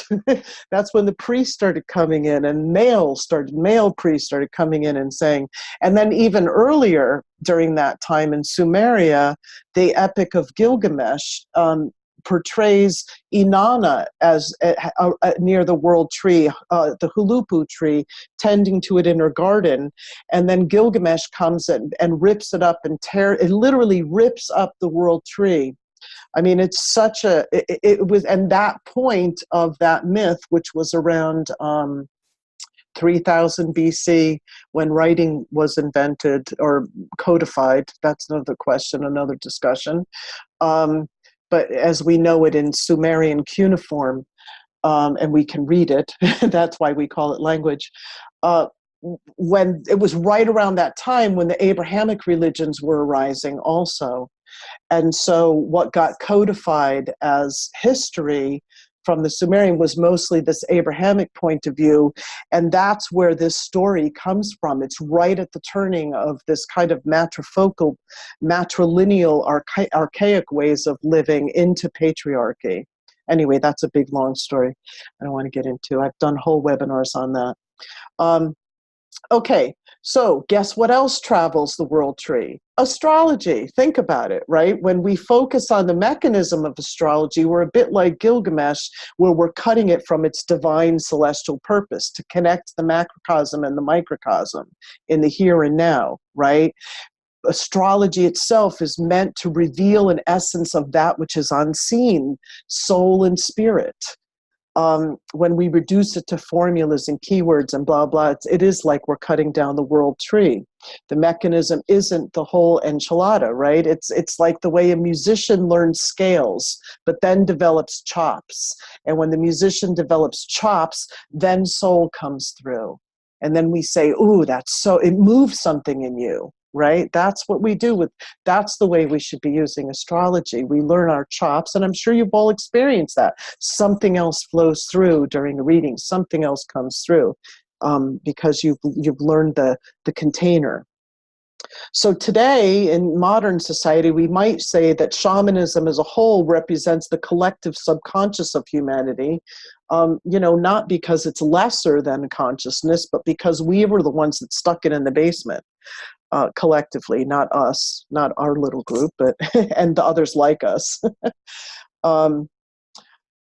That's when the priests started coming in, and male priests started coming in and saying, and then even earlier during that time in Sumeria, the Epic of Gilgamesh portrays Inanna as near the world tree, the Hulupu tree, tending to it in her garden, and then Gilgamesh comes and rips it up and it literally rips up the world tree. I mean, it's such it was, and that point of that myth, which was around 3000 BC, when writing was invented or codified. That's another question, another discussion. But as we know it in Sumerian cuneiform, and we can read it, that's why we call it language, when it was right around that time when the Abrahamic religions were arising also. And so what got codified as history from the Sumerian was mostly this Abrahamic point of view, and that's where this story comes from. It's right at the turning of this kind of matrilineal, archaic ways of living into patriarchy. Anyway, that's a big, long story I don't want to get into. I've done whole webinars on that. Okay, so guess what else travels the world tree? Astrology. Think about it, right? When we focus on the mechanism of astrology, we're a bit like Gilgamesh, where we're cutting it from its divine celestial purpose to connect the macrocosm and the microcosm in the here and now, right? Astrology itself is meant to reveal an essence of that which is unseen, soul and spirit. When we reduce it to formulas and keywords and blah, blah, it is like we're cutting down the world tree. The mechanism isn't the whole enchilada, right? It's like the way a musician learns scales, but then develops chops. And when the musician develops chops, then soul comes through. And then we say, ooh, it moves something in you. Right? That's what we do that's the way we should be using astrology. We learn our chops, and I'm sure you've all experienced that. Something else flows through during a reading. Something else comes through because you've learned the container. So today in modern society, we might say that shamanism as a whole represents the collective subconscious of humanity, not because it's lesser than consciousness, but because we were the ones that stuck it in the basement. Collectively, not us, not our little group, but and the others like us.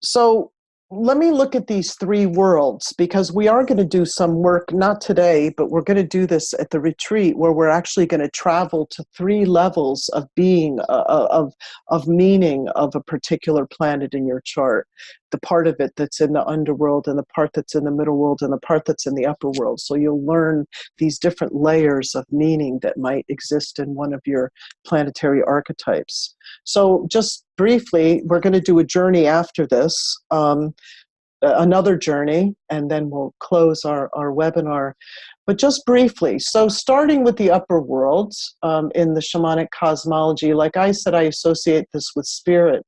So let me look at these three worlds, because we are going to do some work, not today, but we're going to do this at the retreat, where we're actually going to travel to three levels of being, of meaning of a particular planet in your chart. The part of it that's in the underworld, and the part that's in the middle world, and the part that's in the upper world. So you'll learn these different layers of meaning that might exist in one of your planetary archetypes. So just briefly, we're going to do a journey after this, another journey, and then we'll close our webinar. But just briefly, so starting with the upper worlds in the shamanic cosmology, like I said, I associate this with spirit.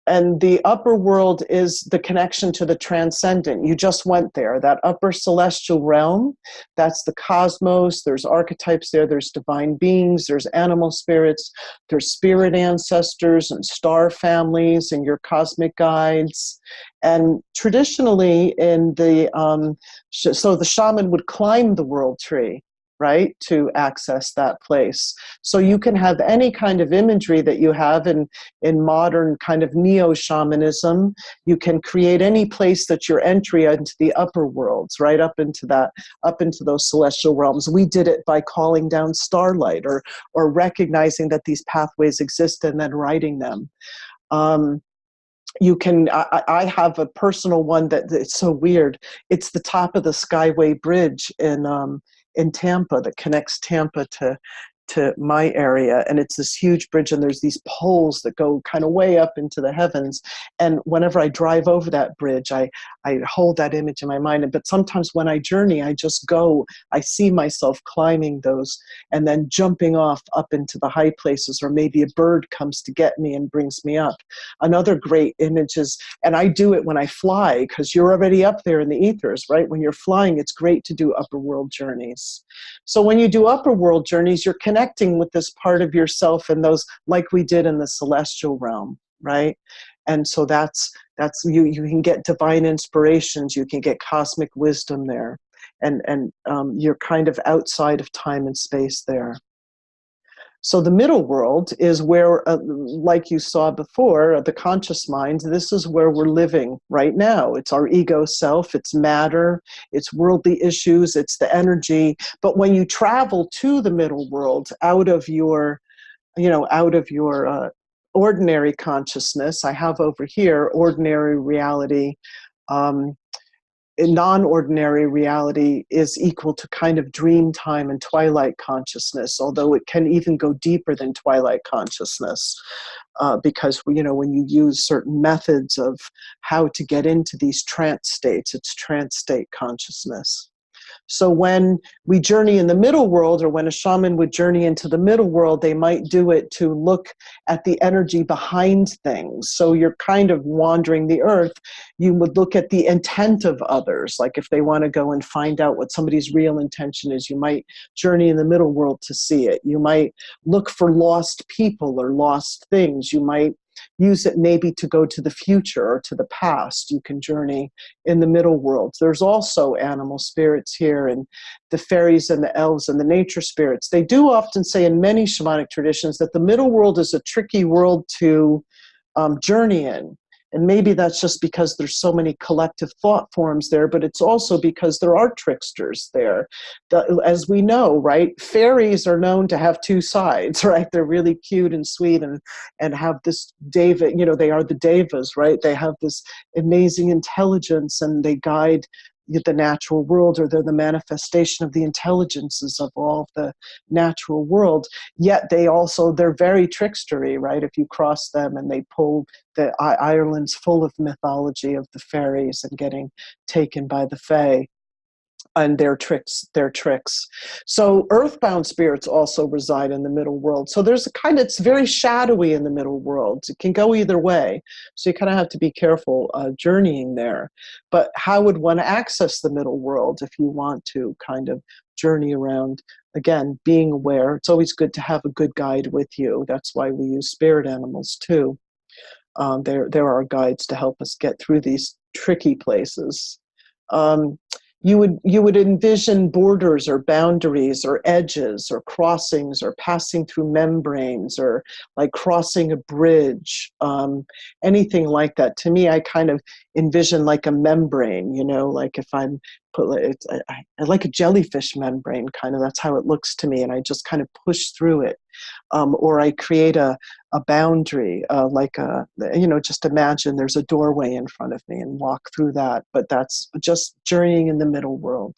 And the upper world is the connection to the transcendent. You just went there, that upper celestial realm, that's the cosmos. There's archetypes there, there's divine beings, there's animal spirits, there's spirit ancestors and star families and your cosmic guides. And traditionally in the, so the shaman would climb the world tree. right, to access that place. So you can have any kind of imagery that you have in modern kind of neo-shamanism. You can create any place that's your entry into the upper worlds, right, up into those celestial realms. We did it by calling down starlight, or recognizing that these pathways exist and then writing them. You can, I have a personal one that it's so weird. It's the top of the Skyway Bridge in Tampa that connects Tampa to my area, and it's this huge bridge, and there's these poles that go kind of way up into the heavens. And whenever I drive over that bridge, I hold that image in my mind. But sometimes when I journey, I just go, I see myself climbing those and then jumping off up into the high places, or maybe a bird comes to get me and brings me up. Another great image is, and I do it when I fly, because you're already up there in the ethers, right? When you're flying, it's great to do upper world journeys. So when you do upper world journeys, you're connecting with this part of yourself, and those, like we did in the celestial realm, right? And so that's you can get divine inspirations, you can get cosmic wisdom there, and you're kind of outside of time and space there. So the middle world is where, like you saw before, the conscious mind, this is where we're living right now. It's our ego self, it's matter, it's worldly issues, it's the energy. But when you travel to the middle world, out of your ordinary consciousness, I have over here ordinary reality. Non-ordinary reality is equal to kind of dream time and twilight consciousness, although it can even go deeper than twilight consciousness, because when you use certain methods of how to get into these trance states, it's trance state consciousness. So when we journey in the middle world, or when a shaman would journey into the middle world, they might do it to look at the energy behind things. So you're kind of wandering the earth. You would look at the intent of others. Like if they want to go and find out what somebody's real intention is, you might journey in the middle world to see it. You might look for lost people or lost things. You might use it maybe to go to the future or to the past. You can journey in the middle world. There's also animal spirits here, and the fairies and the elves and the nature spirits. They do often say in many shamanic traditions that the middle world is a tricky world to journey in. And maybe that's just because there's so many collective thought forms there, but it's also because there are tricksters there. As we know, right, fairies are known to have two sides, right? They're really cute and sweet and have this deva, they are the devas, right? They have this amazing intelligence, and they guide the natural world, or they're the manifestation of the intelligences of all of the natural world. Yet they're very trickstery, right? If you cross them, and they pull Ireland's full of mythology of the fairies and getting taken by the fae and their tricks. So earthbound spirits also reside in the middle world. So there's it's very shadowy in the middle world. It can go either way. So you kind of have to be careful journeying there. But how would one access the middle world if you want to kind of journey around? Again, being aware. It's always good to have a good guide with you. That's why we use spirit animals too. There are guides to help us get through these tricky places. You would envision borders or boundaries or edges or crossings or passing through membranes or like crossing a bridge, anything like that. To me, I kind of envision like a membrane, like if I'm I like a jellyfish membrane, kind of, that's how it looks to me. And I just kind of push through it. Or I create a boundary, just imagine there's a doorway in front of me and walk through that. But that's just journeying in the middle world.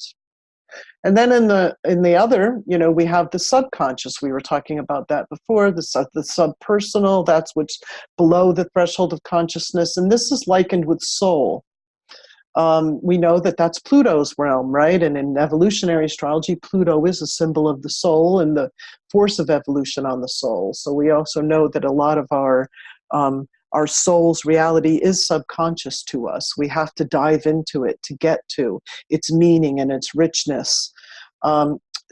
And then in the other, we have the subconscious. We were talking about that before, the subpersonal, that's what's below the threshold of consciousness. And this is likened with soul. We know that that's Pluto's realm, right? And in evolutionary astrology, Pluto is a symbol of the soul and the force of evolution on the soul. So we also know that a lot of our soul's reality is subconscious to us. We have to dive into it to get to its meaning and its richness.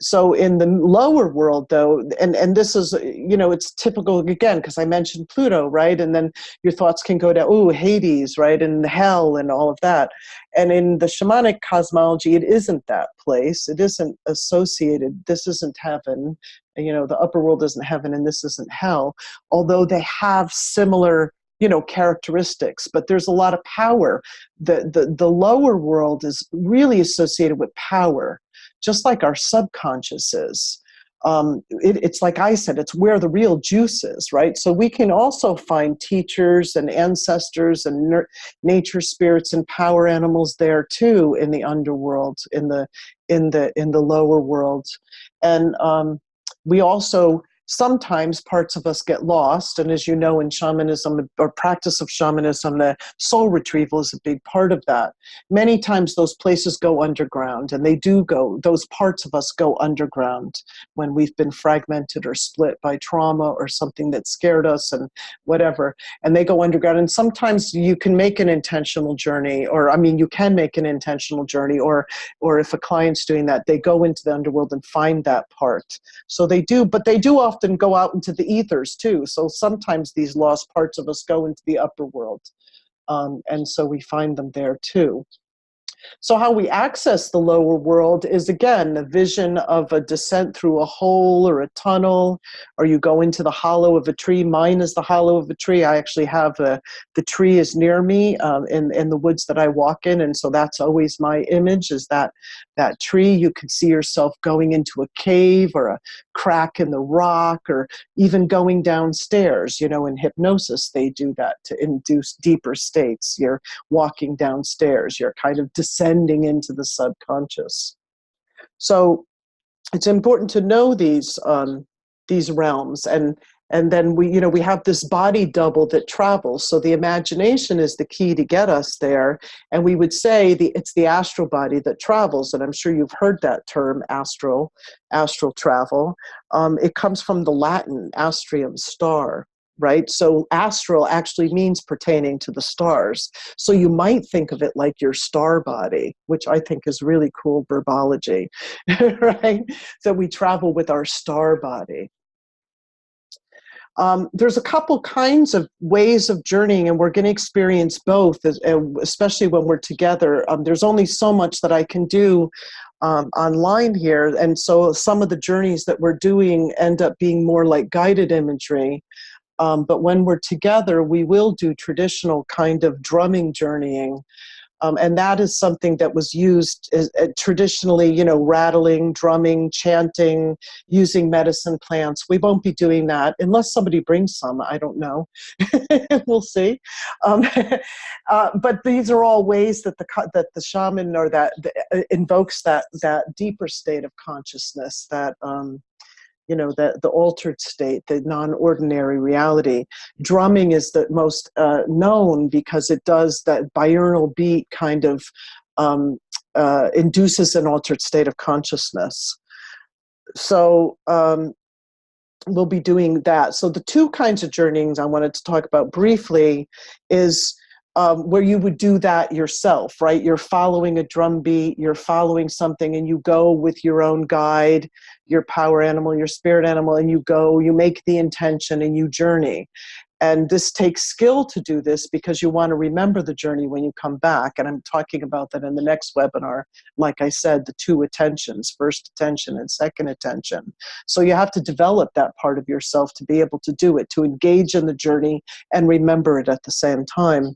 So in the lower world, though, and this is, it's typical, again, because I mentioned Pluto, right? And then your thoughts can go to, Hades, right? And hell and all of that. And in the shamanic cosmology, it isn't that place. It isn't associated. This isn't heaven. The upper world isn't heaven and this isn't hell, although they have similar characteristics, but there's a lot of power. The lower world is really associated with power, just like our subconscious is. It's like I said, it's where the real juice is, right? So we can also find teachers and ancestors and nature spirits and power animals there too, in the underworld, in the lower world. And we also, sometimes parts of us get lost. And as you know, in shamanism or practice of shamanism, the soul retrieval is a big part of that. Many times those places go underground, and those parts of us go underground when we've been fragmented or split by trauma or something that scared us and whatever. And they go underground. And sometimes you can make an intentional journey, or if a client's doing that, they go into the underworld and find that part. So they do, but they do often go out into the ethers too. So sometimes these lost parts of us go into the upper world. And so we find them there too. So how we access the lower world is, again, a vision of a descent through a hole or a tunnel, or you go into the hollow of a tree. Mine is the hollow of a tree. I actually have the tree is near me in the woods that I walk in, and so that's always my image, is that tree. You could see yourself going into a cave or a crack in the rock, or even going downstairs. In hypnosis, they do that to induce deeper states. You're walking downstairs. You're kind of descending into the subconscious. So it's important to know these realms, and then we have this body double that travels. So the imagination is the key to get us there. And we would say it's the astral body that travels. And I'm sure you've heard that term, astral travel. It comes from the Latin astrium, star. Right? So astral actually means pertaining to the stars. So you might think of it like your star body, which I think is really cool verbology, right? So we travel with our star body. There's a couple kinds of ways of journeying, and we're going to experience both, especially when we're together. There's only so much that I can do online here, and so some of the journeys that we're doing end up being more like guided imagery. But when we're together, we will do traditional kind of drumming journeying. And that is something that was used traditionally, rattling, drumming, chanting, using medicine plants. We won't be doing that unless somebody brings some. I don't know. We'll see. But these are all ways that the shaman or that invokes that deeper state of consciousness, that the altered state, the non-ordinary reality. Drumming is the most known because it does that binaural beat kind of induces an altered state of consciousness. So we'll be doing that. So the two kinds of journeyings I wanted to talk about briefly is where you would do that yourself, right? You're following a drum beat, you're following something, and you go with your own guide, your power animal, your spirit animal, and you make the intention and you journey. And this takes skill to do this because you want to remember the journey when you come back. And I'm talking about that in the next webinar. Like I said, the two attentions, first attention and second attention. So you have to develop that part of yourself to be able to do it, to engage in the journey and remember it at the same time.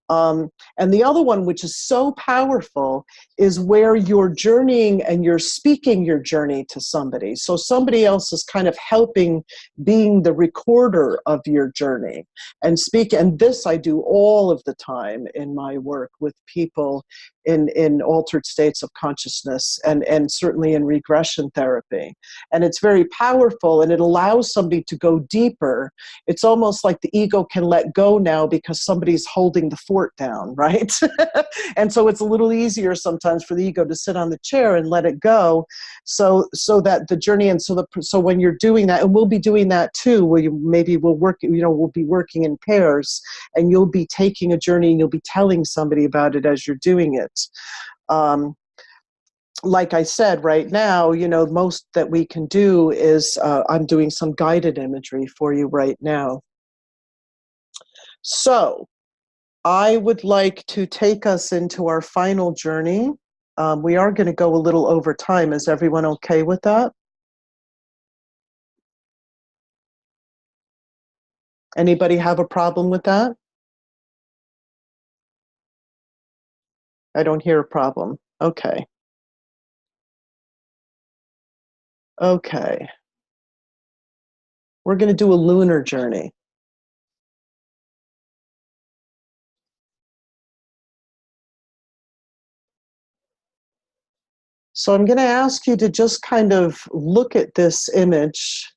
And the other one, which is so powerful, is where you're journeying and you're speaking your journey to somebody. So somebody else is kind of helping, being the recorder of your journey and speak. And this I do all of the time in my work with people in altered states of consciousness and certainly in regression therapy. And it's very powerful, and it allows somebody to go deeper. It's almost like the ego can let go now because somebody's holding the fort down, right? And so it's a little easier sometimes for the ego to sit on the chair and let it go, so that the journey, and so when you're doing that, and we'll be doing that too, where we'll be working in pairs, and you'll be taking a journey and you'll be telling somebody about it as you're doing it. like I said, right now, most that we can do is I'm doing some guided imagery for you right now. So I would like to take us into our final journey. We are going to go a little over time. Is everyone okay with that? Anybody have a problem with that? I don't hear a problem. Okay. Okay. We're going to do a lunar journey. So I'm going to ask you to just kind of look at this image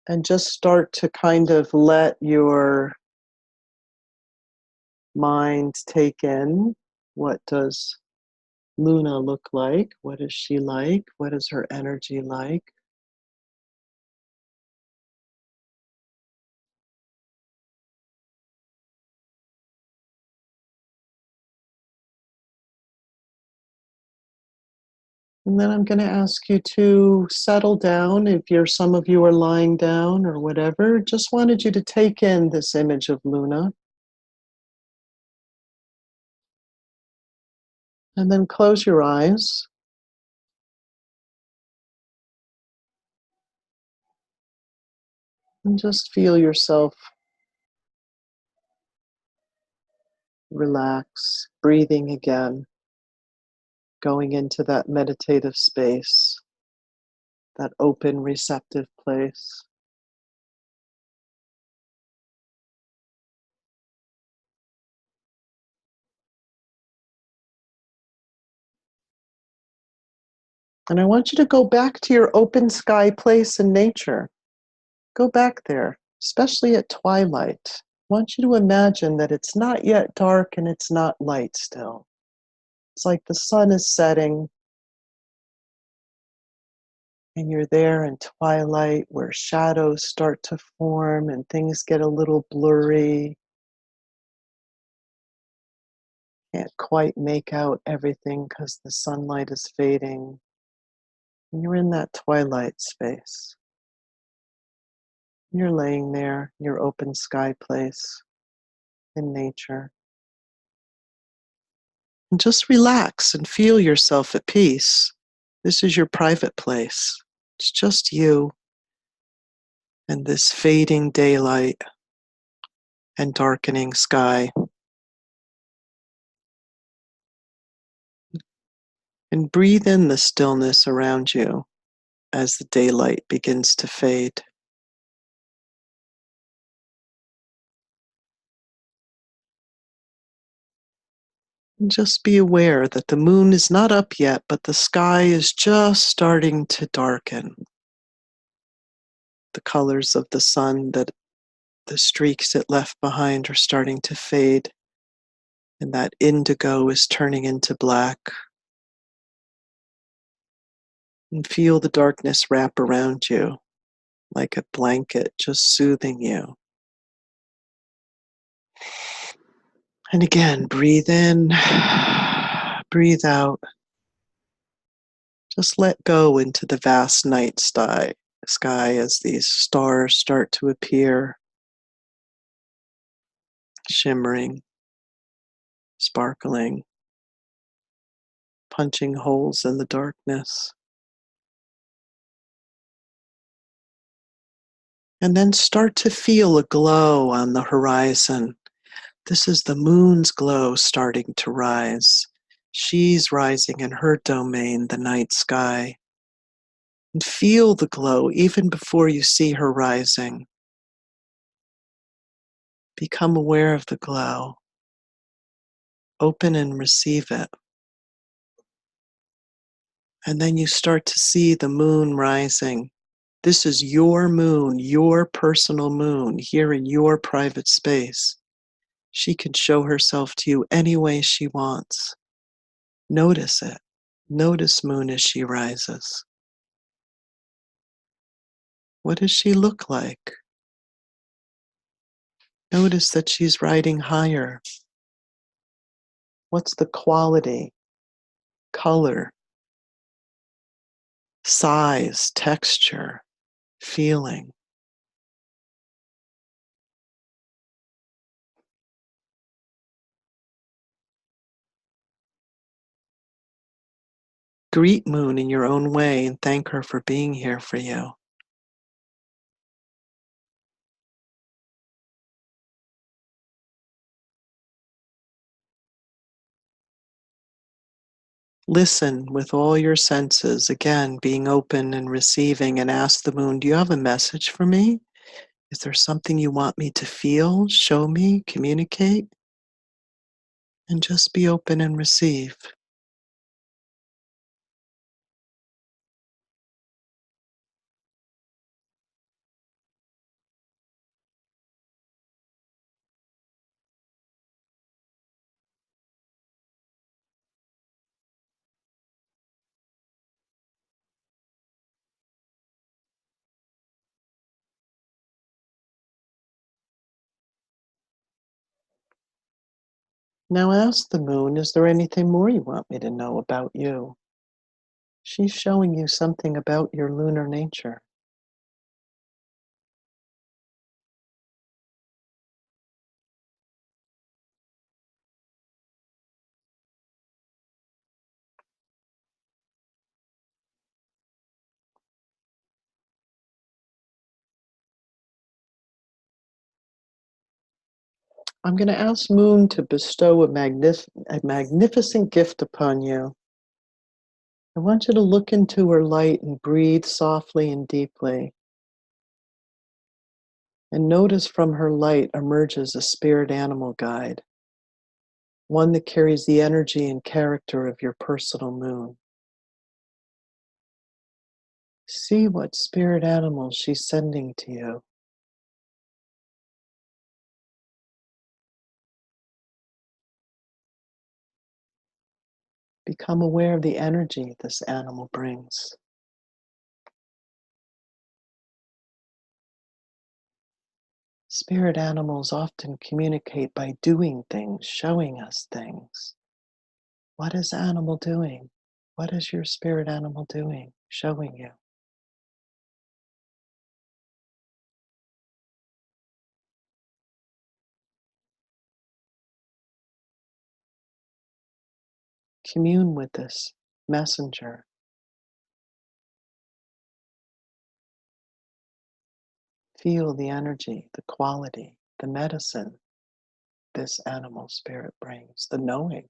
and just start to kind of let your mind take in, what does Luna look like? What is she like? What is her energy like? And then I'm going to ask you to settle down. If some of you are lying down or whatever, just wanted you to take in this image of Luna. And then close your eyes. And just feel yourself relax, breathing again, going into that meditative space, that open, receptive place. And I want you to go back to your open sky place in nature. Go back there, especially at twilight. I want you to imagine that it's not yet dark and it's not light still. It's like the sun is setting and you're there in twilight where shadows start to form and things get a little blurry. Can't quite make out everything because the sunlight is fading. And you're in that twilight space. You're laying there, your open sky place in nature. And just relax and feel yourself at peace. This is your private place. It's just you and this fading daylight and darkening sky. And breathe in the stillness around you as the daylight begins to fade. And just be aware that the moon is not up yet, but the sky is just starting to darken. The colors of the sun, that the streaks it left behind, are starting to fade. And that indigo is turning into black. And feel the darkness wrap around you like a blanket, just soothing you. And again, breathe in, breathe out. Just let go into the vast night sky as these stars start to appear, shimmering, sparkling, punching holes in the darkness. And then start to feel a glow on the horizon. This is the moon's glow starting to rise. She's rising in her domain, the night sky. And feel the glow even before you see her rising. Become aware of the glow. Open and receive it. And then you start to see the moon rising. This is your moon, your personal moon, here in your private space. She can show herself to you any way she wants. Notice it. Notice moon as she rises. What does she look like? Notice that she's riding higher. What's the quality? color, size, texture, feeling. Greet Moon in your own way and thank her for being here for you. Listen with all your senses, again, being open and receiving, and ask the moon, do you have a message for me? Is there something you want me to feel, show me, communicate? And just be open and receive. Now ask the moon, is there anything more you want me to know about you? She's showing you something about your lunar nature. I'm going to ask Moon to bestow a magnificent gift upon you. I want you to look into her light and breathe softly and deeply. And notice from her light emerges a spirit animal guide, one that carries the energy and character of your personal moon. See what spirit animal she's sending to you. Become aware of the energy this animal brings. Spirit animals often communicate by doing things, showing us things. What is animal doing? What is your spirit animal doing, showing you? Commune with this messenger. Feel the energy, the quality, the medicine this animal spirit brings, the knowing.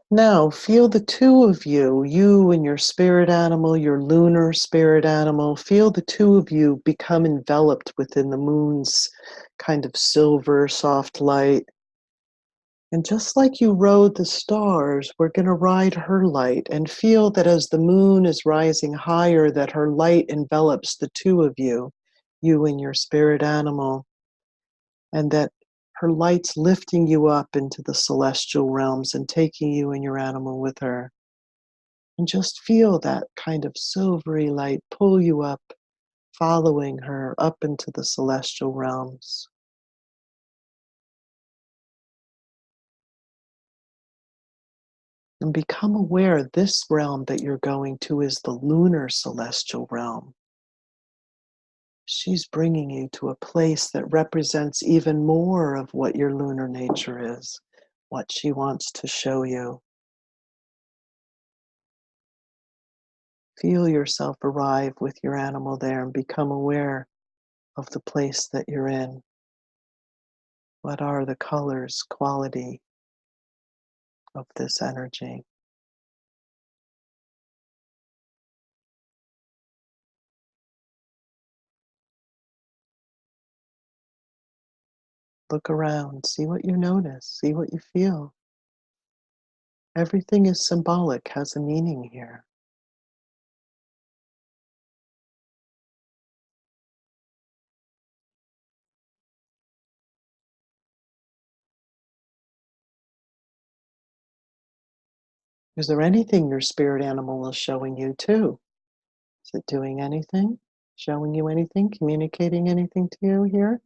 Now, feel the two of you, you and your spirit animal, your lunar spirit animal, feel the two of you become enveloped within the moon's kind of silver, soft light. And just like you rode the stars, we're going to ride her light and feel that as the moon is rising higher, that her light envelops the two of you, you and your spirit animal, and that her light's lifting you up into the celestial realms and taking you and your animal with her. And just feel that kind of silvery light pull you up, following her up into the celestial realms. And become aware this realm that you're going to is the lunar celestial realm. She's bringing you to a place that represents even more of what your lunar nature is, what she wants to show you. Feel yourself arrive with your animal there and become aware of the place that you're in. What are the colors, quality of this energy? Look around, see what you notice, see what you feel. Everything is symbolic, has a meaning here. Is there anything your spirit animal is showing you too? Is it doing anything? Showing you anything? Communicating anything to you here?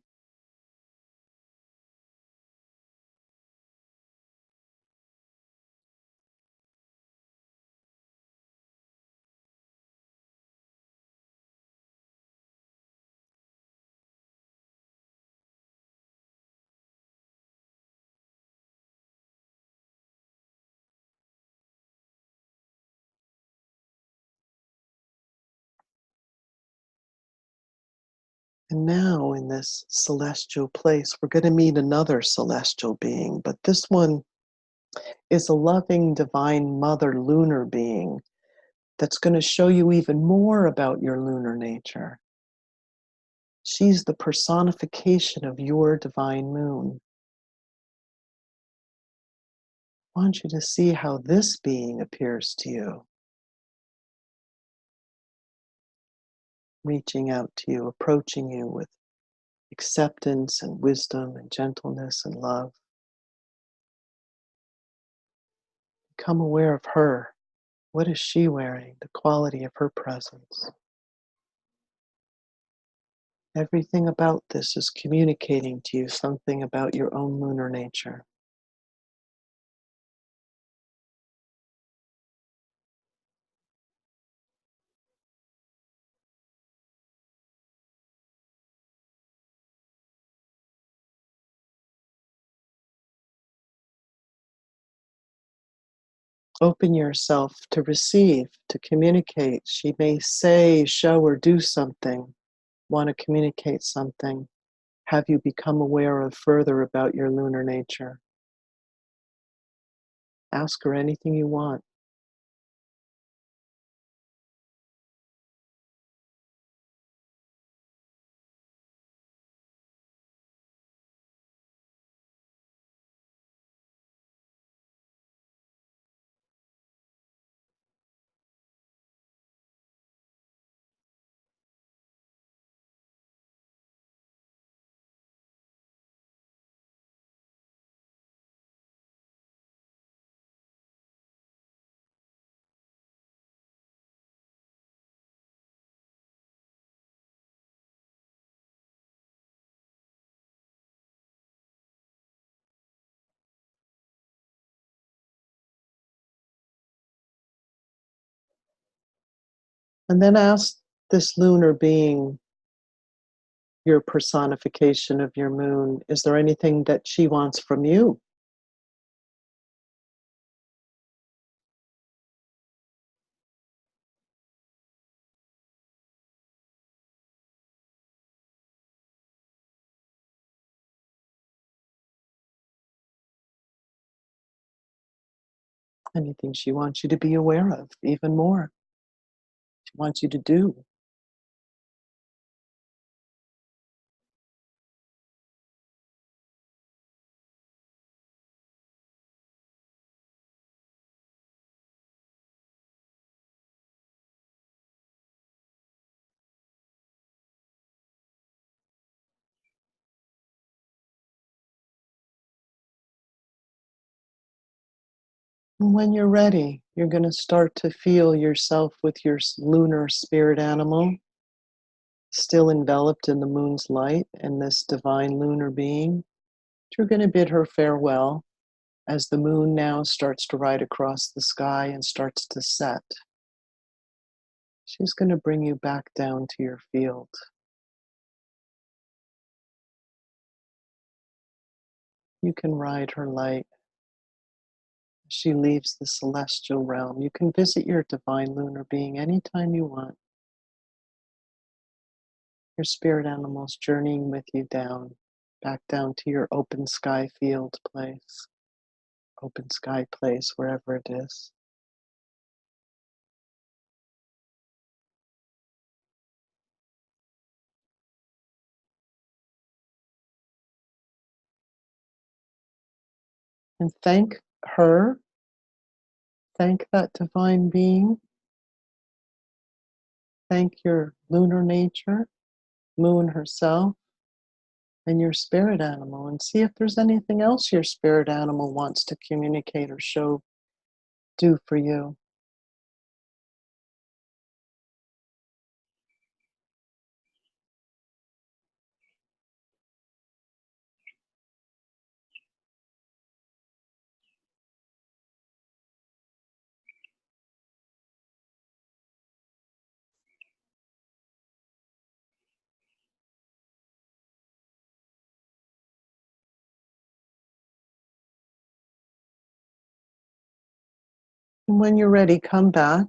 And now in this celestial place, we're going to meet another celestial being, but this one is a loving divine mother lunar being that's going to show you even more about your lunar nature. She's the personification of your divine moon. I want you to see how this being appears to you, reaching out to you, approaching you with acceptance and wisdom and gentleness and love. Become aware of her. What is she wearing? The quality of her presence. Everything about this is communicating to you something about your own lunar nature. Open yourself to receive, to communicate. She may say, show, or do something, want to communicate something, have you become aware of further about your lunar nature. Ask her anything you want. And then ask this lunar being, your personification of your moon, is there anything that she wants from you? Anything she wants you to be aware of, even more. She wants you to do. And when you're ready, you're going to start to feel yourself with your lunar spirit animal, still enveloped in the moon's light and this divine lunar being. You're going to bid her farewell as the moon now starts to ride across the sky and starts to set. She's going to bring you back down to your field. You can ride her light. She leaves the celestial realm. You can visit your divine lunar being anytime you want. Your spirit animals journeying with you down, back down to your open sky field place, open sky place, wherever it is. and thank her. Thank that divine being. Thank your lunar nature, Moon herself, and your spirit animal, and see if there's anything else your spirit animal wants to communicate or do for you. And when you're ready, come back.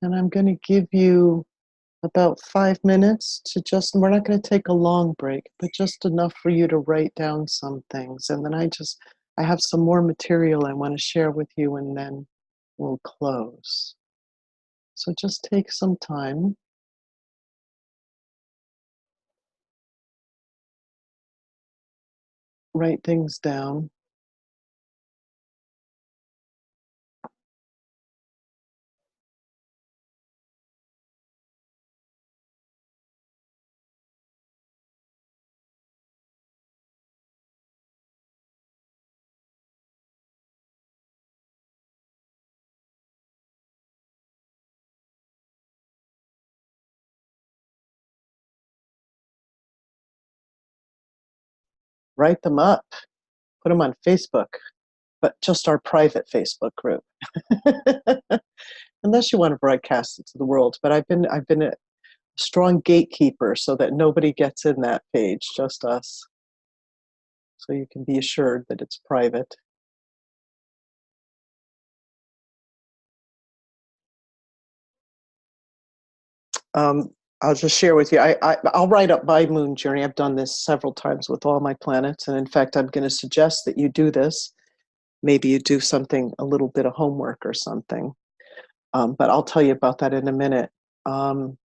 And I'm going to give you about 5 minutes to just, we're not going to take a long break, but just enough for you to write down some things. And then I have some more material I want to share with you, and then we'll close. So just take some time. Write things down. Write them up. Put them on Facebook, but just our private Facebook group. Unless you want to broadcast it to the world. But I've been a strong gatekeeper so that nobody gets in that page, just us. So you can be assured that it's private. I'll just share with you. I'll write up my moon journey. I've done this several times with all my planets. And in fact, I'm going to suggest that you do this. Maybe you do something, a little bit of homework or something. But I'll tell you about that in a minute. Oh,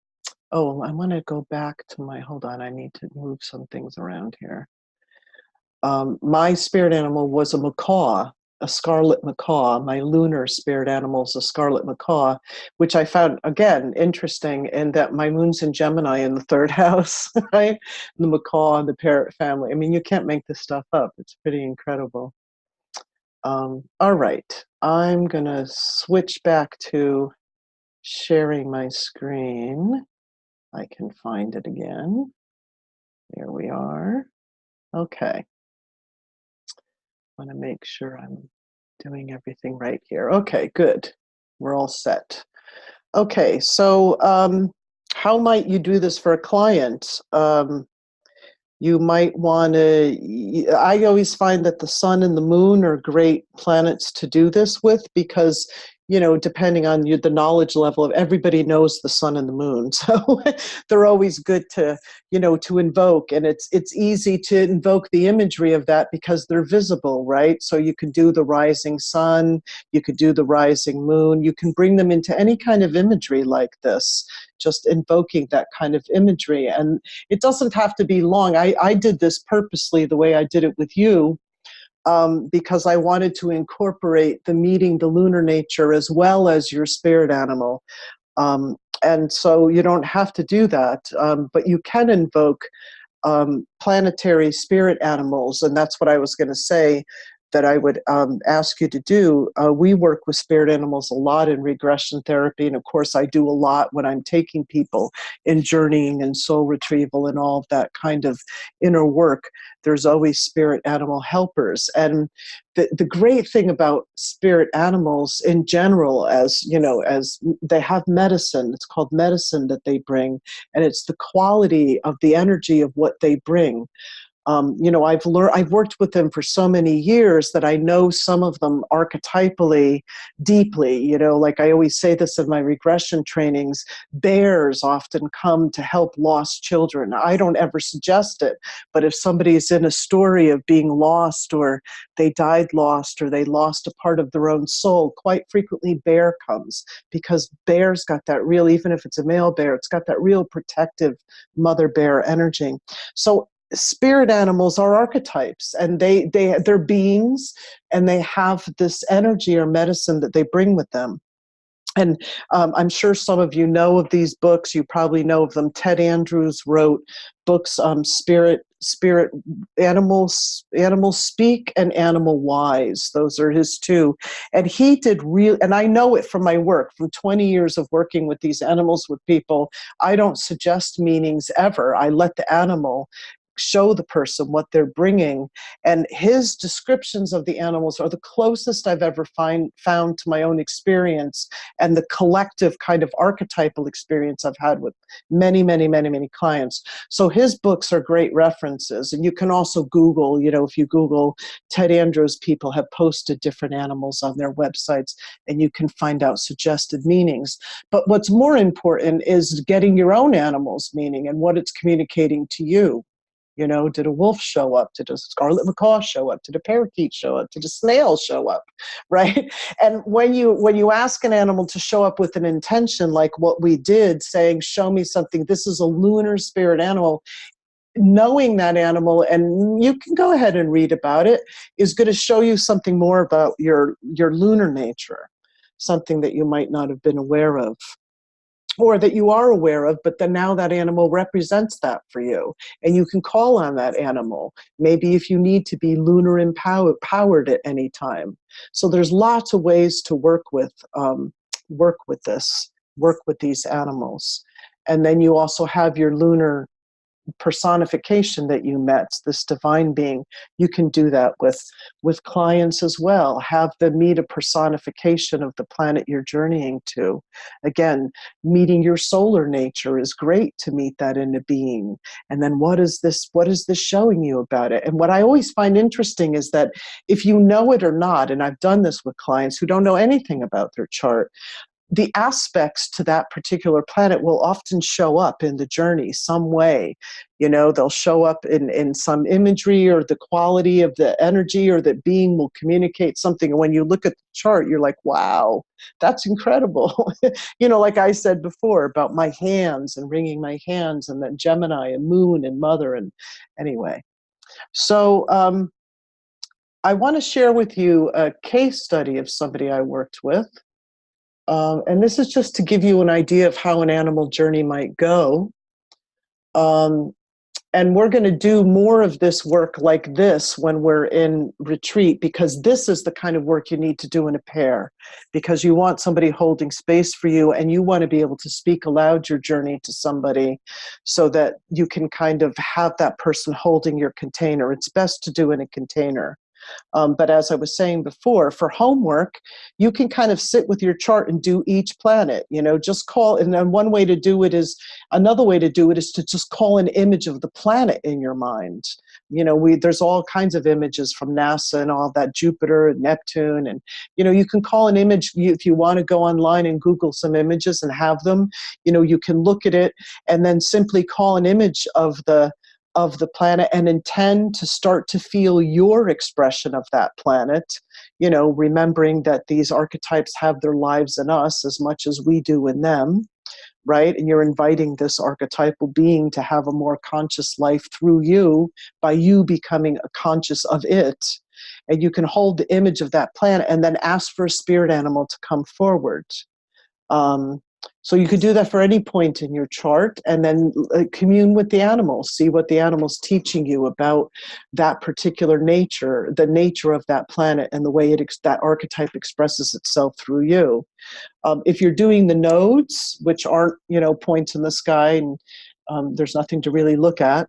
I want to go back to hold on, I need to move some things around here. My spirit animal was a macaw, a scarlet macaw. My lunar spirit animal is a scarlet macaw, which I found, again, interesting in that my moon's in Gemini in the 3rd house, right? The macaw and the parrot family. I mean, you can't make this stuff up. It's pretty incredible. All right, I'm going to switch back to sharing my screen. I can find it again. There we are. Okay. I want to make sure I'm doing everything right here. Okay, good. We're all set. Okay, so how might you do this for a client? You might want to, I always find that the sun and the moon are great planets to do this with because, you know, depending on the knowledge level of everybody knows the sun and the moon. So they're always good to, you know, to invoke. And it's easy to invoke the imagery of that because they're visible, right? So you could do the rising sun, you could do the rising moon, you can bring them into any kind of imagery like this, just invoking that kind of imagery. And it doesn't have to be long. I did this purposely the way I did it with you, because I wanted to incorporate the meeting the lunar nature as well as your spirit animal. And so you don't have to do that, but you can invoke planetary spirit animals, and that's what I was going to say that I would ask you to do. We work with spirit animals a lot in regression therapy, and of course I do a lot when I'm taking people in journeying and soul retrieval and all of that kind of inner work. There's always spirit animal helpers. And the great thing about spirit animals in general, as you know, as they have medicine, it's called medicine that they bring, and it's the quality of the energy of what they bring. You know, I've worked with them for so many years that I know some of them archetypally deeply. You know, like I always say this in my regression trainings, bears often come to help lost children. I don't ever suggest it, but if somebody's in a story of being lost, or they died lost, or they lost a part of their own soul, quite frequently bear comes, because bear's got that real, even if it's a male bear, it's got that real protective mother bear energy. So spirit animals are archetypes, and they're beings, and they have this energy or medicine that they bring with them. And I'm sure some of you know of these books. You probably know of them. Ted Andrews wrote books, Spirit Animals Speak and Animal Wise. Those are his two. And he did and I know it from my work, from 20 years of working with these animals with people. I don't suggest meanings ever. I let the animal show the person what they're bringing, and his descriptions of the animals are the closest I've ever found to my own experience and the collective kind of archetypal experience I've had with many, many, many, many clients. So his books are great references, and you can also Google, if you Google Ted Andrews, people have posted different animals on their websites, and you can find out suggested meanings. But what's more important is getting your own animal's meaning and what it's communicating to you. Did a wolf show up? Did a scarlet macaw show up? Did a parakeet show up? Did a snail show up? Right? And when you ask an animal to show up with an intention, like what we did, saying, show me something, this is a lunar spirit animal, knowing that animal, and you can go ahead and read about it, is going to show you something more about your lunar nature, something that you might not have been aware of, or that you are aware of, but then now that animal represents that for you, and you can call on that animal, maybe if you need to be lunar empowered at any time. So there's lots of ways to work with these animals. And then you also have your lunar personification that you met, this divine being. You can do that with clients as well. Have them meet a personification of the planet you're journeying to. Again, meeting your solar nature is great to meet that in a being. And then what is this showing you about it? And what I always find interesting is that if you know it or not, and I've done this with clients who don't know anything about their chart, the aspects to that particular planet will often show up in the journey some way. They'll show up in some imagery, or the quality of the energy, or that being will communicate something. And when you look at the chart, you're like, wow, that's incredible. Like I said before about my hands and wringing my hands, and then Gemini and Moon and Mother. And anyway, so I want to share with you a case study of somebody I worked with. And this is just to give you an idea of how an animal journey might go. And we're going to do more of this work like this when we're in retreat, because this is the kind of work you need to do in a pair, because you want somebody holding space for you, and you want to be able to speak aloud your journey to somebody so that you can kind of have that person holding your container. It's best to do in a container. But as I was saying before, for homework, you can kind of sit with your chart and do each planet, just call. And then another way to do it is to just call an image of the planet in your mind. There's all kinds of images from NASA and all that, Jupiter and Neptune. And, you can call an image. If you want to go online and Google some images and have them, you can look at it and then simply call an image of the planet and intend to start to feel your expression of that planet, remembering that these archetypes have their lives in us as much as we do in them, right? And you're inviting this archetypal being to have a more conscious life through you by you becoming conscious of it. And you can hold the image of that planet and then ask for a spirit animal to come forward. So you could do that for any point in your chart, and then commune with the animals, see what the animal's teaching you about that particular nature, the nature of that planet, and the way that archetype expresses itself through you. If you're doing the nodes, which aren't, points in the sky, and there's nothing to really look at.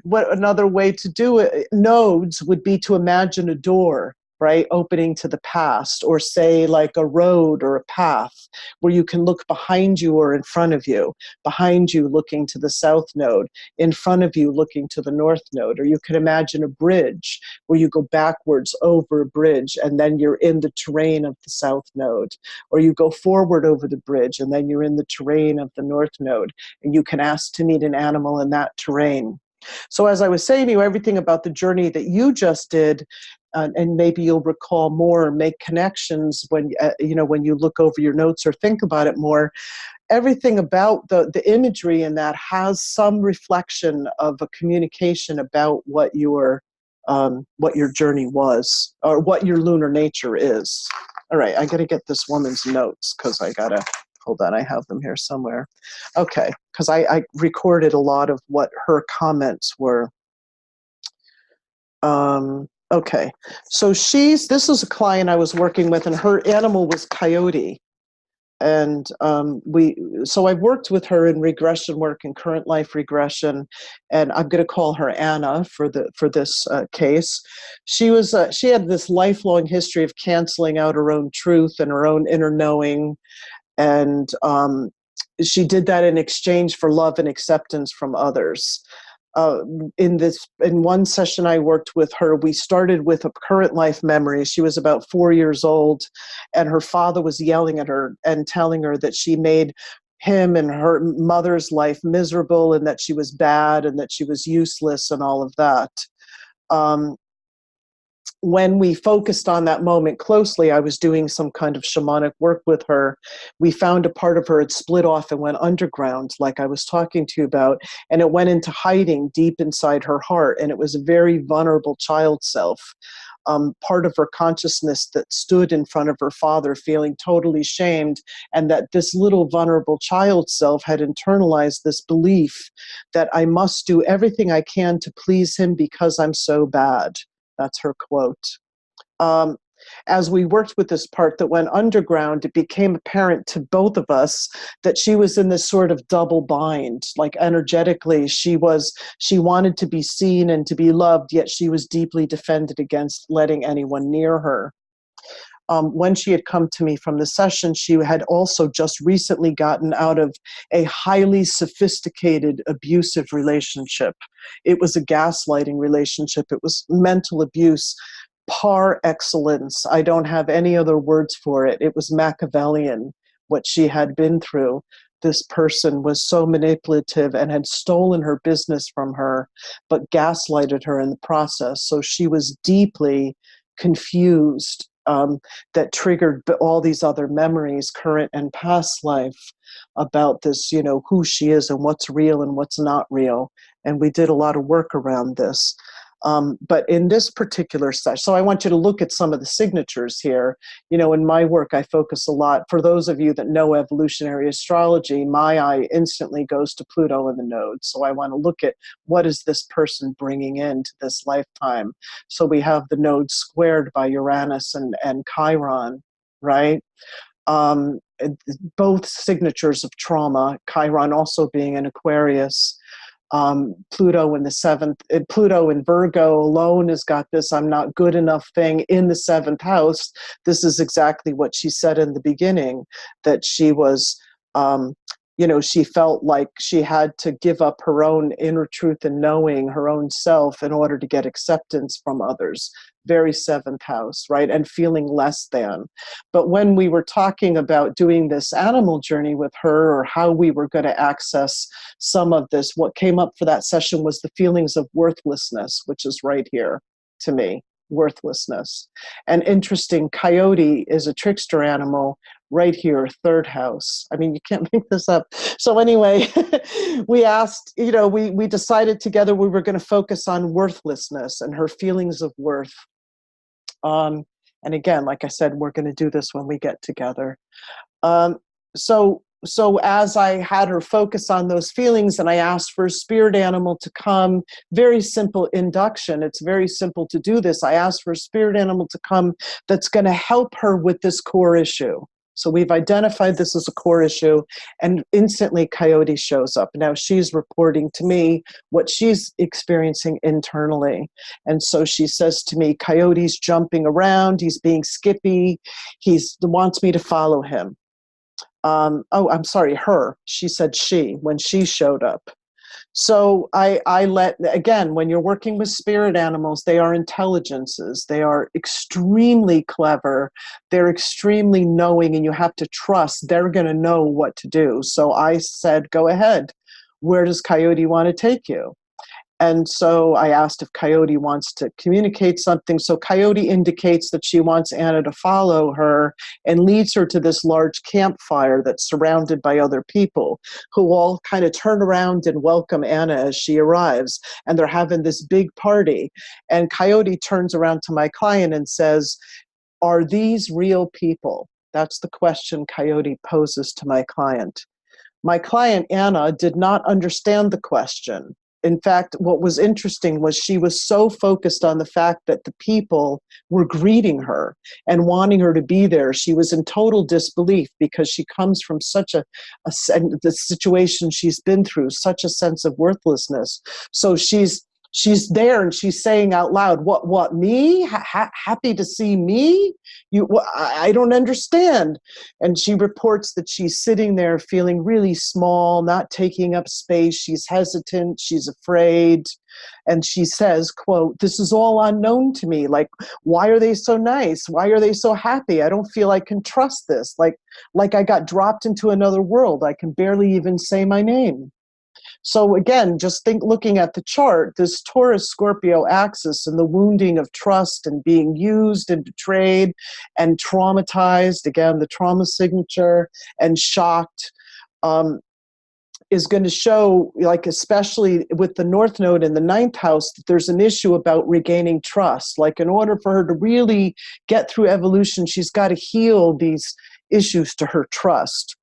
What another way to do it, nodes, would be to imagine a door, right, opening to the past, or say like a road or a path where you can look behind you or in front of you. Behind you looking to the south node, in front of you looking to the north node. Or you can imagine a bridge where you go backwards over a bridge and then you're in the terrain of the south node. Or you go forward over the bridge and then you're in the terrain of the north node, and you can ask to meet an animal in that terrain. So as I was saying to you, everything about the journey that you just did, and maybe you'll recall more, make connections when you look over your notes or think about it more. everything about the imagery in that has some reflection of a communication about what your journey was, or what your lunar nature is. All right, I got to get this woman's notes, because hold on, I have them here somewhere. Okay, because I recorded a lot of what her comments were. Okay, so this is a client I was working with, and her animal was coyote. And so I've worked with her in regression work and current life regression, and I'm going to call her Anna for this case. She had this lifelong history of canceling out her own truth and her own inner knowing, and she did that in exchange for love and acceptance from others. In one session I worked with her, we started with a current life memory. She was about 4 years old, and her father was yelling at her and telling her that she made him and her mother's life miserable, and that she was bad, and that she was useless, and all of that. When we focused on that moment closely, I was doing some kind of shamanic work with her. We found a part of her had split off and went underground, like I was talking to you about, and it went into hiding deep inside her heart, and it was a very vulnerable child self. Part of her consciousness that stood in front of her father feeling totally shamed, and that this little vulnerable child self had internalized this belief that I must do everything I can to please him because I'm so bad. That's her quote. As we worked with this part that went underground, it became apparent to both of us that she was in this sort of double bind. Like energetically, she wanted to be seen and to be loved, yet she was deeply defended against letting anyone near her. When she had come to me from the session, she had also just recently gotten out of a highly sophisticated abusive relationship. It was a gaslighting relationship. It was mental abuse par excellence. I don't have any other words for it. It was Machiavellian, what she had been through. This person was so manipulative and had stolen her business from her, but gaslighted her in the process. So she was deeply confused. That triggered all these other memories, current and past life, about this, who she is and what's real and what's not real. And we did a lot of work around this. But in this particular session, so I want you to look at some of the signatures here. In my work, I focus a lot. For those of you that know evolutionary astrology, my eye instantly goes to Pluto and the nodes. So I want to look at what is this person bringing into this lifetime. So we have the nodes squared by Uranus and Chiron, right? Both signatures of trauma, Chiron also being in Aquarius. Pluto in the seventh, Pluto in Virgo alone has got this I'm not good enough thing in the seventh house. This is exactly what she said in the beginning, that she was, she felt like she had to give up her own inner truth and knowing her own self in order to get acceptance from others. Very seventh house, right? And feeling less than. But when we were talking about doing this animal journey with her, or how we were going to access some of this, what came up for that session was the feelings of worthlessness, which is right here to me, worthlessness. And interesting, coyote is a trickster animal right here, third house. I mean, you can't make this up. So anyway, we asked, we decided together we were going to focus on worthlessness and her feelings of worth. And again, like I said, we're going to do this when we get together. So as I had her focus on those feelings, and I asked for a spirit animal to come, very simple induction. It's very simple to do this. I asked for a spirit animal to come that's going to help her with this core issue. So we've identified this as a core issue, and instantly Coyote shows up. Now she's reporting to me what she's experiencing internally. And so she says to me, Coyote's jumping around, he's being skippy, he wants me to follow him. I'm sorry, her. She said she, when she showed up. So again, when you're working with spirit animals, they are intelligences. They are extremely clever. They're extremely knowing, and you have to trust they're going to know what to do. So I said, go ahead. Where does Coyote want to take you? And so I asked if Coyote wants to communicate something. So Coyote indicates that she wants Anna to follow her and leads her to this large campfire that's surrounded by other people who all kind of turn around and welcome Anna as she arrives. And they're having this big party. And Coyote turns around to my client and says, "Are these real people?" That's the question Coyote poses to my client. My client, Anna, did not understand the question. In fact, what was interesting was she was so focused on the fact that the people were greeting her and wanting her to be there. She was in total disbelief because she comes from such the situation she's been through, such a sense of worthlessness. So she's there and she's saying out loud, what me? Happy to see me? I don't understand. And she reports that she's sitting there feeling really small, not taking up space. She's hesitant, she's afraid. And she says, quote, "This is all unknown to me. Like, why are they so nice? Why are they so happy? I don't feel I can trust this. Like I got dropped into another world. I can barely even say my name." So again, just looking at the chart, this Taurus-Scorpio axis and the wounding of trust and being used and betrayed and traumatized, again, the trauma signature, and shocked, is going to show, like especially with the North Node in the 9th house, that there's an issue about regaining trust. Like in order for her to really get through evolution, she's got to heal these issues to her trust.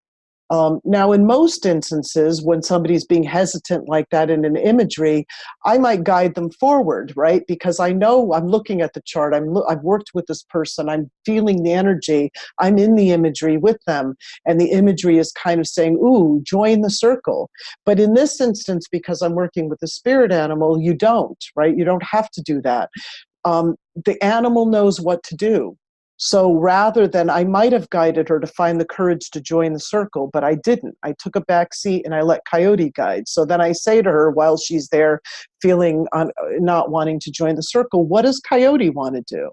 Now, in most instances, when somebody's being hesitant like that in an imagery, I might guide them forward, right? Because I know I'm looking at the chart. I've worked with this person. I'm feeling the energy. I'm in the imagery with them. And the imagery is kind of saying, ooh, join the circle. But in this instance, because I'm working with a spirit animal, you don't, right? You don't have to do that. The animal knows what to do. So rather than, I might have guided her to find the courage to join the circle, but I didn't. I took a back seat and I let Coyote guide. So then I say to her while she's there feeling not wanting to join the circle, "What does Coyote want to do?"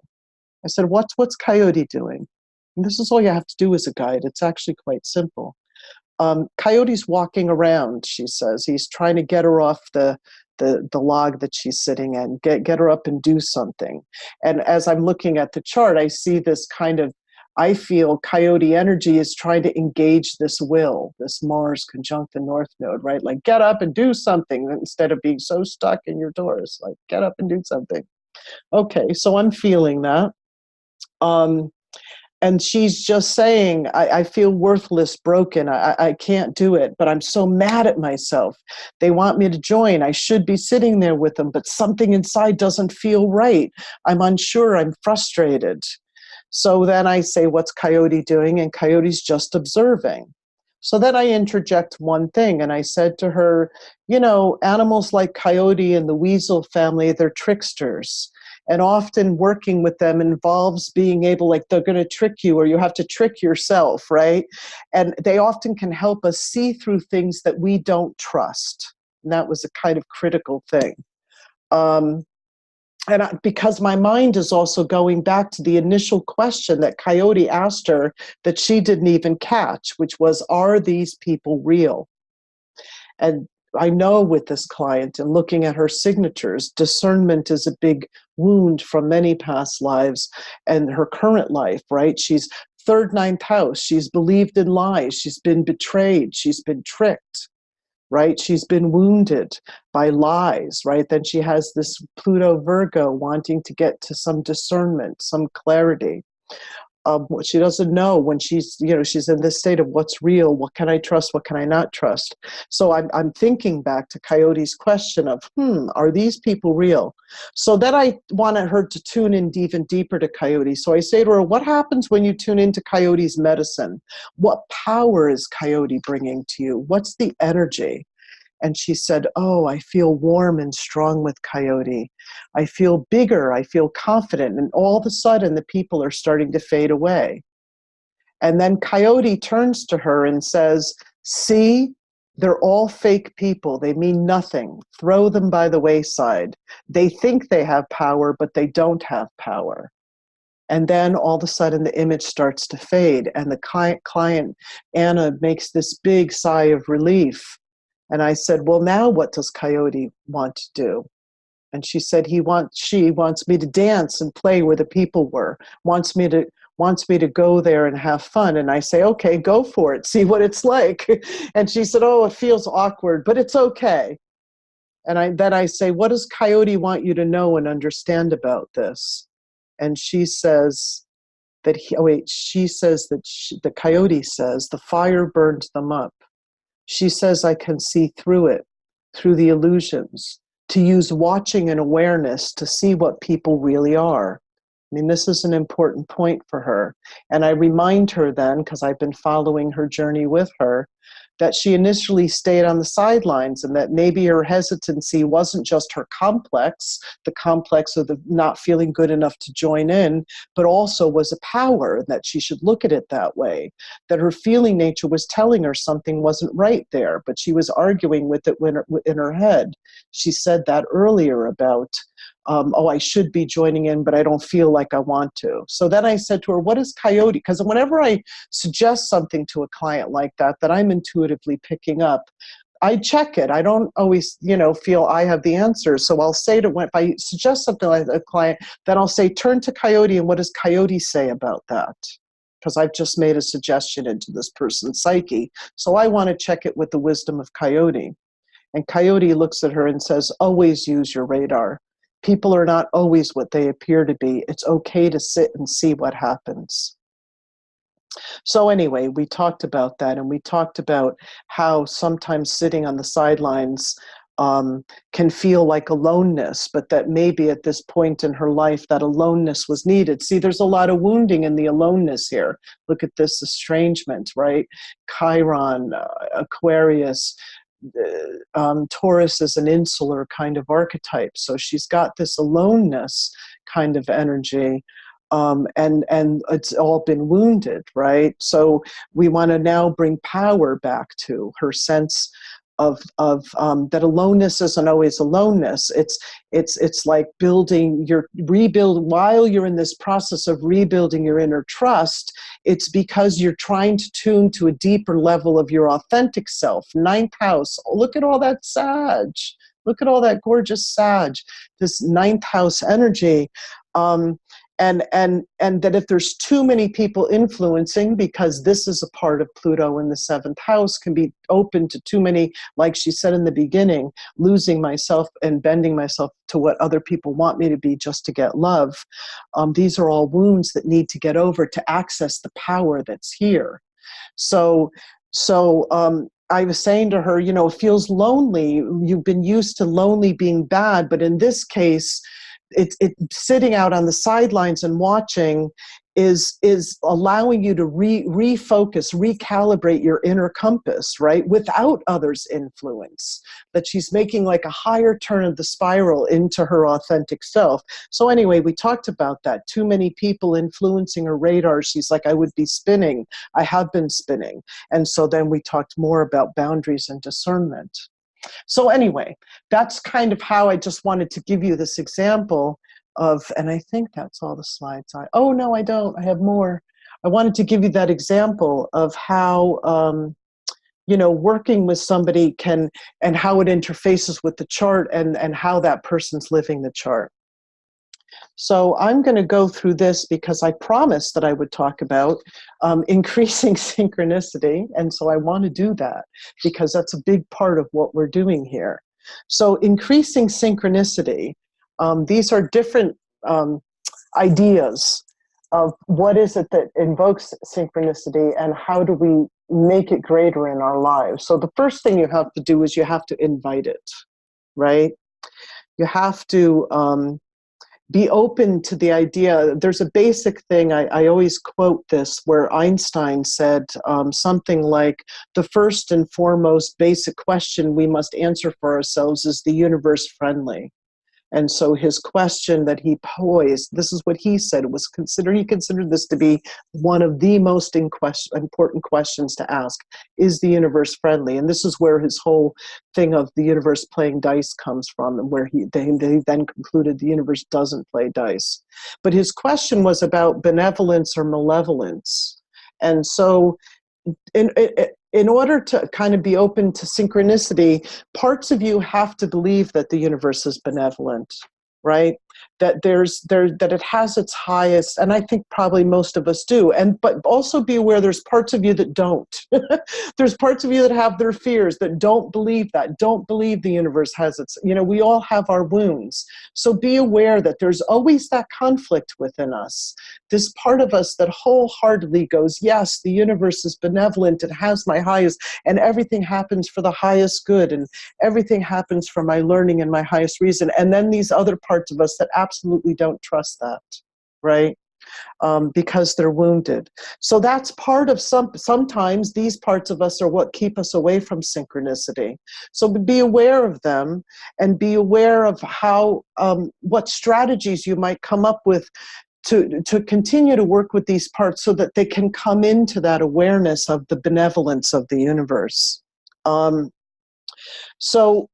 I said, what's Coyote doing? And this is all you have to do as a guide. It's actually quite simple. Coyote's walking around, she says. He's trying to get her off the log that she's sitting in, get her up and do something. And as I'm looking at the chart, I see this kind of, I feel Coyote energy is trying to engage this will, this Mars conjunct the North Node, right? Like, get up and do something instead of being so stuck in your doors. Like, get up and do something. Okay, so I'm feeling that. And she's just saying, I feel worthless, broken. I can't do it, but I'm so mad at myself. They want me to join. I should be sitting there with them, but something inside doesn't feel right. I'm unsure. I'm frustrated. So then I say, what's Coyote doing? And Coyote's just observing. So then I interject one thing, and I said to her, you know, animals like Coyote and the weasel family, they're tricksters. And often working with them involves being able, like, they're going to trick you or you have to trick yourself, right? And they often can help us see through things that we don't trust. And that was a kind of critical thing. Because my mind is also going back to the initial question that Coyote asked her that she didn't even catch, which was, are these people real? And I know with this client and looking at her signatures, discernment is a big wound from many past lives and her current life, right? She's 3rd, 9th house. She's believed in lies. She's been betrayed. She's been tricked, right? She's been wounded by lies, right? Then she has this Pluto Virgo wanting to get to some discernment, some clarity. What she doesn't know when she's in this state of what's real, what can I trust, what can I not trust? So I'm thinking back to Coyote's question of, are these people real? So then I wanted her to tune in even deeper to Coyote. So I say to her, what happens when you tune into Coyote's medicine? What power is Coyote bringing to you? What's the energy? And she said, oh, I feel warm and strong with Coyote. I feel bigger. I feel confident. And all of a sudden, the people are starting to fade away. And then Coyote turns to her and says, see, they're all fake people. They mean nothing. Throw them by the wayside. They think they have power, but they don't have power. And then all of a sudden, the image starts to fade. And the client, Anna, makes this big sigh of relief. And I said, well, now what does Coyote want to do? And she said, she wants me to dance and play where the people were, wants me to go there and have fun. And I say, okay, go for it. See what it's like. And she said, oh, it feels awkward, but it's okay. And then I say, what does Coyote want you to know and understand about this? And she says that the Coyote says the fire burned them up. She says, I can see through it, through the illusions, to use watching and awareness to see what people really are. I mean, this is an important point for her. And I remind her then, because I've been following her journey with her, that she initially stayed on the sidelines and that maybe her hesitancy wasn't just her complex, the complex of the not feeling good enough to join in, but also was a power, that she should look at it that way, that her feeling nature was telling her something wasn't right there, but she was arguing with it in her head. She said that earlier about, I should be joining in, but I don't feel like I want to. So then I said to her, what is Coyote? Because whenever I suggest something to a client like that I'm intuitively picking up, I check it. I don't always, feel I have the answer. So I'll say if I suggest something like a client, then I'll say, turn to Coyote, and what does Coyote say about that? Because I've just made a suggestion into this person's psyche. So I want to check it with the wisdom of Coyote. And Coyote looks at her and says, always use your radar. People are not always what they appear to be. It's okay to sit and see what happens. So anyway, we talked about that, and we talked about how sometimes sitting on the sidelines can feel like aloneness, but that maybe at this point in her life that aloneness was needed. See, there's a lot of wounding in the aloneness here. Look at this estrangement, right? Chiron, Aquarius, Taurus is an insular kind of archetype, so she's got this aloneness kind of energy, and it's all been wounded, right? So we want to now bring power back to her sense of that aloneness isn't always aloneness. It's like while you're in this process of rebuilding your inner trust. It's because you're trying to tune to a deeper level of your authentic self. Ninth house. Look at all that Sag. Look at all that gorgeous Sag. This ninth house energy. And that if there's too many people influencing, because this is a part of Pluto in the seventh house, can be open to too many, like she said in the beginning, losing myself and bending myself to what other people want me to be just to get love. These are all wounds that need to get over to access the power that's here. So I was saying to her, it feels lonely. You've been used to lonely being bad, but in this case, it's sitting out on the sidelines and watching is allowing you to refocus, recalibrate your inner compass, right? Without others' influence. That she's making like a higher turn of the spiral into her authentic self. So anyway, we talked about that. Too many people influencing her radar. She's like, I would be spinning. I have been spinning. And so then we talked more about boundaries and discernment. So anyway, that's kind of how I just wanted to give you this example of, and I think that's all the slides. Oh, no, I don't. I have more. I wanted to give you that example of how, working with somebody can, and how it interfaces with the chart and how that person's living the chart. So I'm going to go through this because I promised that I would talk about increasing synchronicity. And so I want to do that because that's a big part of what we're doing here. So increasing synchronicity, these are different ideas of what is it that invokes synchronicity and how do we make it greater in our lives. So the first thing you have to do is you have to invite it, right? You have to be open to the idea. There's a basic thing, I always quote this, where Einstein said something like, the first and foremost basic question we must answer for ourselves is the universe friendly? And so his question that he posed, this is what he said, he considered this to be one of the most important questions to ask. Is the universe friendly? And this is where his whole thing of the universe playing dice comes from, and where they then concluded the universe doesn't play dice. But his question was about benevolence or malevolence. And so in order to kind of be open to synchronicity, parts of you have to believe that the universe is benevolent, right? That that it has its highest, and I think probably most of us do. But also be aware there's parts of you that don't. There's parts of you that have their fears, that don't believe that, don't believe the universe has its, we all have our wounds. So be aware that there's always that conflict within us. This part of us that wholeheartedly goes, yes, the universe is benevolent, it has my highest, and everything happens for the highest good, and everything happens for my learning and my highest reason. And then these other parts of us that absolutely don't trust that, right? Because they're wounded. So that's part of sometimes these parts of us are what keep us away from synchronicity. So be aware of them, and be aware of how, what strategies you might come up with to continue to work with these parts so that they can come into that awareness of the benevolence of the universe. So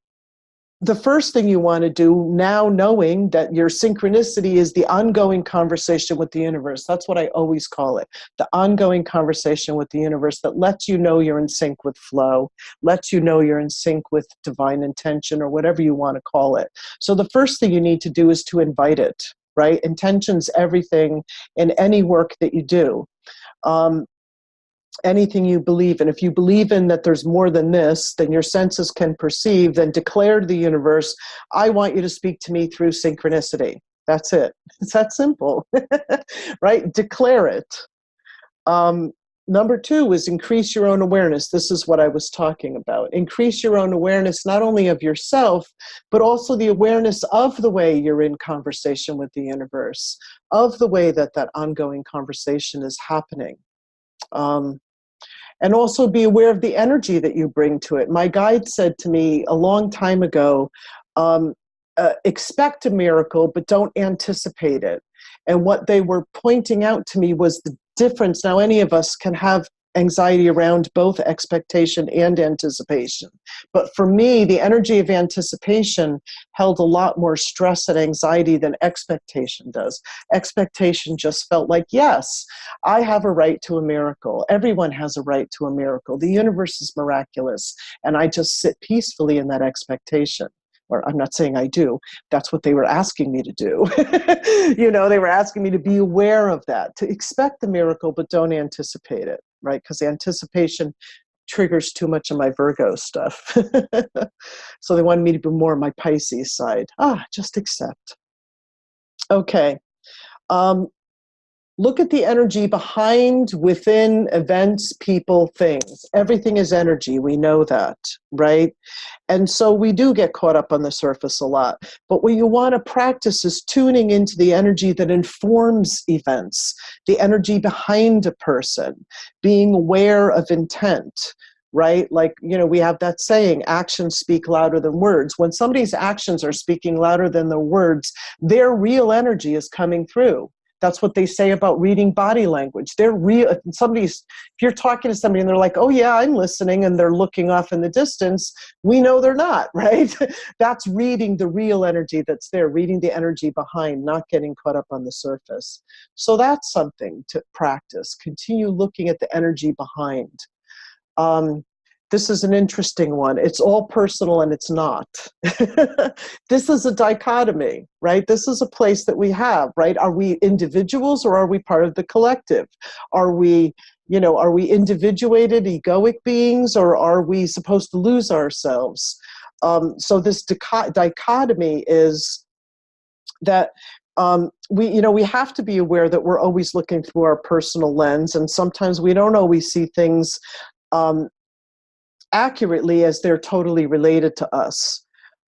the first thing you want to do now, knowing that your synchronicity is the ongoing conversation with the universe. That's what I always call it. The ongoing conversation with the universe that lets you know you're in sync with flow, lets you know you're in sync with divine intention, or whatever you want to call it. So the first thing you need to do is to invite it, right? Intention's everything in any work that you do. Anything you believe in. If you believe in that there's more than this than your senses can perceive, then declare to the universe, I want you to speak to me through synchronicity. That's it. It's that simple, right? Declare it. Number 2 is increase your own awareness. This is what I was talking about. Increase your own awareness, not only of yourself, but also the awareness of the way you're in conversation with the universe, of the way that that ongoing conversation is happening. And also be aware of the energy that you bring to it. My guide said to me a long time ago, expect a miracle, but don't anticipate it. And what they were pointing out to me was the difference. Now, any of us can have anxiety around both expectation and anticipation. But for me, the energy of anticipation held a lot more stress and anxiety than expectation does. Expectation just felt like, yes, I have a right to a miracle. Everyone has a right to a miracle. The universe is miraculous. And I just sit peacefully in that expectation. Or I'm not saying I do. That's what they were asking me to do. They were asking me to be aware of that, to expect the miracle, but don't anticipate it, right? Because anticipation triggers too much of my Virgo stuff. So they wanted me to be more on my Pisces side. Just accept. Okay. Look at the energy behind, within, events, people, things. Everything is energy. We know that, right? And so we do get caught up on the surface a lot. But what you want to practice is tuning into the energy that informs events, the energy behind a person, being aware of intent, right? Like, we have that saying, actions speak louder than words. When somebody's actions are speaking louder than their words, their real energy is coming through. That's what they say about reading body language. They're real. If you're talking to somebody and they're like, oh yeah, I'm listening, and they're looking off in the distance, we know they're not, right? That's reading the real energy that's there, reading the energy behind, not getting caught up on the surface. So that's something to practice. Continue looking at the energy behind. This is an interesting one. It's all personal and it's not. This is a dichotomy, right? This is a place that we have, right? Are we individuals or are we part of the collective? Are we individuated, egoic beings, or are we supposed to lose ourselves? So this dichotomy is that we have to be aware that we're always looking through our personal lens, and sometimes we don't always see things accurately as they're totally related to us.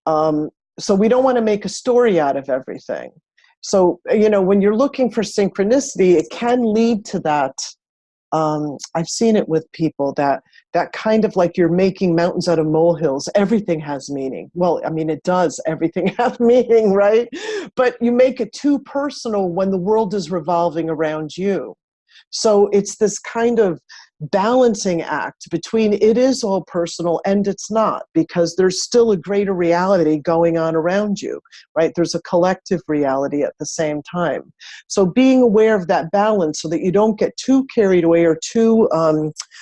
So we don't want to make a story out of everything. So, when you're looking for synchronicity, it can lead to that. I've seen it with people that kind of like you're making mountains out of molehills. Everything has meaning. Well, I mean, it does. Everything has meaning, right? But you make it too personal when the world is revolving around you. So it's this kind of balancing act between it is all personal and it's not, because there's still a greater reality going on around you, right? There's a collective reality at the same time. So being aware of that balance so that you don't get too carried away or too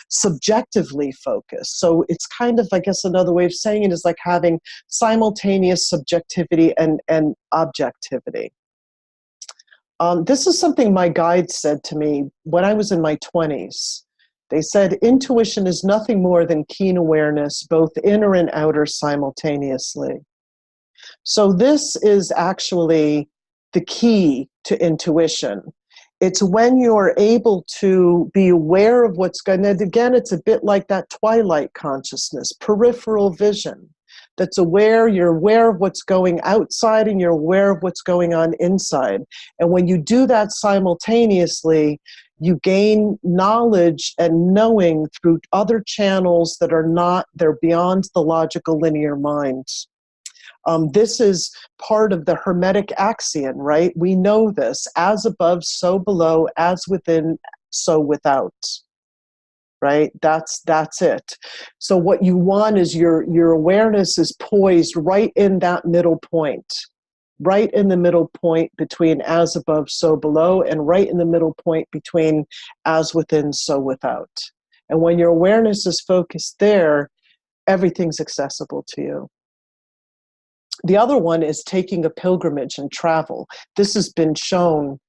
subjectively focused. So it's kind of, I guess another way of saying it is like having simultaneous subjectivity and objectivity. This is something my guide said to me when I was in my 20s. They said, intuition is nothing more than keen awareness, both inner and outer simultaneously. So this is actually the key to intuition. It's when you're able to be aware of what's going on. And again, it's a bit like that twilight consciousness, peripheral vision. That's aware, you're aware of what's going outside and you're aware of what's going on inside. And when you do that simultaneously, you gain knowledge and knowing through other channels that are not, they're beyond the logical linear mind. This is part of the Hermetic axiom, right? We know this, as above, so below, as within, so without. Right? That's it. So what you want is your awareness is poised right in that middle point. Right in the middle point between as above, so below, and right in the middle point between as within, so without. And when your awareness is focused there, everything's accessible to you. The other one is taking a pilgrimage and travel. This has been shown,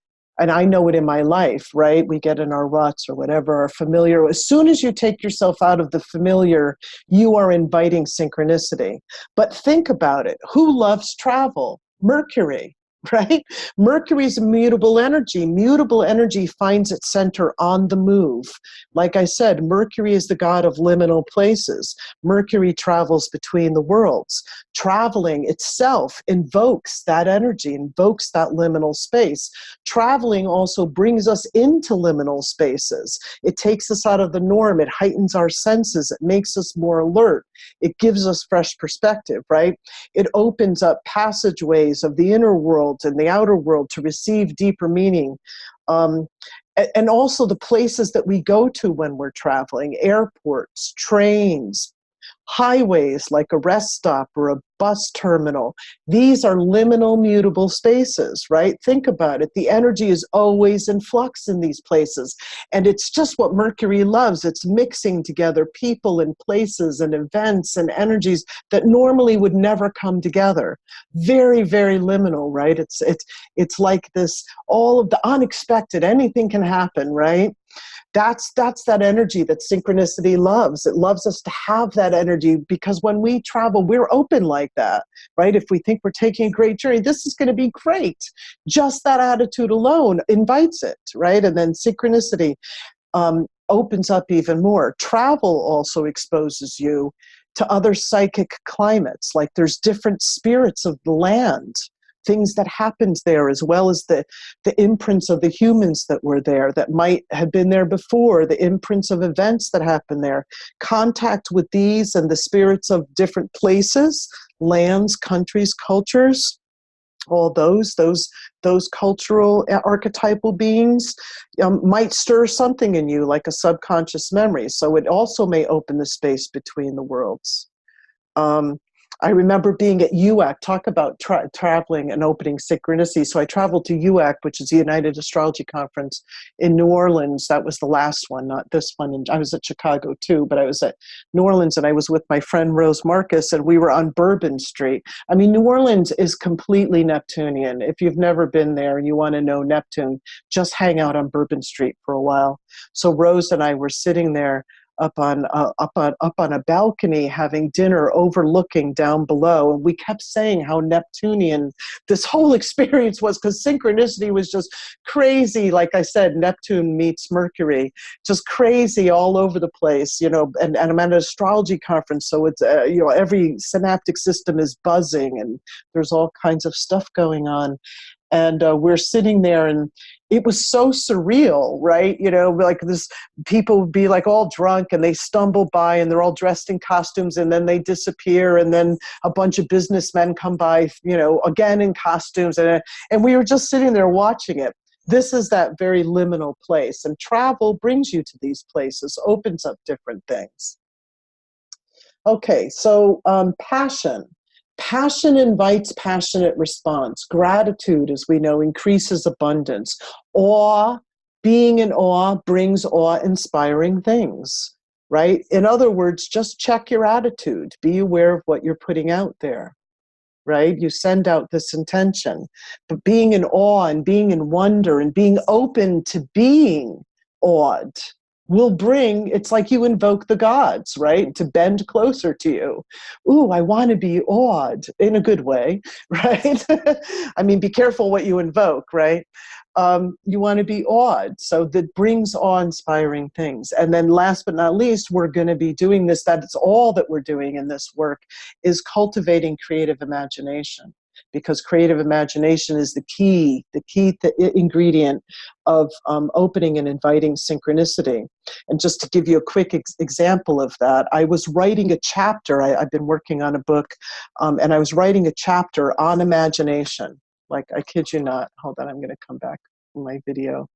and I know it in my life, right? We get in our ruts or whatever, our familiar. As soon as you take yourself out of the familiar, you are inviting synchronicity. But think about it. Who loves travel? Mercury, right? Mercury is a mutable energy. Mutable energy finds its center on the move. Like I said, Mercury is the god of liminal places. Mercury travels between the worlds. Traveling itself invokes that energy, invokes that liminal space. Traveling also brings us into liminal spaces. It takes us out of the norm. It heightens our senses. It makes us more alert. It gives us fresh perspective, right? It opens up passageways of the inner world and the outer world to receive deeper meaning. And also the places that we go to when we're traveling, airports, trains, highways like a rest stop or a bus terminal. These are liminal, mutable spaces, right? Think about it. The energy is always in flux in these places. And it's just what Mercury loves. It's mixing together people and places and events and energies that normally would never come together. Very, very liminal, right? It's like this, all of the unexpected, anything can happen, right? That's that energy that synchronicity loves. It loves us to have that energy because when we travel, we're open like that, right? If we think we're taking a great journey, this is going to be great. Just that attitude alone invites it, right? And then synchronicity opens up even more. Travel also exposes you to other psychic climates. Like there's different spirits of the land, things that happened there, as well as the imprints of the humans that were there that might have been there before, the imprints of events that happened there. Contact with these and the spirits of different places, lands, countries, cultures, all those cultural archetypal beings might stir something in you like a subconscious memory. So it also may open the space between the worlds. I remember being at UAC, talk about traveling and opening synchronicity. So I traveled to UAC, which is the United Astrology Conference in New Orleans. That was the last one, not this one. And I was at Chicago too, but I was at New Orleans and I was with my friend Rose Marcus and we were on Bourbon Street. I mean, New Orleans is completely Neptunian. If you've never been there and you want to know Neptune, just hang out on Bourbon Street for a while. So Rose and I were sitting there up on a balcony having dinner overlooking down below, and we kept saying how Neptunian this whole experience was, because synchronicity was just crazy. Like I said, Neptune meets Mercury, just crazy all over the place, you know. And I'm at an astrology conference, so it's you know, every synaptic system is buzzing and there's all kinds of stuff going on. And we're sitting there and it was so surreal, right? You know, like this, people would be like all drunk and they stumble by and they're all dressed in costumes and then they disappear. And then a bunch of businessmen come by, you know, again in costumes. And we were just sitting there watching it. this is that very liminal place. And travel brings you to these places, opens up different things. Okay, so passion. Passion invites passionate response. Gratitude, as we know, increases abundance. Awe, being in awe brings awe-inspiring things, right? In other words, just check your attitude. Be aware of what you're putting out there, right? You send out this intention. But being in awe and being in wonder and being open to being awed will bring, it's like you invoke the gods, right? To bend closer to you. Ooh, I want to be awed in a good way, right? I mean, be careful what you invoke, right? You want to be awed. So that brings awe-inspiring things. And then last but not least, we're going to be doing this, that's all that we're doing in this work, is cultivating creative imagination. Because creative imagination is the key ingredient of opening and inviting synchronicity. And just to give you a quick example of that, I was writing a chapter, I've been working on a book, and I was writing a chapter on imagination. Like, I kid you not, hold on, I'm gonna come back in my video.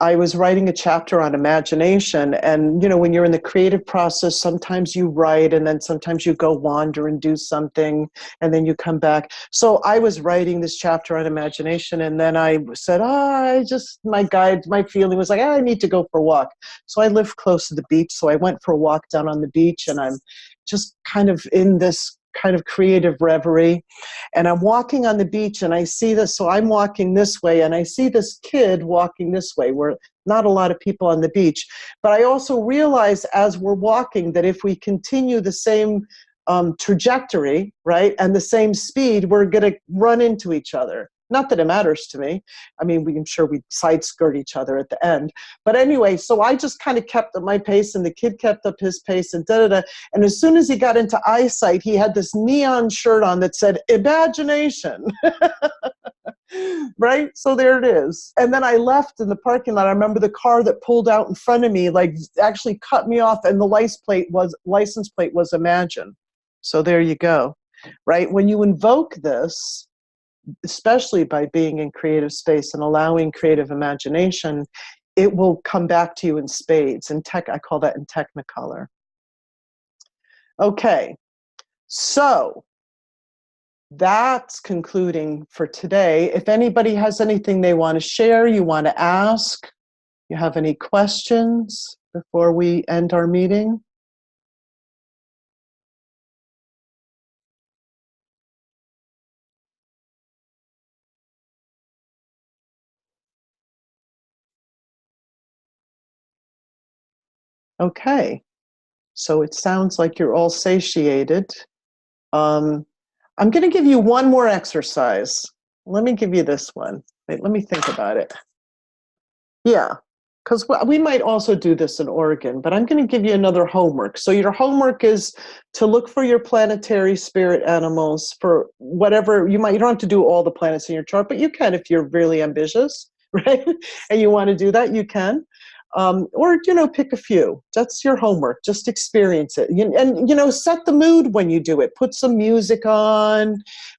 I was writing a chapter on imagination, and you know, when you're in the creative process, sometimes you write and then sometimes you go wander and do something and then you come back. So I was writing this chapter on imagination, and then I said, my feeling was like, I need to go for a walk. So I live close to the beach, so I went for a walk down on the beach, and I'm just kind of in this kind of creative reverie. And I'm walking on the beach and I see this, so I'm walking this way and I see this kid walking this way, where not a lot of people on the beach. But I also realize as we're walking that if we continue the same trajectory, right, and the same speed, we're going to run into each other. Not that it matters to me. I mean, I'm sure we side skirt each other at the end. But anyway, so I just kind of kept up my pace and the kid kept up his pace and da-da-da. And as soon as he got into eyesight, he had this neon shirt on that said, imagination. Right? So there it is. And then I left in the parking lot. I remember the car that pulled out in front of me, like actually cut me off, and the license plate was Imagine. So there you go. Right? When you invoke this, especially by being in creative space and allowing creative imagination, it will come back to you in spades. I call that in Technicolor. Okay, so that's concluding for today. If anybody has anything they want to share, you want to ask, you have any questions before we end our meeting? Okay, so it sounds like you're all satiated. I'm going to give you one more exercise. Let me give you this one. Wait, let me think about it. Yeah, because we might also do this in Oregon, but I'm going to give you another homework. So your homework is to look for your planetary spirit animals for whatever you don't have to do all the planets in your chart, but you can if you're really ambitious, right? And you want to do that, you can. Or, pick a few. That's your homework. Just experience it. And, set the mood when you do it. Put some music on,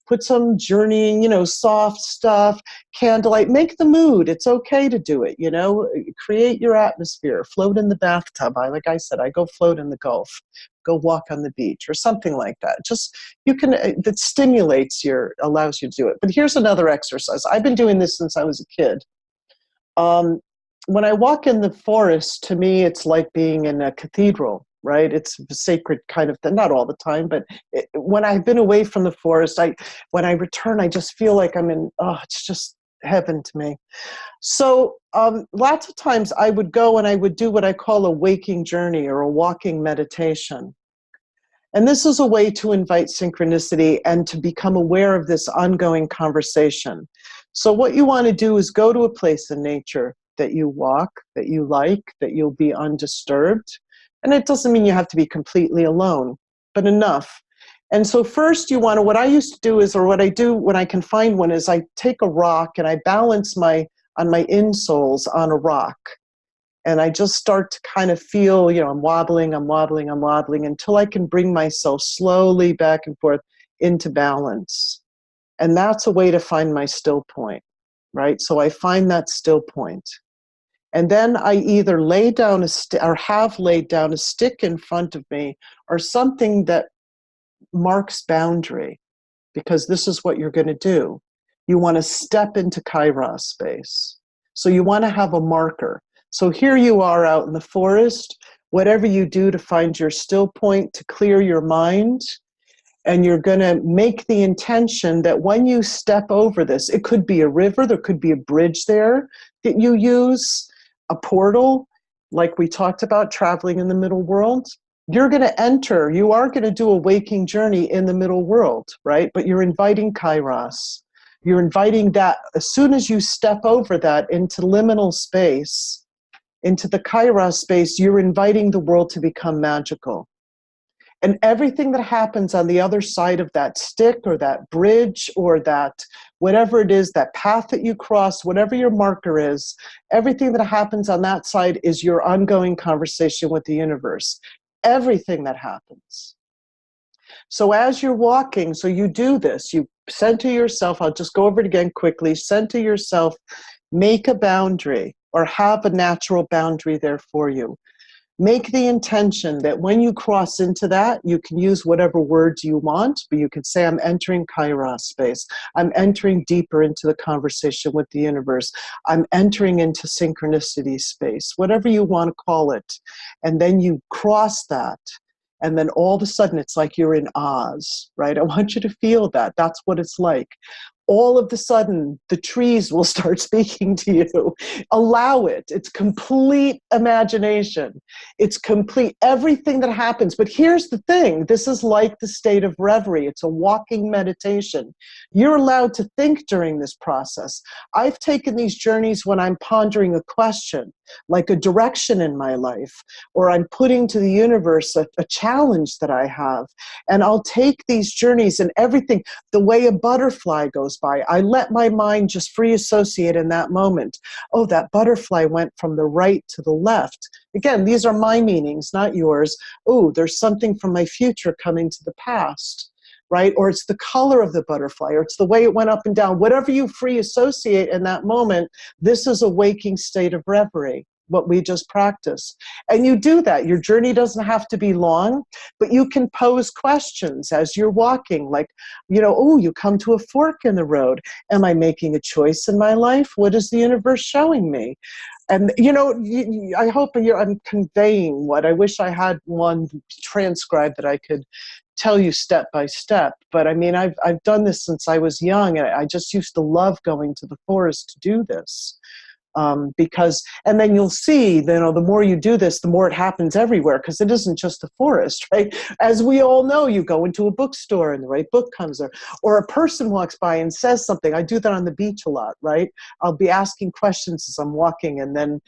put some journeying, soft stuff, candlelight. Make the mood. It's okay to do it, Create your atmosphere. Float in the bathtub. Like I said, I go float in the Gulf. Go walk on the beach or something like that. Just, that allows you to do it. But here's another exercise. I've been doing this since I was a kid. When I walk in the forest, to me, it's like being in a cathedral, right? It's a sacred kind of thing, not all the time, but when I've been away from the forest, when I return, I just feel like it's just heaven to me. So lots of times I would go and I would do what I call a waking journey or a walking meditation. And this is a way to invite synchronicity and to become aware of this ongoing conversation. So what you want to do is go to a place in nature that you walk, that you like, that you'll be undisturbed. And it doesn't mean you have to be completely alone, but enough. And so first what I used to do is, or what I do when I can find one, is I take a rock and I balance on my insoles on a rock. And I just start to kind of feel, I'm wobbling until I can bring myself slowly back and forth into balance. And that's a way to find my still point. right? So I find that still point. And then I either lay down or have laid down a stick in front of me or something that marks boundary, because this is what you're going to do. You want to step into Kairos space. So you want to have a marker. So here you are out in the forest, whatever you do to find your still point, to clear your mind, and you're going to make the intention that when you step over this, it could be a river, there could be a bridge there that you use, a portal, like we talked about, traveling in the middle world. You're going to enter, you are going to do a waking journey in the middle world, right? But you're inviting Kairos. You're inviting that, as soon as you step over that into liminal space, into the Kairos space, you're inviting the world to become magical. And everything that happens on the other side of that stick or that bridge or that whatever it is, that path that you cross, whatever your marker is, everything that happens on that side is your ongoing conversation with the universe. Everything that happens. So as you're walking, so you do this, you center yourself, I'll just go over it again quickly, center yourself, make a boundary or have a natural boundary there for you. Make the intention that when you cross into that, you can use whatever words you want, but you could say, I'm entering Kairos space. I'm entering deeper into the conversation with the universe. I'm entering into synchronicity space, whatever you want to call it. And then you cross that. And then all of a sudden, it's like you're in Oz, right? I want you to feel that. That's what it's like. All of a sudden, the trees will start speaking to you. Allow it. It's complete imagination. It's complete everything that happens. But here's the thing. This is like the state of reverie. It's a walking meditation. You're allowed to think during this process. I've taken these journeys when I'm pondering a question, like a direction in my life, or I'm putting to the universe a challenge that I have. And I'll take these journeys and everything, the way a butterfly goes by. I let my mind just free associate in that moment. Oh, that butterfly went from the right to the left. Again, these are my meanings, not yours. Oh, there's something from my future coming to the past, right? Or it's the color of the butterfly, or it's the way it went up and down. Whatever you free associate in that moment, this is a waking state of reverie, what we just practiced. And you do that. Your journey doesn't have to be long, but you can pose questions as you're walking, like, oh, you come to a fork in the road. Am I making a choice in my life? What is the universe showing me? And, I hope I'm conveying what I wish I had one transcribed that I could tell you step by step. But I mean, I've done this since I was young, and I just used to love going to the forest to do this. And then you'll see, the more you do this, the more it happens everywhere, because it isn't just the forest, right? As we all know, you go into a bookstore and the right book comes there, or a person walks by and says something. I do that on the beach a lot, right? I'll be asking questions as I'm walking, and then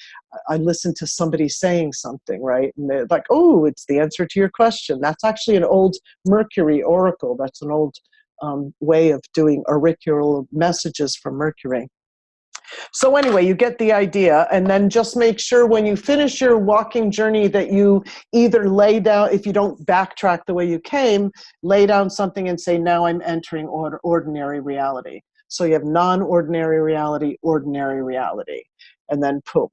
I listen to somebody saying something, right? And they're like, oh, it's the answer to your question. That's actually an old Mercury oracle. That's an old way of doing auricular messages from Mercury. So anyway, you get the idea, and then just make sure when you finish your walking journey that you either lay down, if you don't backtrack the way you came, lay down something and say, now I'm entering ordinary reality. So you have non-ordinary reality, ordinary reality, and then boom.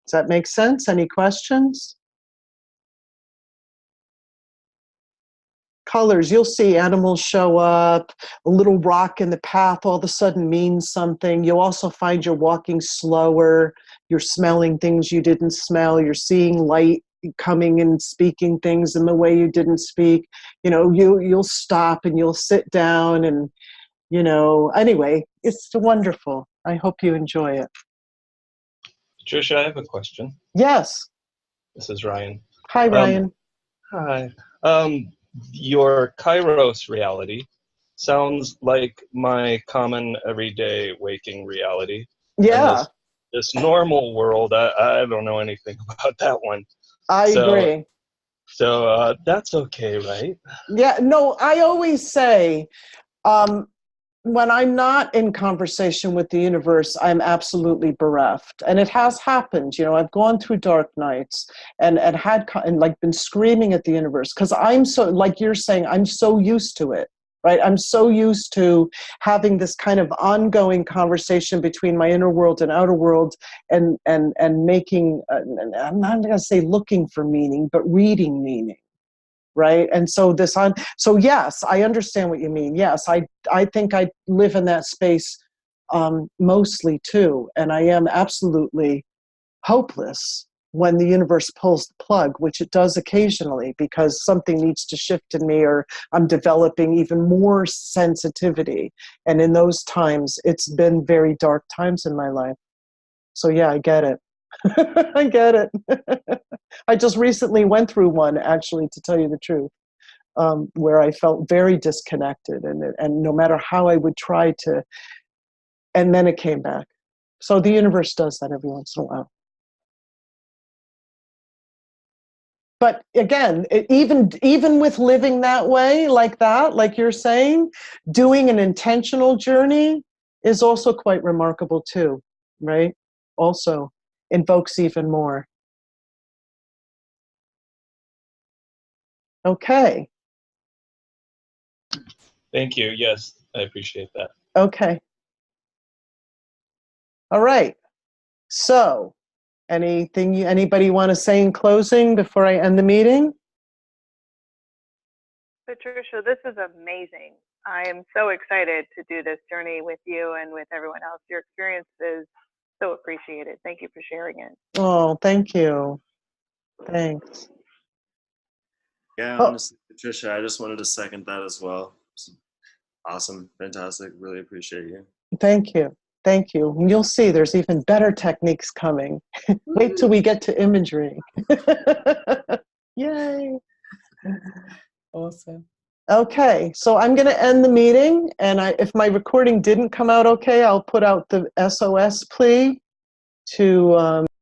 Does that make sense? Any questions? Colors, you'll see animals show up, a little rock in the path all of a sudden means something. You'll also find you're walking slower, you're smelling things you didn't smell, you're seeing light coming and speaking things in the way you didn't speak. You'll stop and you'll sit down and, anyway, it's wonderful. I hope you enjoy it. Patricia, I have a question. Yes. This is Ryan. Hi, Ryan. Hi. Your Kairos reality sounds like my common everyday waking reality. Yeah. And this normal world, I don't know anything about that one. I agree. So that's okay, right? Yeah, no, I always say, when I'm not in conversation with the universe, I'm absolutely bereft. And it has happened. I've gone through dark nights and been screaming at the universe, because I'm so, like you're saying, I'm so used to it. right? I'm so used to having this kind of ongoing conversation between my inner world and outer world, and making, I'm not going to say looking for meaning, but reading meaning, right? And so so yes, I understand what you mean. Yes, I think I live in that space mostly too, and I am absolutely hopeless when the universe pulls the plug, which it does occasionally, because something needs to shift in me, or I'm developing even more sensitivity. And in those times, it's been very dark times in my life. So yeah, I get it. I get it. I just recently went through one, actually, to tell you the truth, where I felt very disconnected, and no matter how I would try to, and then it came back. So the universe does that every once in a while. But again, even with living that way, like that, like you're saying, doing an intentional journey is also quite remarkable too, right? Also invokes even more. Okay. Thank you. Yes, I appreciate that. Okay. All right. So, anybody want to say in closing before I end the meeting? Patricia, this is amazing. I am so excited to do this journey with you and with everyone else. Your experience is so appreciated. Thank you for sharing it. Oh, thank you. Thanks. Yeah, Oh. honestly, Patricia, I just wanted to second that as well. Awesome, fantastic. Really appreciate you. Thank you. Thank you. And you'll see there's even better techniques coming. Wait till we get to imagery. Yay. Awesome. Okay, so I'm going to end the meeting, and if my recording didn't come out okay, I'll put out the SOS plea to